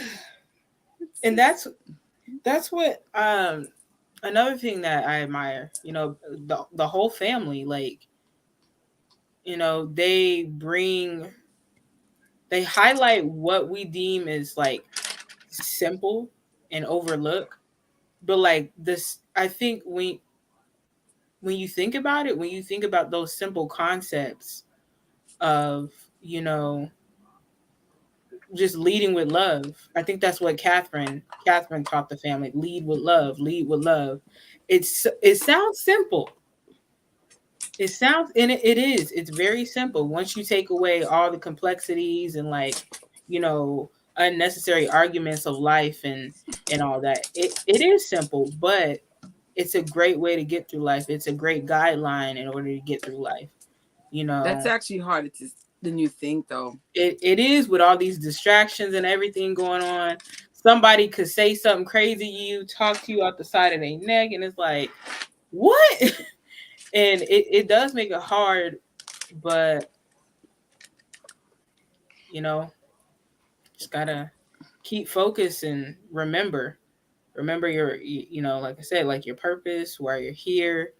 S1: And that's what another thing that I admire. The whole family, like, they highlight what we deem as like simple and overlook. But like this, I think when you think about it, when you think about those simple concepts of, you know, just leading with love. I think that's what Catherine taught the family. Lead with love, lead with love. It sounds simple. It sounds and it is. It's very simple. Once you take away all the complexities and like, you know, unnecessary arguments of life and all that. It is simple, but it's a great way to get through life. It's a great guideline in order to get through life. You
S3: That's
S1: know,
S3: actually harder than you think, though.
S1: it is with all these distractions and everything going on. Somebody could say something crazy to you, talk to you out the side of their neck, and it's like, what? And it does make it hard, but you know, just gotta keep focused and remember your, you know, like I said, like your purpose, why you're here.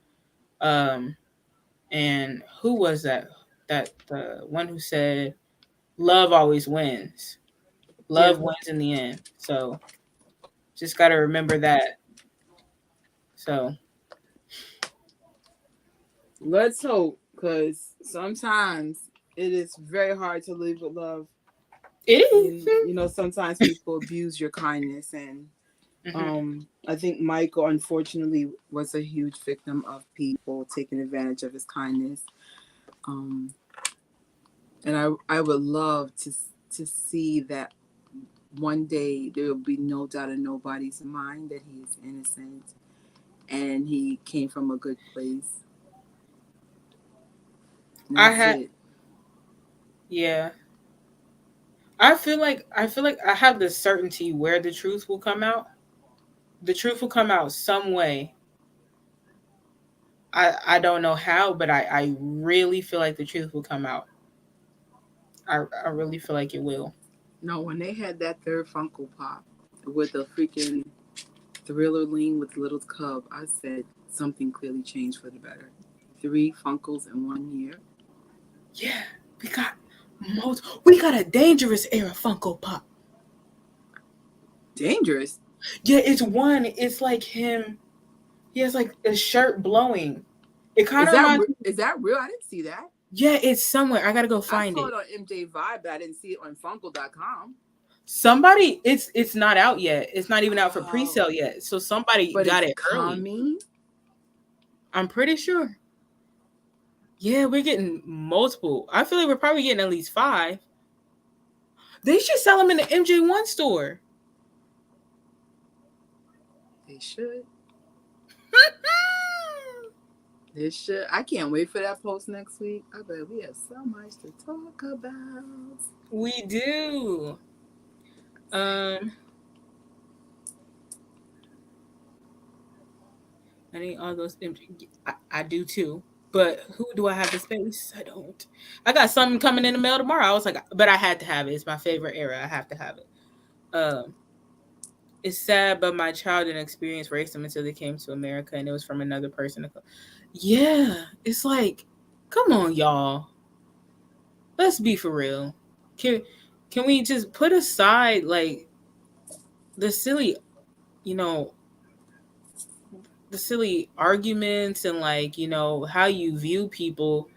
S1: Um, and who was that? That the one who said, "Love always wins.
S3: Yeah.
S1: Love wins in the end." So just gotta remember that. So
S3: Let's hope, because sometimes it is very hard to live with love.
S1: it is.
S3: Sometimes people abuse your kindness, and
S1: Hmm.
S3: I think Michael, unfortunately, was a huge victim of people taking advantage of his kindness. Um, and I would love to see that one day there will be no doubt in nobody's mind that he is innocent and he came from a good place. And
S1: I
S3: that's
S1: had,
S3: it.
S1: yeah. I feel like I have the certainty where the truth will come out. The truth will come out some way. I don't know how, but I really feel like the truth will come out. I really feel like it will.
S3: No, when they had that third Funko Pop with the freaking Thriller Lean with Little Cub, I said something clearly changed for the better. Three Funkles in 1 year.
S1: Yeah, we got we got a dangerous era Funko Pop.
S3: Dangerous.
S1: Yeah, it's one. It's like him. He has like a shirt blowing. It kind
S3: Is
S1: of
S3: that
S1: reminds me.
S3: is that real? I didn't see that.
S1: Yeah, it's somewhere. I gotta go
S3: I
S1: find
S3: saw
S1: it.
S3: it on MJ Vibe, but I didn't see it on Funko.com.
S1: Somebody, it's not out yet. It's not even out for
S3: Oh,
S1: pre-sale yet. So somebody
S3: but
S1: got
S3: it's
S1: it early.
S3: coming.
S1: I'm pretty sure. Yeah, we're getting multiple. I feel like we're probably getting at least 5. They should sell them in the MJ1 store.
S3: They should. They should. I can't wait for that post next week. I bet we have so much to talk about.
S1: We do. Um, I need all those MJ. I do too. But who do I have the space? I don't. I got something coming in the mail tomorrow. I was like, but I had to have it. It's my favorite era. I have to have it. It's sad, but my child didn't experience racism until they came to America, and it was from another person. Yeah, it's like, come on, y'all. Let's be for real. Can can we just put aside like the silly, you know, the silly arguments and like, you know, how you view people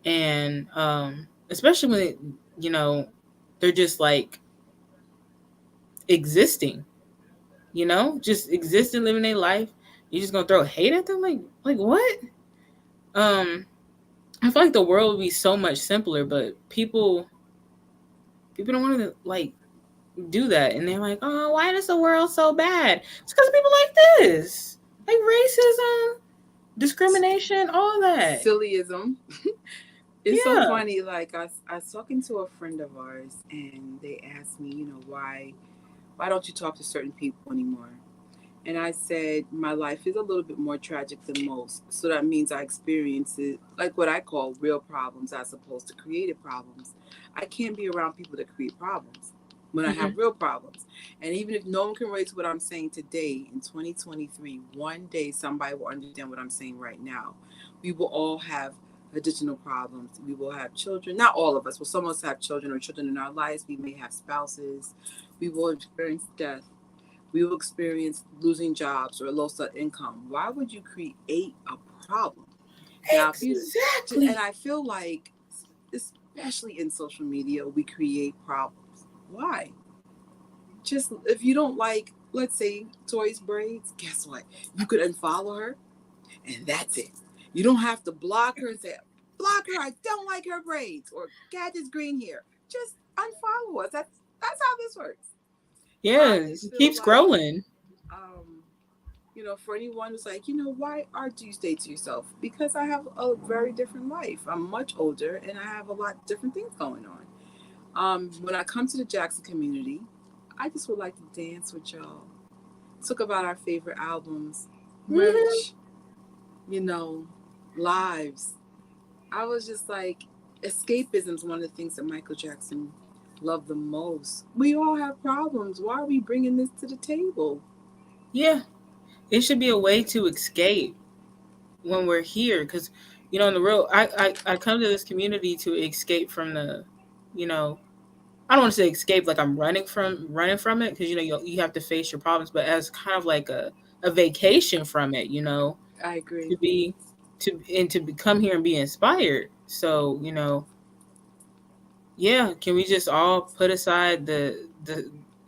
S1: and especially when you know, they're just like existing, you know, just existing, living their life. You're just gonna throw hate at them, like what? Um, I feel like the world would be so much simpler, but people don't want to like do that, and they're like, "Oh, why is the world so bad?" It's because of people like this, like racism, discrimination, all that.
S3: Sillyism. It's so
S1: Yeah.
S3: funny. Like I was talking to a friend of ours, and they asked me, why don't you talk to certain people anymore? And I said, my life is a little bit more tragic than most. So that means I experience it like what I call real problems as opposed to created problems. I can't be around people that create problems when I have
S1: Hmm.
S3: real problems. And even if no one can relate to what I'm saying today in 2023, one day somebody will understand what I'm saying right now. We will all have
S2: additional problems. We will have children. Not all of us. Well, some of us have children or children in our lives. We may have spouses. We will experience death. We will experience losing jobs or loss of income. Why would you create a problem? Now, if you,
S1: Exactly.
S2: and I feel like, especially in social media, we create problems. Why? Just if you don't like, let's say, Toy's braids, guess what? You could unfollow her, and that's it. You don't have to block her and say, block her, I don't like her braids, or cat is green here. Just unfollow us. That's how this works. I
S1: Yeah,
S2: just
S1: keep
S2: feel like,
S1: scrolling.
S2: um, for anyone who's like, why do you stay to yourself? Because I have a very different life. I'm much older and I have a lot different things going on. When I come to the Jackson community, I just would like to dance with y'all. Talk about our favorite albums,
S1: Mhm.
S2: merch, you know, lives. I was just like, escapism is one of the things that Michael Jackson loved the most. We all have problems. Why are we bringing this to the table?
S1: Yeah, it should be a way to escape when we're here, because in the real, I come to this community to escape from the, you know, I don't want to say escape like I'm running from it, because you have to face your problems, but as kind of like a vacation from it,
S2: I agree.
S1: to be come here and be inspired. So yeah, can we just all put aside the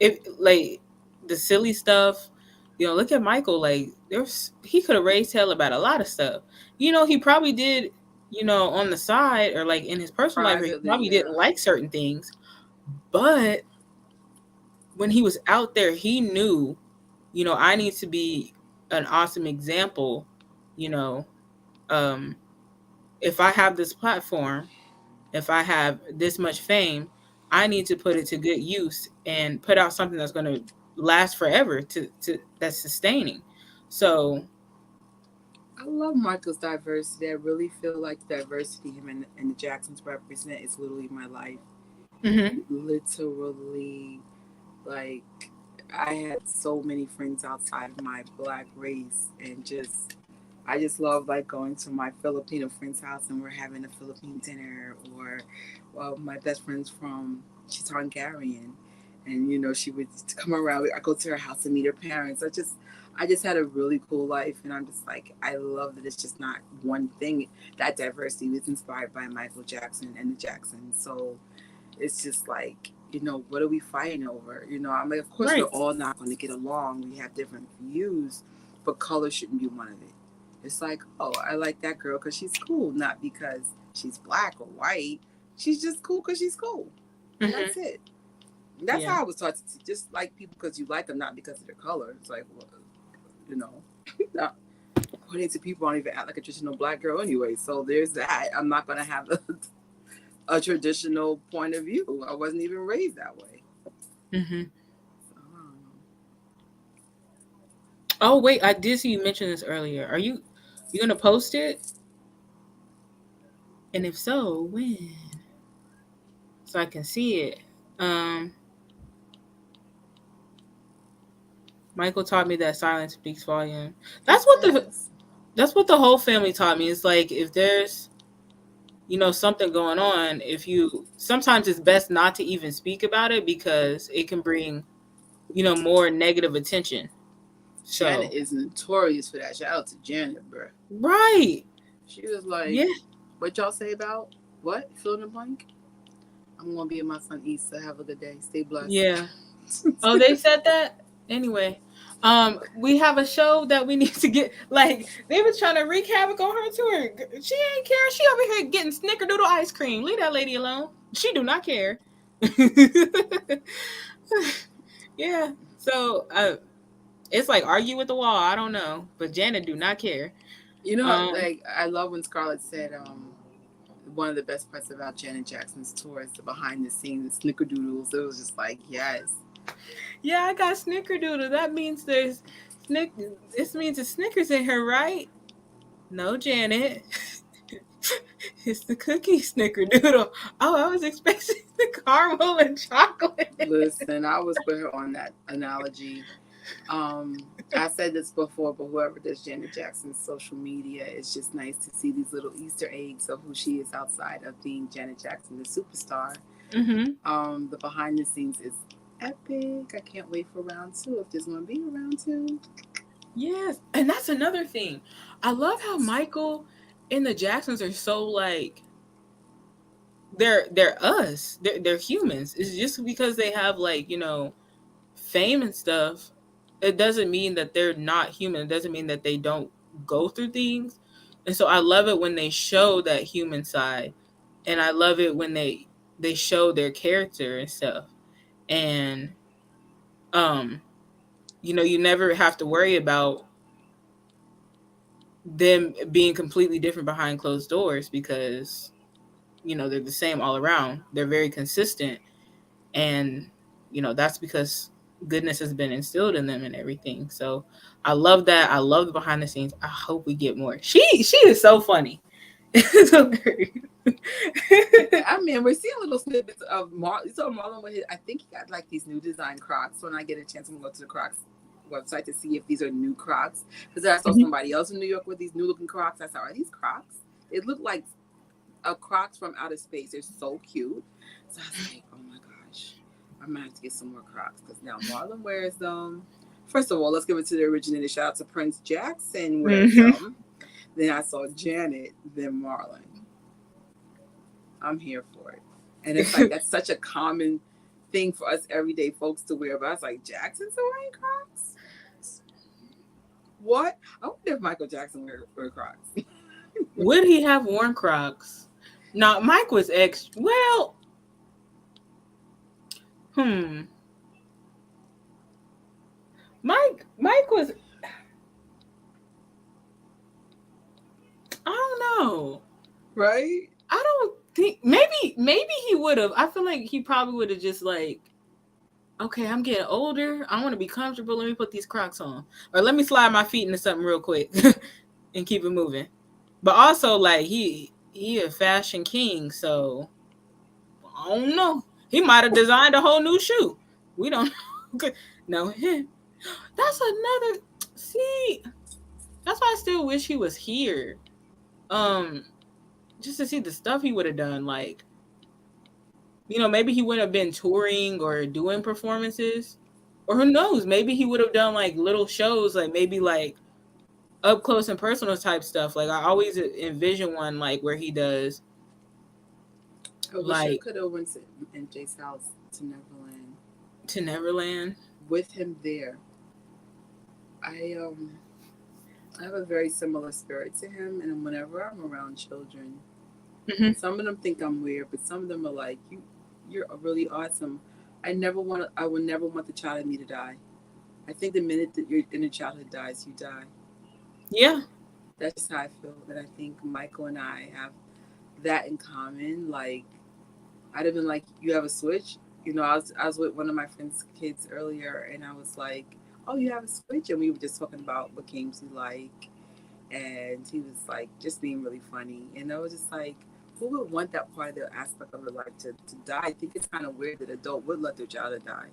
S1: if like the silly stuff? Look at Michael. Like he could have raised hell about a lot of stuff. He probably did. On the side or like in his personal life, where he
S2: Privately,
S1: probably
S2: yeah.
S1: didn't like certain things. But when he was out there, he knew, I need to be an awesome example. You know, um, if I have this platform, if I have this much fame, I need to put it to good use and put out something that's going to last forever, to that's sustaining. So,
S2: I love Michael's diversity. I really feel like the diversity him and the Jacksons represent is literally my life.
S1: mhm.
S2: Literally, like, I had so many friends outside of my black race, and I just love like going to my Filipino friend's house and we're having a Philippine dinner, or well, my best friend's she's Hungarian, and she would come around. I go to her house and meet her parents. I just had a really cool life, and I'm just like, I love that it's just not one thing. That diversity was inspired by Michael Jackson and the Jacksons. So it's just like, what are we fighting over? I mean, of course, we're
S1: Right.
S2: all not going to get along. We have different views, but color shouldn't be one of it. It's like, oh, I like that girl because she's cool, not because she's black or white. She's just cool because she's cool. And
S1: Mhm.
S2: that's it. That's
S1: Yeah.
S2: how I was taught to just like people because you like them, not because of their color. It's like, well, you know, not, according to people, I don't even act like a traditional black girl anyway. So there's that. I'm not going to have a traditional point of view. I wasn't even raised that way.
S1: Mhm.
S2: So, I don't know.
S1: Oh wait, I did see you mention this earlier. You gonna post it? And if so, when? So I can see it. Um, Michael taught me that silence speaks volume.
S2: It
S1: That's what the
S2: does.
S1: that's what the whole family taught me. It's like if there's something going on, if you sometimes it's best not to even speak about it, because it can bring more negative attention.
S2: Janet
S1: So
S2: is notorious for that. Shout out to Janet, bruh.
S1: right.
S2: She was like,
S1: Yeah.
S2: what y'all say about what? Fill in the blank? I'm going to be in my son East. So have a good day. Stay blessed.
S1: Yeah. Oh, they said that? Anyway. We have a show that we need to get, like they were trying to wreak havoc on her tour. She ain't care. She over here getting snickerdoodle ice cream. Leave that lady alone. She do not care. Yeah. So it's like argue with the wall. I don't know. But Janet do not care. Um
S2: Like, I love when Scarlett said, one of the best parts about Janet Jackson's tour is the behind the scenes snickerdoodles. It was just like, yes.
S1: yeah, I got snickerdoodle. That means there's snick this means it's Snickers in here, right? No, Janet. It's the cookie snickerdoodle. Oh, I was expecting the caramel and chocolate.
S2: Listen, I was with her on that analogy. Um, I said this before, but whoever does Janet Jackson's social media, it's just nice to see these little Easter eggs of who she is outside of being Janet Jackson, the superstar.
S1: Mm-hmm.
S2: The behind the scenes is epic. I can't wait for round two. If there's going to be a round two,
S1: Yes, and that's another thing. I love how Michael and the Jacksons are so like they're us. They're humans. It's just because they have like, fame and stuff, it doesn't mean that they're not human. It doesn't mean that they don't go through things. And so I love it when they show that human side. And I love it when they show their character and stuff. And um you never have to worry about them being completely different behind closed doors because they're the same all around. They're very consistent, and that's because goodness has been instilled in them and everything. So I love that. I love the behind the scenes. I hope we get more. She is so funny. It's so great.
S2: I mean, we're seeing little snippets of Marlon. So Marlon with his, I think he got like these new design Crocs. When I get a chance, I'm gonna go to the Crocs website to see if these are new Crocs. Because I saw somebody else in New York with these new looking Crocs. I saw, are these Crocs? They look like a Crocs from outer space. They're so cute. So I was like, oh my gosh, I'm gonna have to get some more Crocs because now Marlon wears them. First of all, let's give it to the originator. Shout out to Prince Jackson wears them. Then I saw Janet, then Marlon. I'm here for it. And it's like that's such a common thing for us everyday folks to wear. But I was like, Jackson's wearing Crocs? What? I wonder if Michael Jackson wear Crocs.
S1: Would he have worn Crocs? No, Mike was well. Mike was. I don't know.
S2: Right?
S1: I don't think maybe he would have. I feel like he probably would have just like, okay, I'm getting older. I want to be comfortable. Let me put these Crocs on, or let me slide my feet into something real quick and keep it moving. But also, like he a fashion king, so I don't know. He might have designed a whole new shoe. We don't know him. That's another. See, that's why I still wish he was here. Just to see the stuff he would have done. Like, maybe he wouldn't have been touring or doing performances, or who knows? Maybe he would have done like little shows, like maybe like up close and personal type stuff. Like I always envision one like where he does.
S2: I wish I could have went to MJ's house to Neverland.
S1: To Neverland
S2: with him there. I have a very similar spirit to him, and whenever I'm around children, some of them think I'm weird, but some of them are like, you're really awesome. I would never want the child in me to die. I think the minute that your inner childhood dies, you die.
S1: Yeah.
S2: That's just how I feel. That I think Michael and I have that in common. Like, I'd have been like, you have a switch? I was with one of my friend's kids earlier, and I was like, oh, you have a switch? And we were just talking about what games we like. And he was like, just being really funny. And I was just like, who would want that part of their aspect of their life to die? I think it's kind of weird that an adult would let their child die.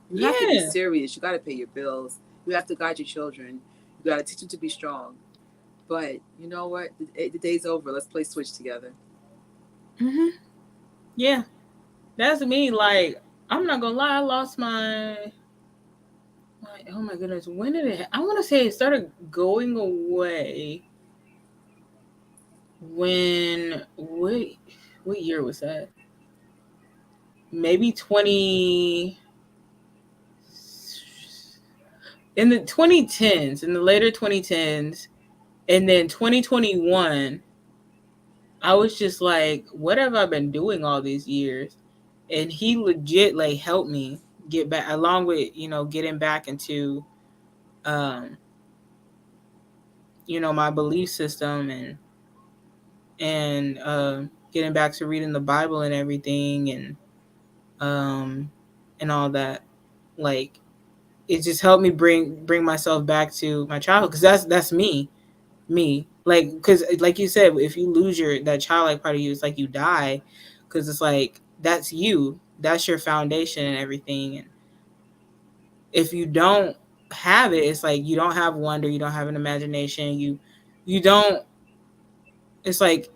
S2: You have to be serious. You got to pay your bills. You have to guide your children. You got to teach them to be strong. But you know what? The day's over. Let's play Switch together.
S1: Yeah. That's me. Like, I'm not gonna lie, I lost my oh my goodness, when did it? I want to say it started going away. What year was that? Maybe 20 in the 2010s, in the later 2010s, and then 2021. I was just like, what have I been doing all these years? And he legit like helped me get back, along with getting back into um my belief system, and getting back to reading the Bible and everything, and all that. Like, it just helped me bring myself back to my childhood, because that's me. Like, because like you said, if you lose that childlike part of you, it's like you die, because it's like that's your foundation and everything. And if you don't have it. It's like you don't have wonder, you don't have an imagination, you don't. It's like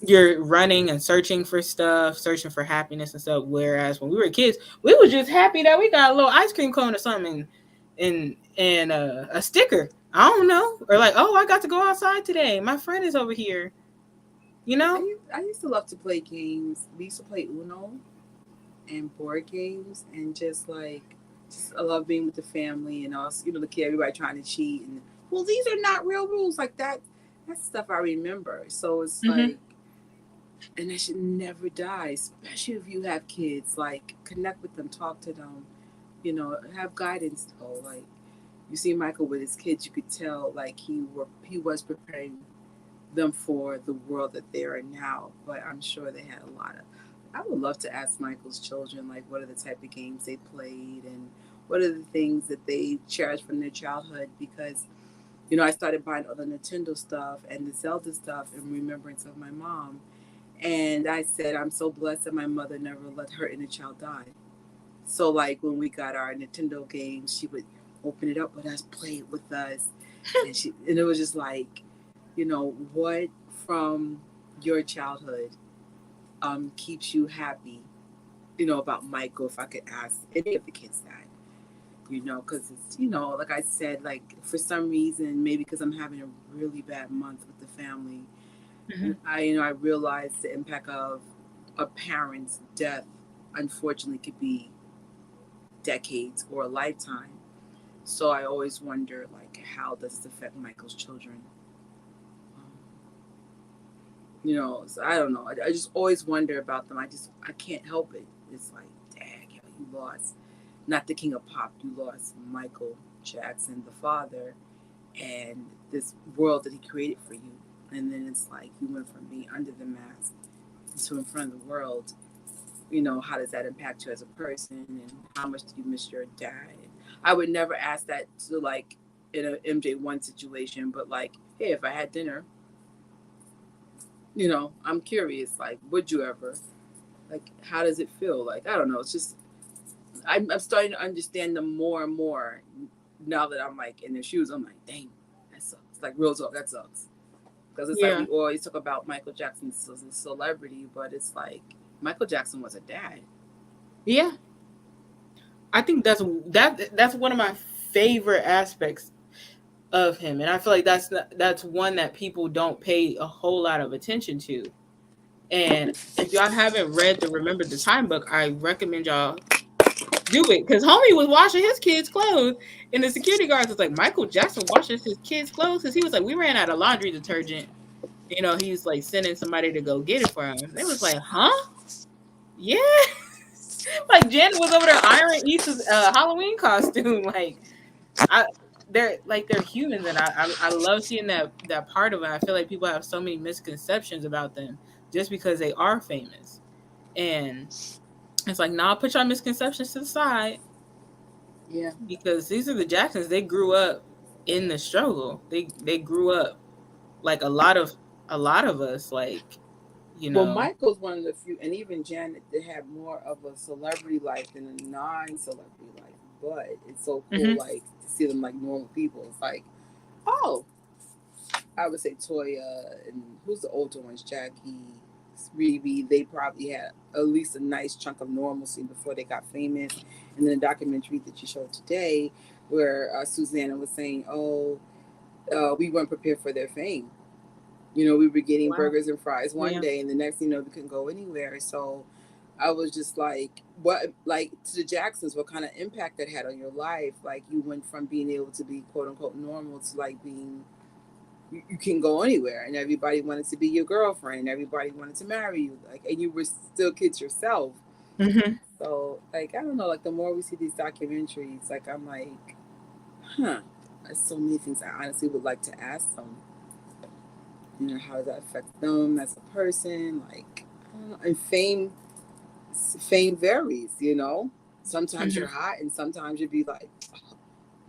S1: you're running and searching for stuff, searching for happiness and stuff. Whereas when we were kids, we were just happy that we got a little ice cream cone or something, and a sticker. I don't know, or like, oh, I got to go outside today. My friend is over here. You know.
S2: I used to love to play games. We used to play Uno and board games, and just I love being with the family and us, the kid, everybody trying to cheat, and well, these are not real rules like that. That's stuff I remember. So it's
S1: Mm-hmm.
S2: like, and that should never die, especially if you have kids. Like, connect with them, talk to them, have guidance. Oh, like you see Michael with his kids, you could tell like he was preparing them for the world that they are now. But I'm sure they had a lot of. I would love to ask Michael's children like what are the type of games they played and what are the things that they cherished from their childhood, because I started buying all the Nintendo stuff and the Zelda stuff in remembrance of my mom. And I said, I'm so blessed that my mother never let her inner child die. So, like, when we got our Nintendo games, she would open it up with us, play it with us. And it was just like, what from your childhood keeps you happy, about Michael, if I could ask any of the kids that. Because it's, like I said, like for some reason, maybe because I'm having a really bad month with the family,
S1: Mm-hmm.
S2: I realized the impact of a parent's death, unfortunately, could be decades or a lifetime. So I always wonder, like, how does this affect Michael's children? Um, so I don't know. I just always wonder about them. I can't help it. It's like, dang, you lost not the king of pop. You lost Michael Jackson, the father, and this world that he created for you. And then it's like you went from being under the mask to in front of the world. How does that impact you as a person, and how much do you miss your dad? And I would never ask that to like in a MJ1 situation, but like, hey, if I had dinner, I'm curious, like, would you ever? Like, how does it feel? Like, I don't know. It's just I'm starting to understand them more and more now that I'm like in their shoes. I'm like, dang, that sucks. Like real talk, that sucks. Because it's like
S1: Yeah.
S2: we always talk about Michael Jackson as a celebrity, but it's like Michael Jackson was a dad.
S1: Yeah. I think that's one of my favorite aspects of him, and I feel like that's one that people don't pay a whole lot of attention to. And if y'all haven't read the Remember the Time book, I recommend y'all do it, because homie was washing his kids' clothes, and the security guards was like, Michael Jackson washes his kids' clothes, because he was like, we ran out of laundry detergent. He's like sending somebody to go get it for him. They was like, huh? Yeah. Like Jen was over there ironing Issa's Halloween costume. Like I, they're humans, and I love seeing that part of it. I feel like people have so many misconceptions about them just because they are famous, and it's like, nah, put your misconceptions to the side,
S2: Yeah.
S1: because these are the Jacksons. They grew up in the struggle. They grew up like a lot of us, like you
S2: Well,
S1: know.
S2: Michael's one of the few, and even Janet, they have more of a celebrity life than a non-celebrity life. But it's so cool,
S1: Hmm.
S2: like to see them like normal people. It's like, oh, I would say Toya and who's the older ones, Jackie, Reeve. They probably had at least a nice chunk of normalcy before they got famous. And then the documentary that you showed today, where Susanna was saying, "Oh, we weren't prepared for their fame. We were getting
S1: Wow.
S2: burgers and fries one
S1: Yeah.
S2: day, and the next thing you know, we couldn't go anywhere." So I was just like, what, like to the Jacksons, what kind of impact that had on your life? Like you went from being able to be quote unquote normal to like being, you can go anywhere, and everybody wanted to be your girlfriend, everybody wanted to marry you, like, and you were still kids yourself.
S1: Hmm.
S2: So like, I don't know, like the more we see these documentaries, like I'm like, huh, there's so many things I honestly would like to ask them. How does that affect them as a person? Like, I don't know. And fame varies. Sometimes you're
S1: Hmm.
S2: hot, and sometimes you'd be like, oh,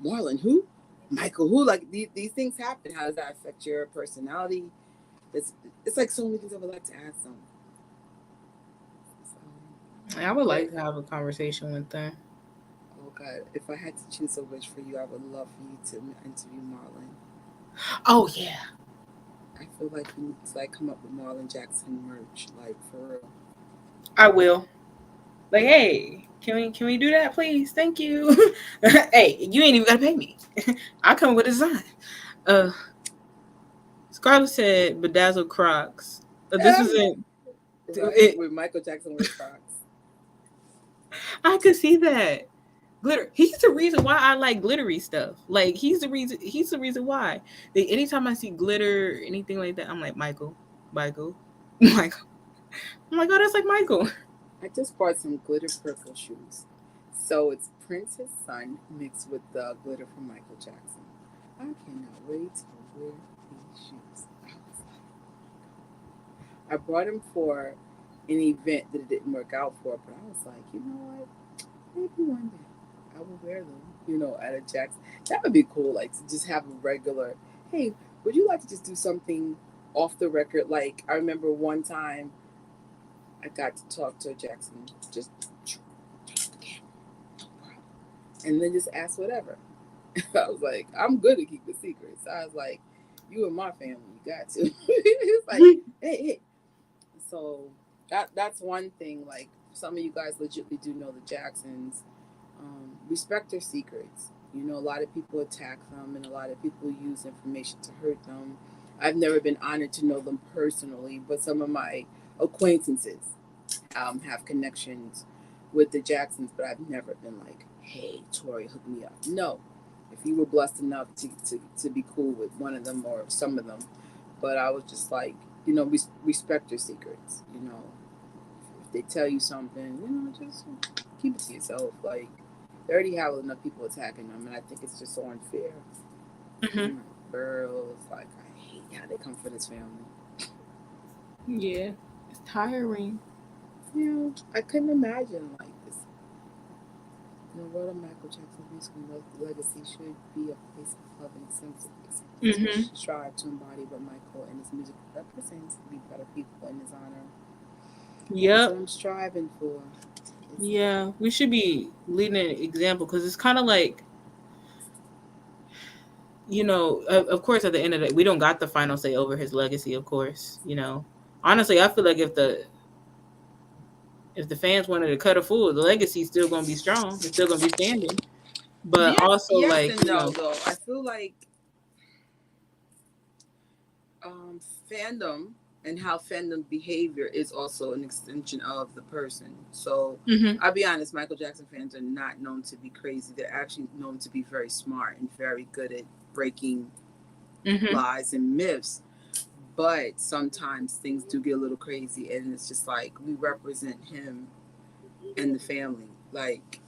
S2: Marlon, who? Michael, who? Like these things happen. How does that affect your personality? It's like so many things I would like to ask them. So,
S1: I would
S2: but
S1: like to have a conversation with them.
S2: God, if I had to choose a wish for you, I would love for you to interview Marlon.
S1: Oh yeah,
S2: I feel like you need to like come up with Marlon Jackson merch, like for real.
S1: I will. Like, hey, can we do that, please? Thank you. Hey, you ain't even gotta pay me. I come with a design. Uh, Scarlett said bedazzled Crocs. This was in
S2: Right?
S1: it.
S2: With Michael Jackson wear Crocs.
S1: I could see that. Glitter. He's the reason why I like glittery stuff. Like he's the reason. He's the reason why. Anytime I see glitter, anything like that, I'm like Michael, Michael. I'm like, oh, that's like Michael.
S2: I just bought some glitter purple shoes. So it's Prince's son mixed with the glitter from Michael Jackson. I cannot wait to wear these shoes. I brought them for an event that it didn't work out for, but I was like, you know what? Maybe one day I will wear them, at a Jackson. That would be cool, like to just have a regular, hey, would you like to just do something off the record? Like, I remember one time I got to talk to Jackson, just and then just ask whatever. I was like, I'm good at keeping secrets. I was like, you and my family, you got to. It's like, hey. So that's one thing. Like some of you guys legitimately do know the Jacksons. Respect their secrets. A lot of people attack them, and a lot of people use information to hurt them. I've never been honored to know them personally, but some of my acquaintances have connections with the Jacksons, but I've never been like, hey, Tori, hook me up. No. If you were blessed enough to be cool with one of them or some of them. But I was just like, respect your secrets. If they tell you something, just keep it to yourself. Like, they already have enough people attacking them, and I think it's just so unfair.
S1: Mm-hmm.
S2: Girls, like, I hate how they come for this family.
S1: Yeah, it's tiring.
S2: I couldn't imagine like this. In the world of Michael Jackson's musical legacy should be a place of love and acceptance.
S1: Mm-hmm.
S2: Should strive to embody what Michael and his music represents to be better people in his honor. That's
S1: Yep.
S2: what I'm striving for.
S1: Yeah, we should be leading an example because it's kind of like, of course, at the end of the day, we don't got the final say over his legacy. Of course, honestly, I feel like if the fans wanted to cut a fool, the legacy's still gonna be strong. It's still gonna be standing. But also,
S2: Yes
S1: like,
S2: and no, though. I feel like fandom and how fandom behavior is also an extension of the person. So
S1: mm-hmm.
S2: I'll be honest, Michael Jackson fans are not known to be crazy. They're actually known to be very smart and very good at breaking
S1: Mm-hmm.
S2: lies and myths. But sometimes things do get a little crazy, and it's just like we represent him and the family. Like,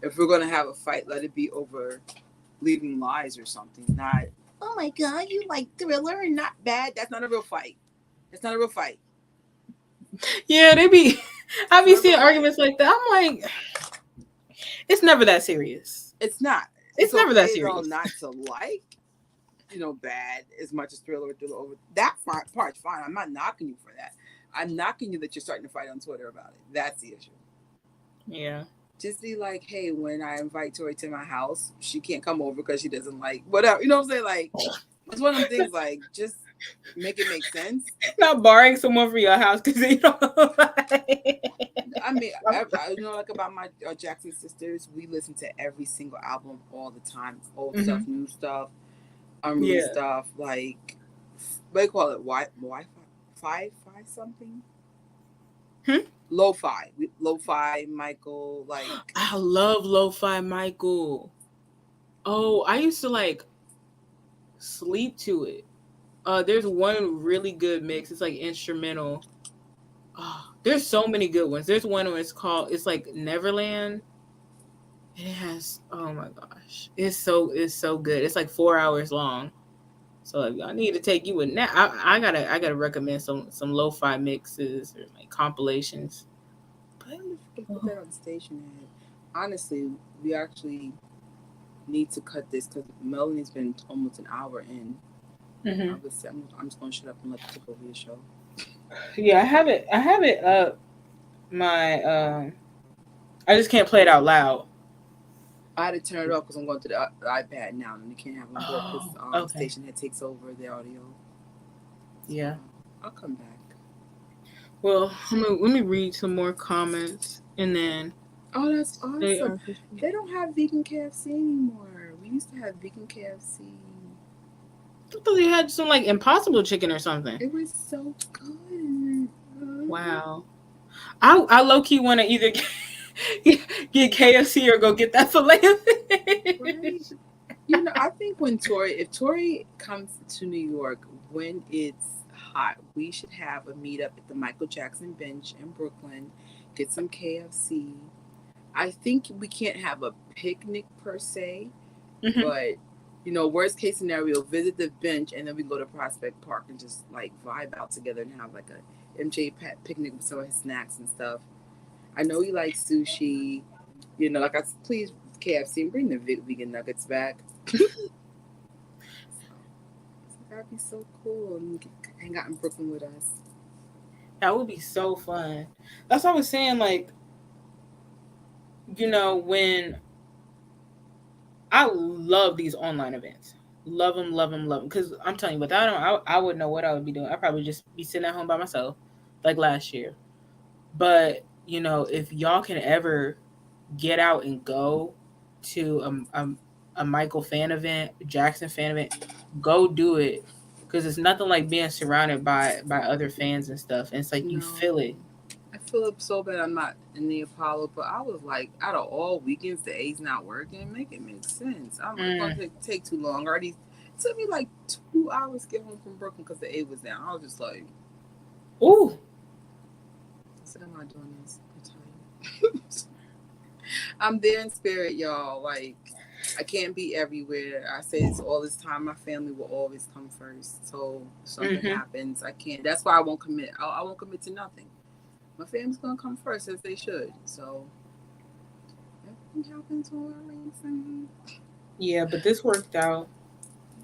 S2: if we're gonna have a fight, let it be over leaving lies or something. Not, oh my god, you like Thriller and not bad. That's not a real fight. It's not a real fight.
S1: Yeah, I be seeing arguments like that. I'm like, it's never that serious.
S2: It's not.
S1: It's never
S2: okay,
S1: that serious.
S2: Though, not to like, bad as much as Thriller over that part's fine. I'm not knocking you for that. I'm knocking you that you're starting to fight on Twitter about it. That's the issue.
S1: Yeah.
S2: Just be like, hey, when I invite Tori to my house, she can't come over because she doesn't like whatever. You know what I'm saying? Like, it's one of them things. Like, just make it make sense.
S1: Not borrowing someone for your house because you don't.
S2: I mean, like about my Jackson sisters, we listen to every single album all the time. Old
S1: mm-hmm.
S2: stuff, new stuff, unreleased stuff. Like, what do you call it? Wi-Fi something? Lo-fi Michael, like
S1: I love lo-fi Michael. Oh, I used to like sleep to it. There's one really good mix. It's like instrumental. Oh, there's so many good ones. There's one where it's like Neverland. It has, oh my gosh, it's so good. It's like 4 hours long. So if y'all need to take you a nap, I gotta recommend some lo-fi mixes or like compilations.
S2: I wonder if we can put that on the station. Honestly, we actually need to cut this because Melanie's been almost an hour in.
S1: Mm-hmm.
S2: I'm just gonna shut up and let you take over your show.
S1: Yeah, I have it up. I just can't play it out loud.
S2: I had to turn it off because I'm going to the iPad now, and you can't have them both because
S1: Oh, okay.
S2: station that takes over the audio.
S1: Yeah.
S2: I'll come back.
S1: Well, let me read some more comments and then
S2: Oh, that's
S1: say
S2: awesome.
S1: our
S2: They don't have vegan KFC anymore. We used to have vegan KFC.
S1: I thought they had some like Impossible Chicken or something.
S2: It was so good.
S1: Wow. I low key want to either get KFC or go get that filet of fish.
S2: Right. I think if Tori comes to New York when it's hot, we should have a meetup at the Michael Jackson bench in Brooklyn, get some KFC. I think we can't have a picnic per se,
S1: Mhm.
S2: but worst case scenario, visit the bench and then we go to Prospect Park and just like vibe out together and have like a picnic with some of his snacks and stuff. I know he likes sushi. Please KFC bring the vegan nuggets back. That'd be so cool. And hang out in Brooklyn with us.
S1: That would be so fun. That's what I was saying. Like, when I love these online events, love them, love them, love them. Because I'm telling you, without them, I wouldn't know what I would be doing. I'd probably just be sitting at home by myself, like last year. But if y'all can ever get out and go to a Michael fan event, Jackson fan event, go do it. Because it's nothing like being surrounded by other fans and stuff. And it's like you feel it.
S2: I feel it so bad I'm not in the Apollo, but I was like, out of all weekends, the A's not working. Make it make sense. I'm not going to take too long. Already it took me like 2 hours to get home from Brooklyn because the A was down. I was just like,
S1: ooh.
S2: I said, I'm not doing this. I'm tired. I'm there in spirit, y'all. Like, I can't be everywhere. I say this all this time. My family will always come first. So if something happens, I can't. That's why I won't commit. I won't commit to nothing. My family's gonna come first, as they should. So everything happens for a reason.
S1: Yeah, but this worked out.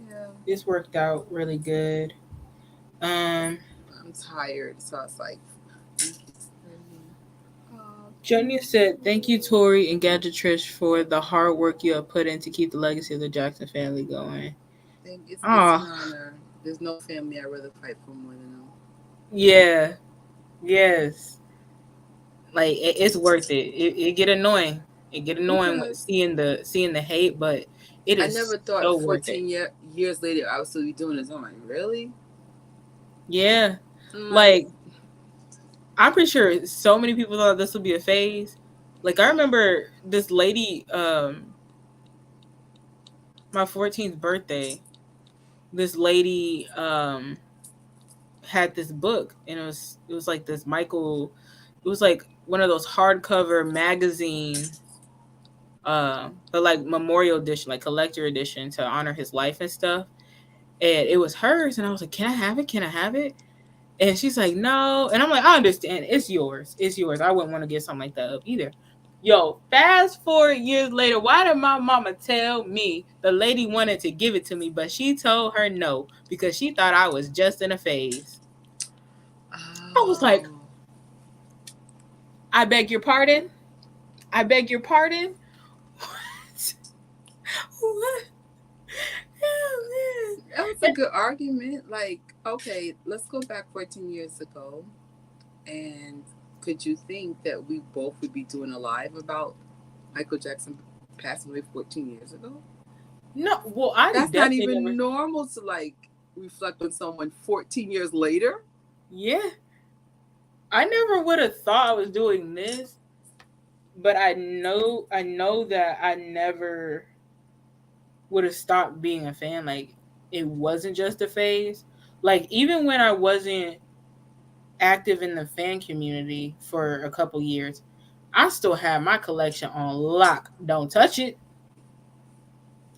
S2: Yeah.
S1: This worked out really good.
S2: I'm tired, so it's like.
S1: Junior said, "Thank you, Tori and Gadget Trish, for the hard work you have put in to keep the legacy of the Jackson family going."
S2: It's an honor. There's no family I'd rather fight for more than them.
S1: Yeah. Yes. Like it's worth it. It get annoying. It get annoying with seeing the hate, but it is.
S2: I never thought
S1: so
S2: 14 years later I would still be doing this. I'm like, really?
S1: Yeah. Like I'm pretty sure so many people thought this would be a phase. Like I remember this lady, my 14th birthday, this lady had this book, and it was like this Michael, it was like one of those hardcover magazine, but like memorial edition, like collector edition to honor his life and stuff. And it was hers, and I was like, "Can I have it? Can I have it?" And she's like, "No." And I'm like, "I understand. It's yours. It's yours. I wouldn't want to get something like that up either." Yo, fast forward years later, why did my mama tell me the lady wanted to give it to me, but she told her no because she thought I was just in a phase? I was like, "I beg your pardon? I beg your pardon?" What? What? Oh,
S2: that was a good argument. Like, okay, let's go back 14 years ago. And could you think that we both would be doing a live about Michael Jackson passing away 14 years ago?
S1: No, well,
S2: that's not even normal to like reflect on someone 14 years later.
S1: Yeah. I never would have thought I was doing this, but I know that I never would have stopped being a fan. Like it wasn't just a phase. Like even when I wasn't active in the fan community for a couple years, I still have my collection on lock. Don't touch it.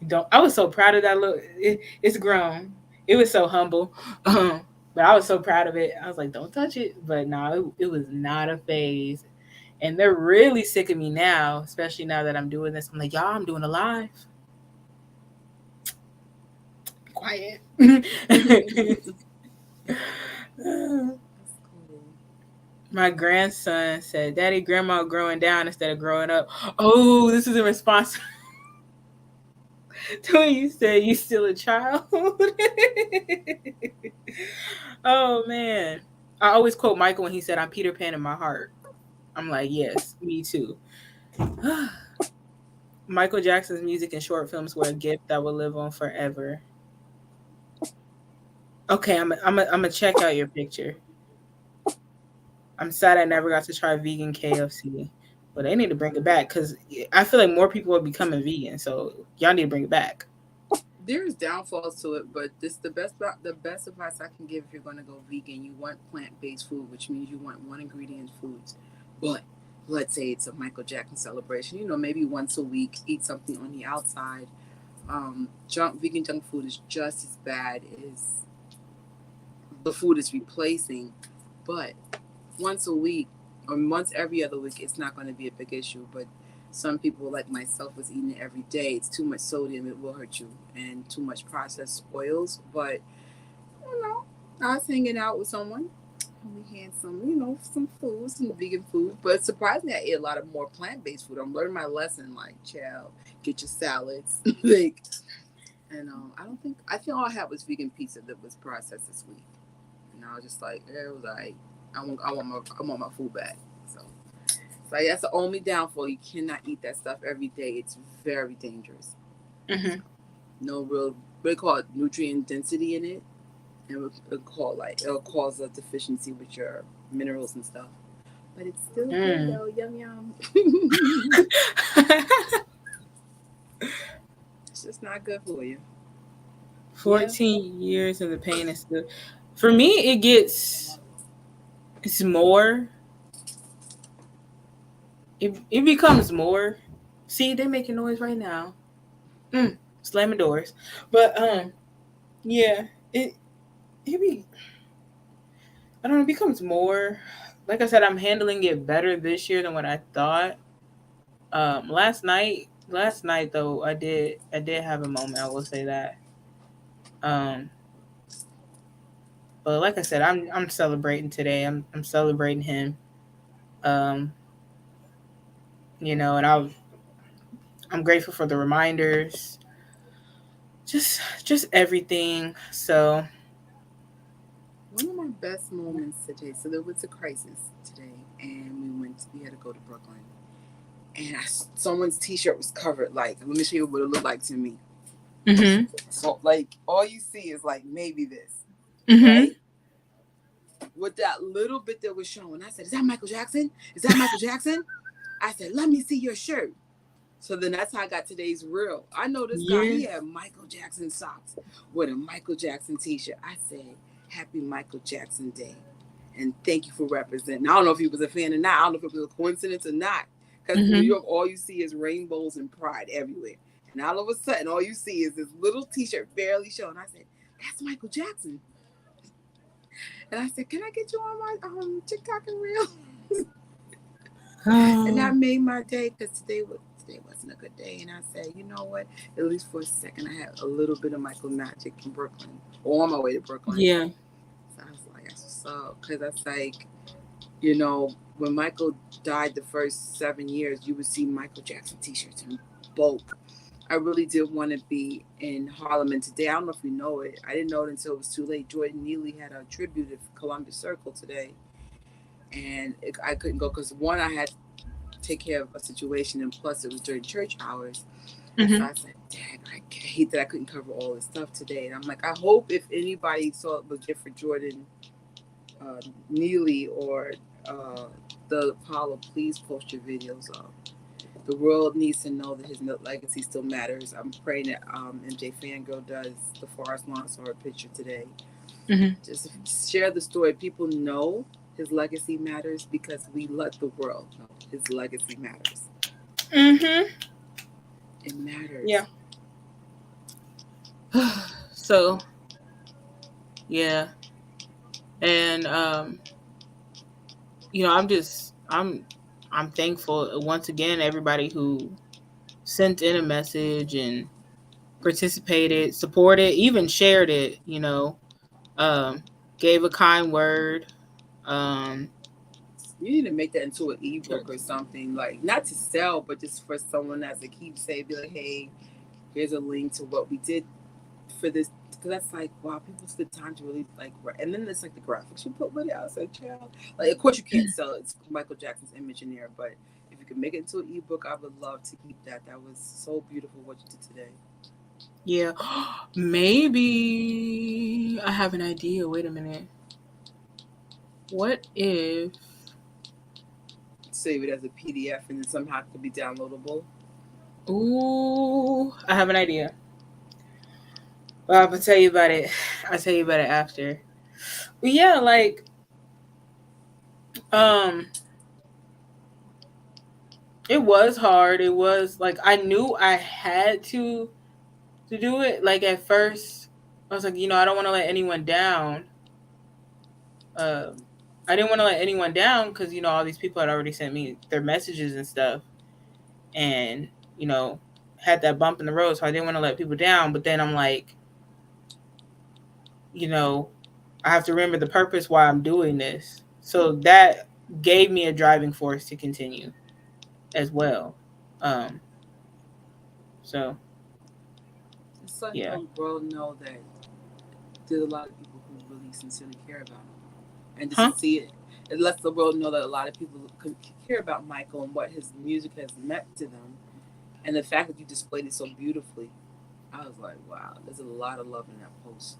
S1: Don't. I was so proud of that look. It's grown. It was so humble. But I was so proud of it. I was like, don't touch it. But no, it was not a phase. And they're really sick of me now, especially now that I'm doing this. I'm like, y'all, I'm doing a live. Be quiet. My grandson said, "Daddy, grandma growing down instead of growing up." Oh, this is a response. when you said you still a child. Oh man. I always quote Michael when he said, "I'm Peter Pan in my heart." I'm like, yes, me too. Michael Jackson's music and short films were a gift that will live on forever. Okay, I'm gonna check out your picture. I'm sad I never got to try vegan KFC, but they need to bring it back because I feel like more people are becoming vegan. So y'all need to bring it back.
S2: There's downfalls to it, but this the best advice I can give if you're going to go vegan. You want plant-based food, which means you want one ingredient foods. But let's say it's a Michael Jackson celebration. Maybe once a week, eat something on the outside. Vegan junk food is just as bad as the food is replacing, but once a week or once every other week, it's not going to be a big issue. But some people, like myself, was eating it every day. It's too much sodium; it will hurt you, and too much processed oils. But you know, I was hanging out with someone. And we had some food, some vegan food. But surprisingly, I ate a lot of more plant-based food. I'm learning my lesson. Like, child, get your salads, like, and I think all I had was vegan pizza that was processed this week. And I was just like, it was like, I want my food back. So that's the only downfall. You cannot eat that stuff every day. It's very dangerous.
S1: Hmm.
S2: No real, they call it nutrient density in it, and it'll cause a deficiency with your minerals and stuff. But it's still good
S1: Mm.
S2: though. Yum yum. It's just not good for you. Yeah.
S1: 14 years of the pain is still. For me, it's more. It becomes more. See, they're making noise right now. Slamming doors. But yeah, it be I don't know, it becomes more. Like I said, I'm handling it better this year than what I thought. Last night though, I did have a moment. I will say that. Um, but like I said, I'm celebrating today. I'm celebrating him. Um, and I'm grateful for the reminders, just everything. So,
S2: One of my best moments today. So there was a crisis today, and we had to go to Brooklyn, and someone's T-shirt was covered. Like, let me show you what it looked like to me.
S1: mhm,
S2: So, like, all you see is like maybe this,
S1: mhm,
S2: right? With that little bit that was showing, I said, "Is that Michael Jackson? Is that Michael Jackson?" I said, "Let me see your shirt." So then that's how I got today's reel. I know this guy,
S1: yeah,
S2: he had Michael Jackson socks with a Michael Jackson t-shirt. I said, "Happy Michael Jackson Day. And thank you for representing." I don't know if he was a fan or not. I don't know if it was a coincidence or not. Because in New
S1: mhm,
S2: York, all you see is rainbows and pride everywhere. And all of a sudden, all you see is this little t-shirt barely showing. I said, "That's Michael Jackson." And I said, "Can I get you on my TikTok and reel?" And that
S1: oh,
S2: made my day because today wasn't a good day. And I said, you know what? At least for a second, I had a little bit of Michael magic in Brooklyn, or on my way to Brooklyn.
S1: yeah,
S2: So I was like, that's what's up. Because that's like, when Michael died the first 7 years, you would see Michael Jackson T-shirts in bulk. I really did want to be in Harlem, and today I don't know if you know it. I didn't know it until it was too late. Jordan Neely had a tribute at Columbus Circle today, and I couldn't go because one, I had take care of a situation, and plus it was during church hours. So
S1: mhm,
S2: I said, "Dang, I hate that I couldn't cover all this stuff today." And I'm like, I hope if anybody saw it was good for Jordan uh, Neely or uh, the Apollo, please post your videos up. The world needs to know that his legacy still matters. I'm praying that MJ Fangirl does the Forest Lawn saw her picture today.
S1: mhm,
S2: Just share the story. People know his legacy matters because we let the world know his legacy matters.
S1: mhm,
S2: It matters.
S1: yeah. So yeah, and I'm thankful once again everybody who sent in a message and participated, supported, even shared it. Um, gave a kind word. Um,
S2: You need to make that into an ebook
S1: to-
S2: or something, like not to sell, but just for someone as a keepsake. Be like, hey, here's a link to what we did for this. Because that's like, wow, people took the time to really like, and then there's like the graphics you put with it. I was like, child, like, of course you can't sell it. It's Michael Jackson's image in there, but if you could make it into an ebook, I would love to keep that. That was so beautiful what you did today.
S1: Yeah. Maybe I have an idea. Wait a minute. What if
S2: Save it as a PDF and then somehow it could be downloadable.
S1: Ooh, I have an idea. Well, I'll tell you about it. I'll tell you about it after. But yeah, like um it was hard. It was like I knew I had to do it. Like at first I was like, I don't want to let anyone down. I didn't want to let anyone down because all these people had already sent me their messages and stuff, and had that bump in the road, so I didn't want to let people down. But then I'm like, I have to remember the purpose why I'm doing this. So that gave me a driving force to continue as well. Um, so
S2: It's letting
S1: yeah.
S2: the world know that there's a lot of people who really sincerely care about him, and just
S1: Huh?
S2: to see it, it lets the world know that a lot of people care about Michael and what his music has meant to them, and the fact that you displayed it so beautifully. I was like, wow, there's a lot of love in that post.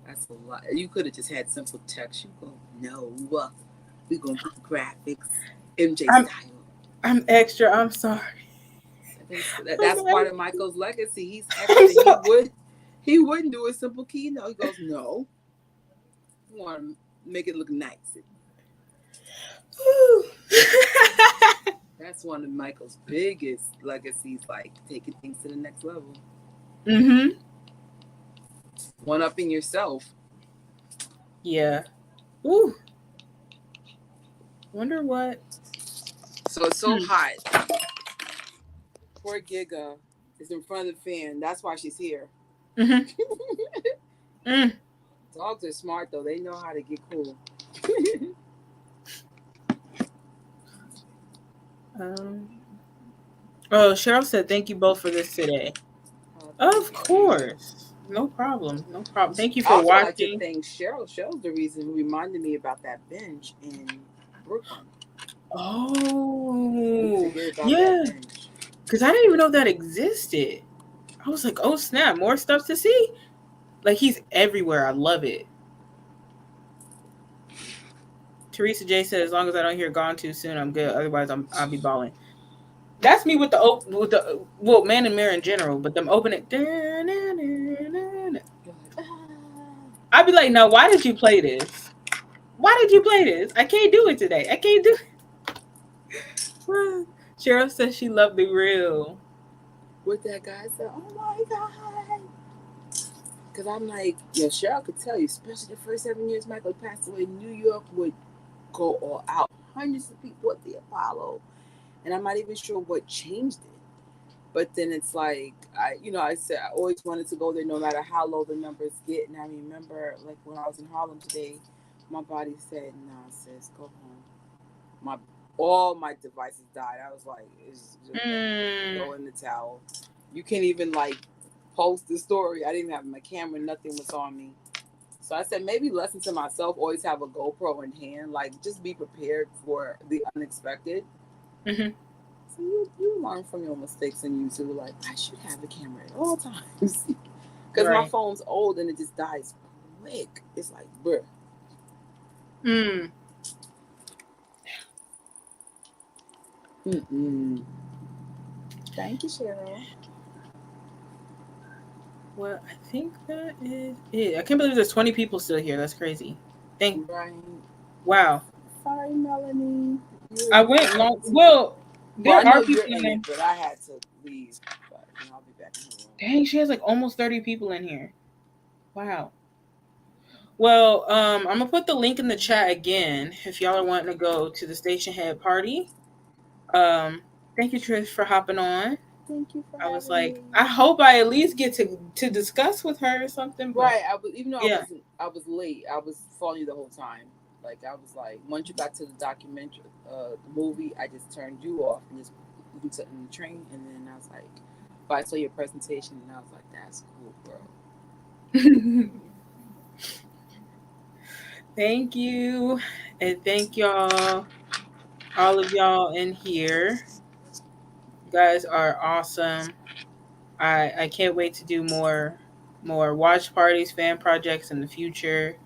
S2: That's a lot. You could have just had simple text. You go, no, we're gonna put the graphics, MJ
S1: I'm
S2: style.
S1: I'm extra. I'm sorry.
S2: That's part of Michael's legacy. He's
S1: I'm
S2: extra.
S1: sorry.
S2: He wouldn't do a simple keynote. He goes, no, we want to make it look nice. That's one of Michael's biggest legacies, like taking things to the next level.
S1: Mhm.
S2: One upping yourself.
S1: Yeah. Ooh. Wonder what.
S2: So it's so hot. Poor Giga is in front of the fan. That's why she's here.
S1: Mhm. Mm.
S2: Dogs are smart though. They know how to get cool.
S1: Um. Oh, Cheryl said, "Thank you both for this today." Of course. No problem. No problem. Thank you
S2: I
S1: for
S2: also like to
S1: watching.
S2: thank Cheryl. Cheryl's the reason who reminded me about that binge in Brooklyn. Need to
S1: Oh,
S2: hear about that
S1: yeah.
S2: binge.
S1: Because I didn't even know that existed. I was like, oh, snap. More stuff to see. Like, he's everywhere. I love it. Teresa J said, as long as I don't hear gone too soon, I'm good. Otherwise, I'll be balling. That's me with the Man and Mirror in general, but them opening. I'd be like, no, why did you play this? Why did you play this? I can't do it today. I can't do it. Cheryl says she loved the real.
S2: What that guy said, oh my God. Because I'm like, Cheryl could tell you, especially the first 7 years Michael passed away, New York would go all out. Hundreds of people at the Apollo. And I'm not even sure what changed it. But then it's like, I said I always wanted to go there no matter how low the numbers get. And I remember, like, when I was in Harlem today, my body said, nah, sis, go home. All my devices died. I was like, it's just throw in the towel. You can't even, like, post the story. I didn't have my camera. Nothing was on me. So I said, maybe lesson to myself, always have a GoPro in hand. Like, just be prepared for the unexpected.
S1: Mm-hmm.
S2: So you learn from your mistakes and you do like, I should have a camera at all times. Because my phone's old and it just dies quick. It's like, bruh.
S1: Mm.
S2: Thank you, Cheryl.
S1: Well, I think that is it. I can't believe there's 20 people still here. That's crazy.
S2: Right.
S1: Wow.
S2: Sorry, Melanie.
S1: I went long. Well, there
S2: I know
S1: are
S2: you're
S1: people in
S2: in
S1: there.
S2: it, but I had to leave. But I'll be back in the room.
S1: Dang, she has like almost 30 people in here. Wow. Well, I'm gonna put the link in the chat again if y'all are wanting to go to the station head party. Um, Thank you, Trish, for hopping on.
S2: Thank you for
S1: I was
S2: having
S1: like,
S2: me.
S1: I hope I at least get to discuss with her or something. But
S2: Right. Even though
S1: yeah.
S2: I was late. I was following you the whole time. Like I was like, once you got to the documentary, the movie, I just turned you off and just listened to in the train, and then I was like,
S3: But I saw your presentation and I was like, that's cool, bro.
S1: Thank you. And thank y'all, all of y'all in here. You guys are awesome. I can't wait to do more watch parties, fan projects in the future.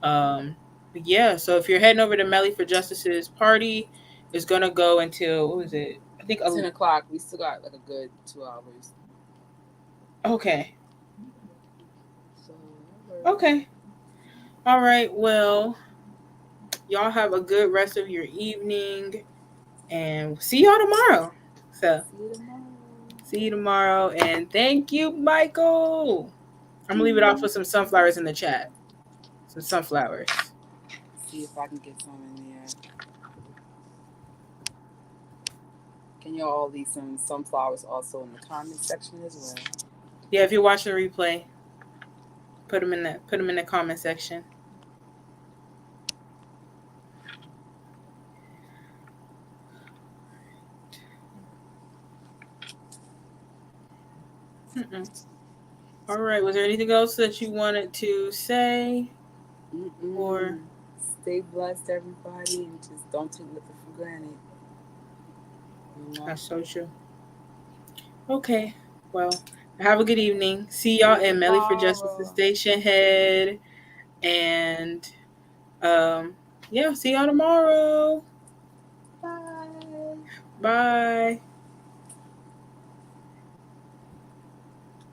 S1: But yeah, so if you're heading over to Melly for Justice's party, it's gonna go until what was it? I think
S3: 10 o'clock. We still got like a good 2 hours.
S1: okay.
S3: So
S1: Okay. All right. Well, y'all have a good rest of your evening and see y'all tomorrow. So
S3: see you tomorrow.
S1: see you tomorrow and thank you, Michael. I'm gonna leave it off with some sunflowers in the chat. Some sunflowers.
S3: See if I can get some in there. Can y'all all leave some sunflowers also in the comment section as well?
S1: Yeah, if you're watching the replay, put them in the comment section. Mm-mm. All right. Was there anything else that you wanted to say? Or
S3: stay blessed, everybody, and just don't take nothing for granted. You know?
S1: that's so true. Okay. Well, have a good evening. See y'all in Melly for Justice Station Head. And yeah, see y'all tomorrow.
S3: Bye.
S1: Bye.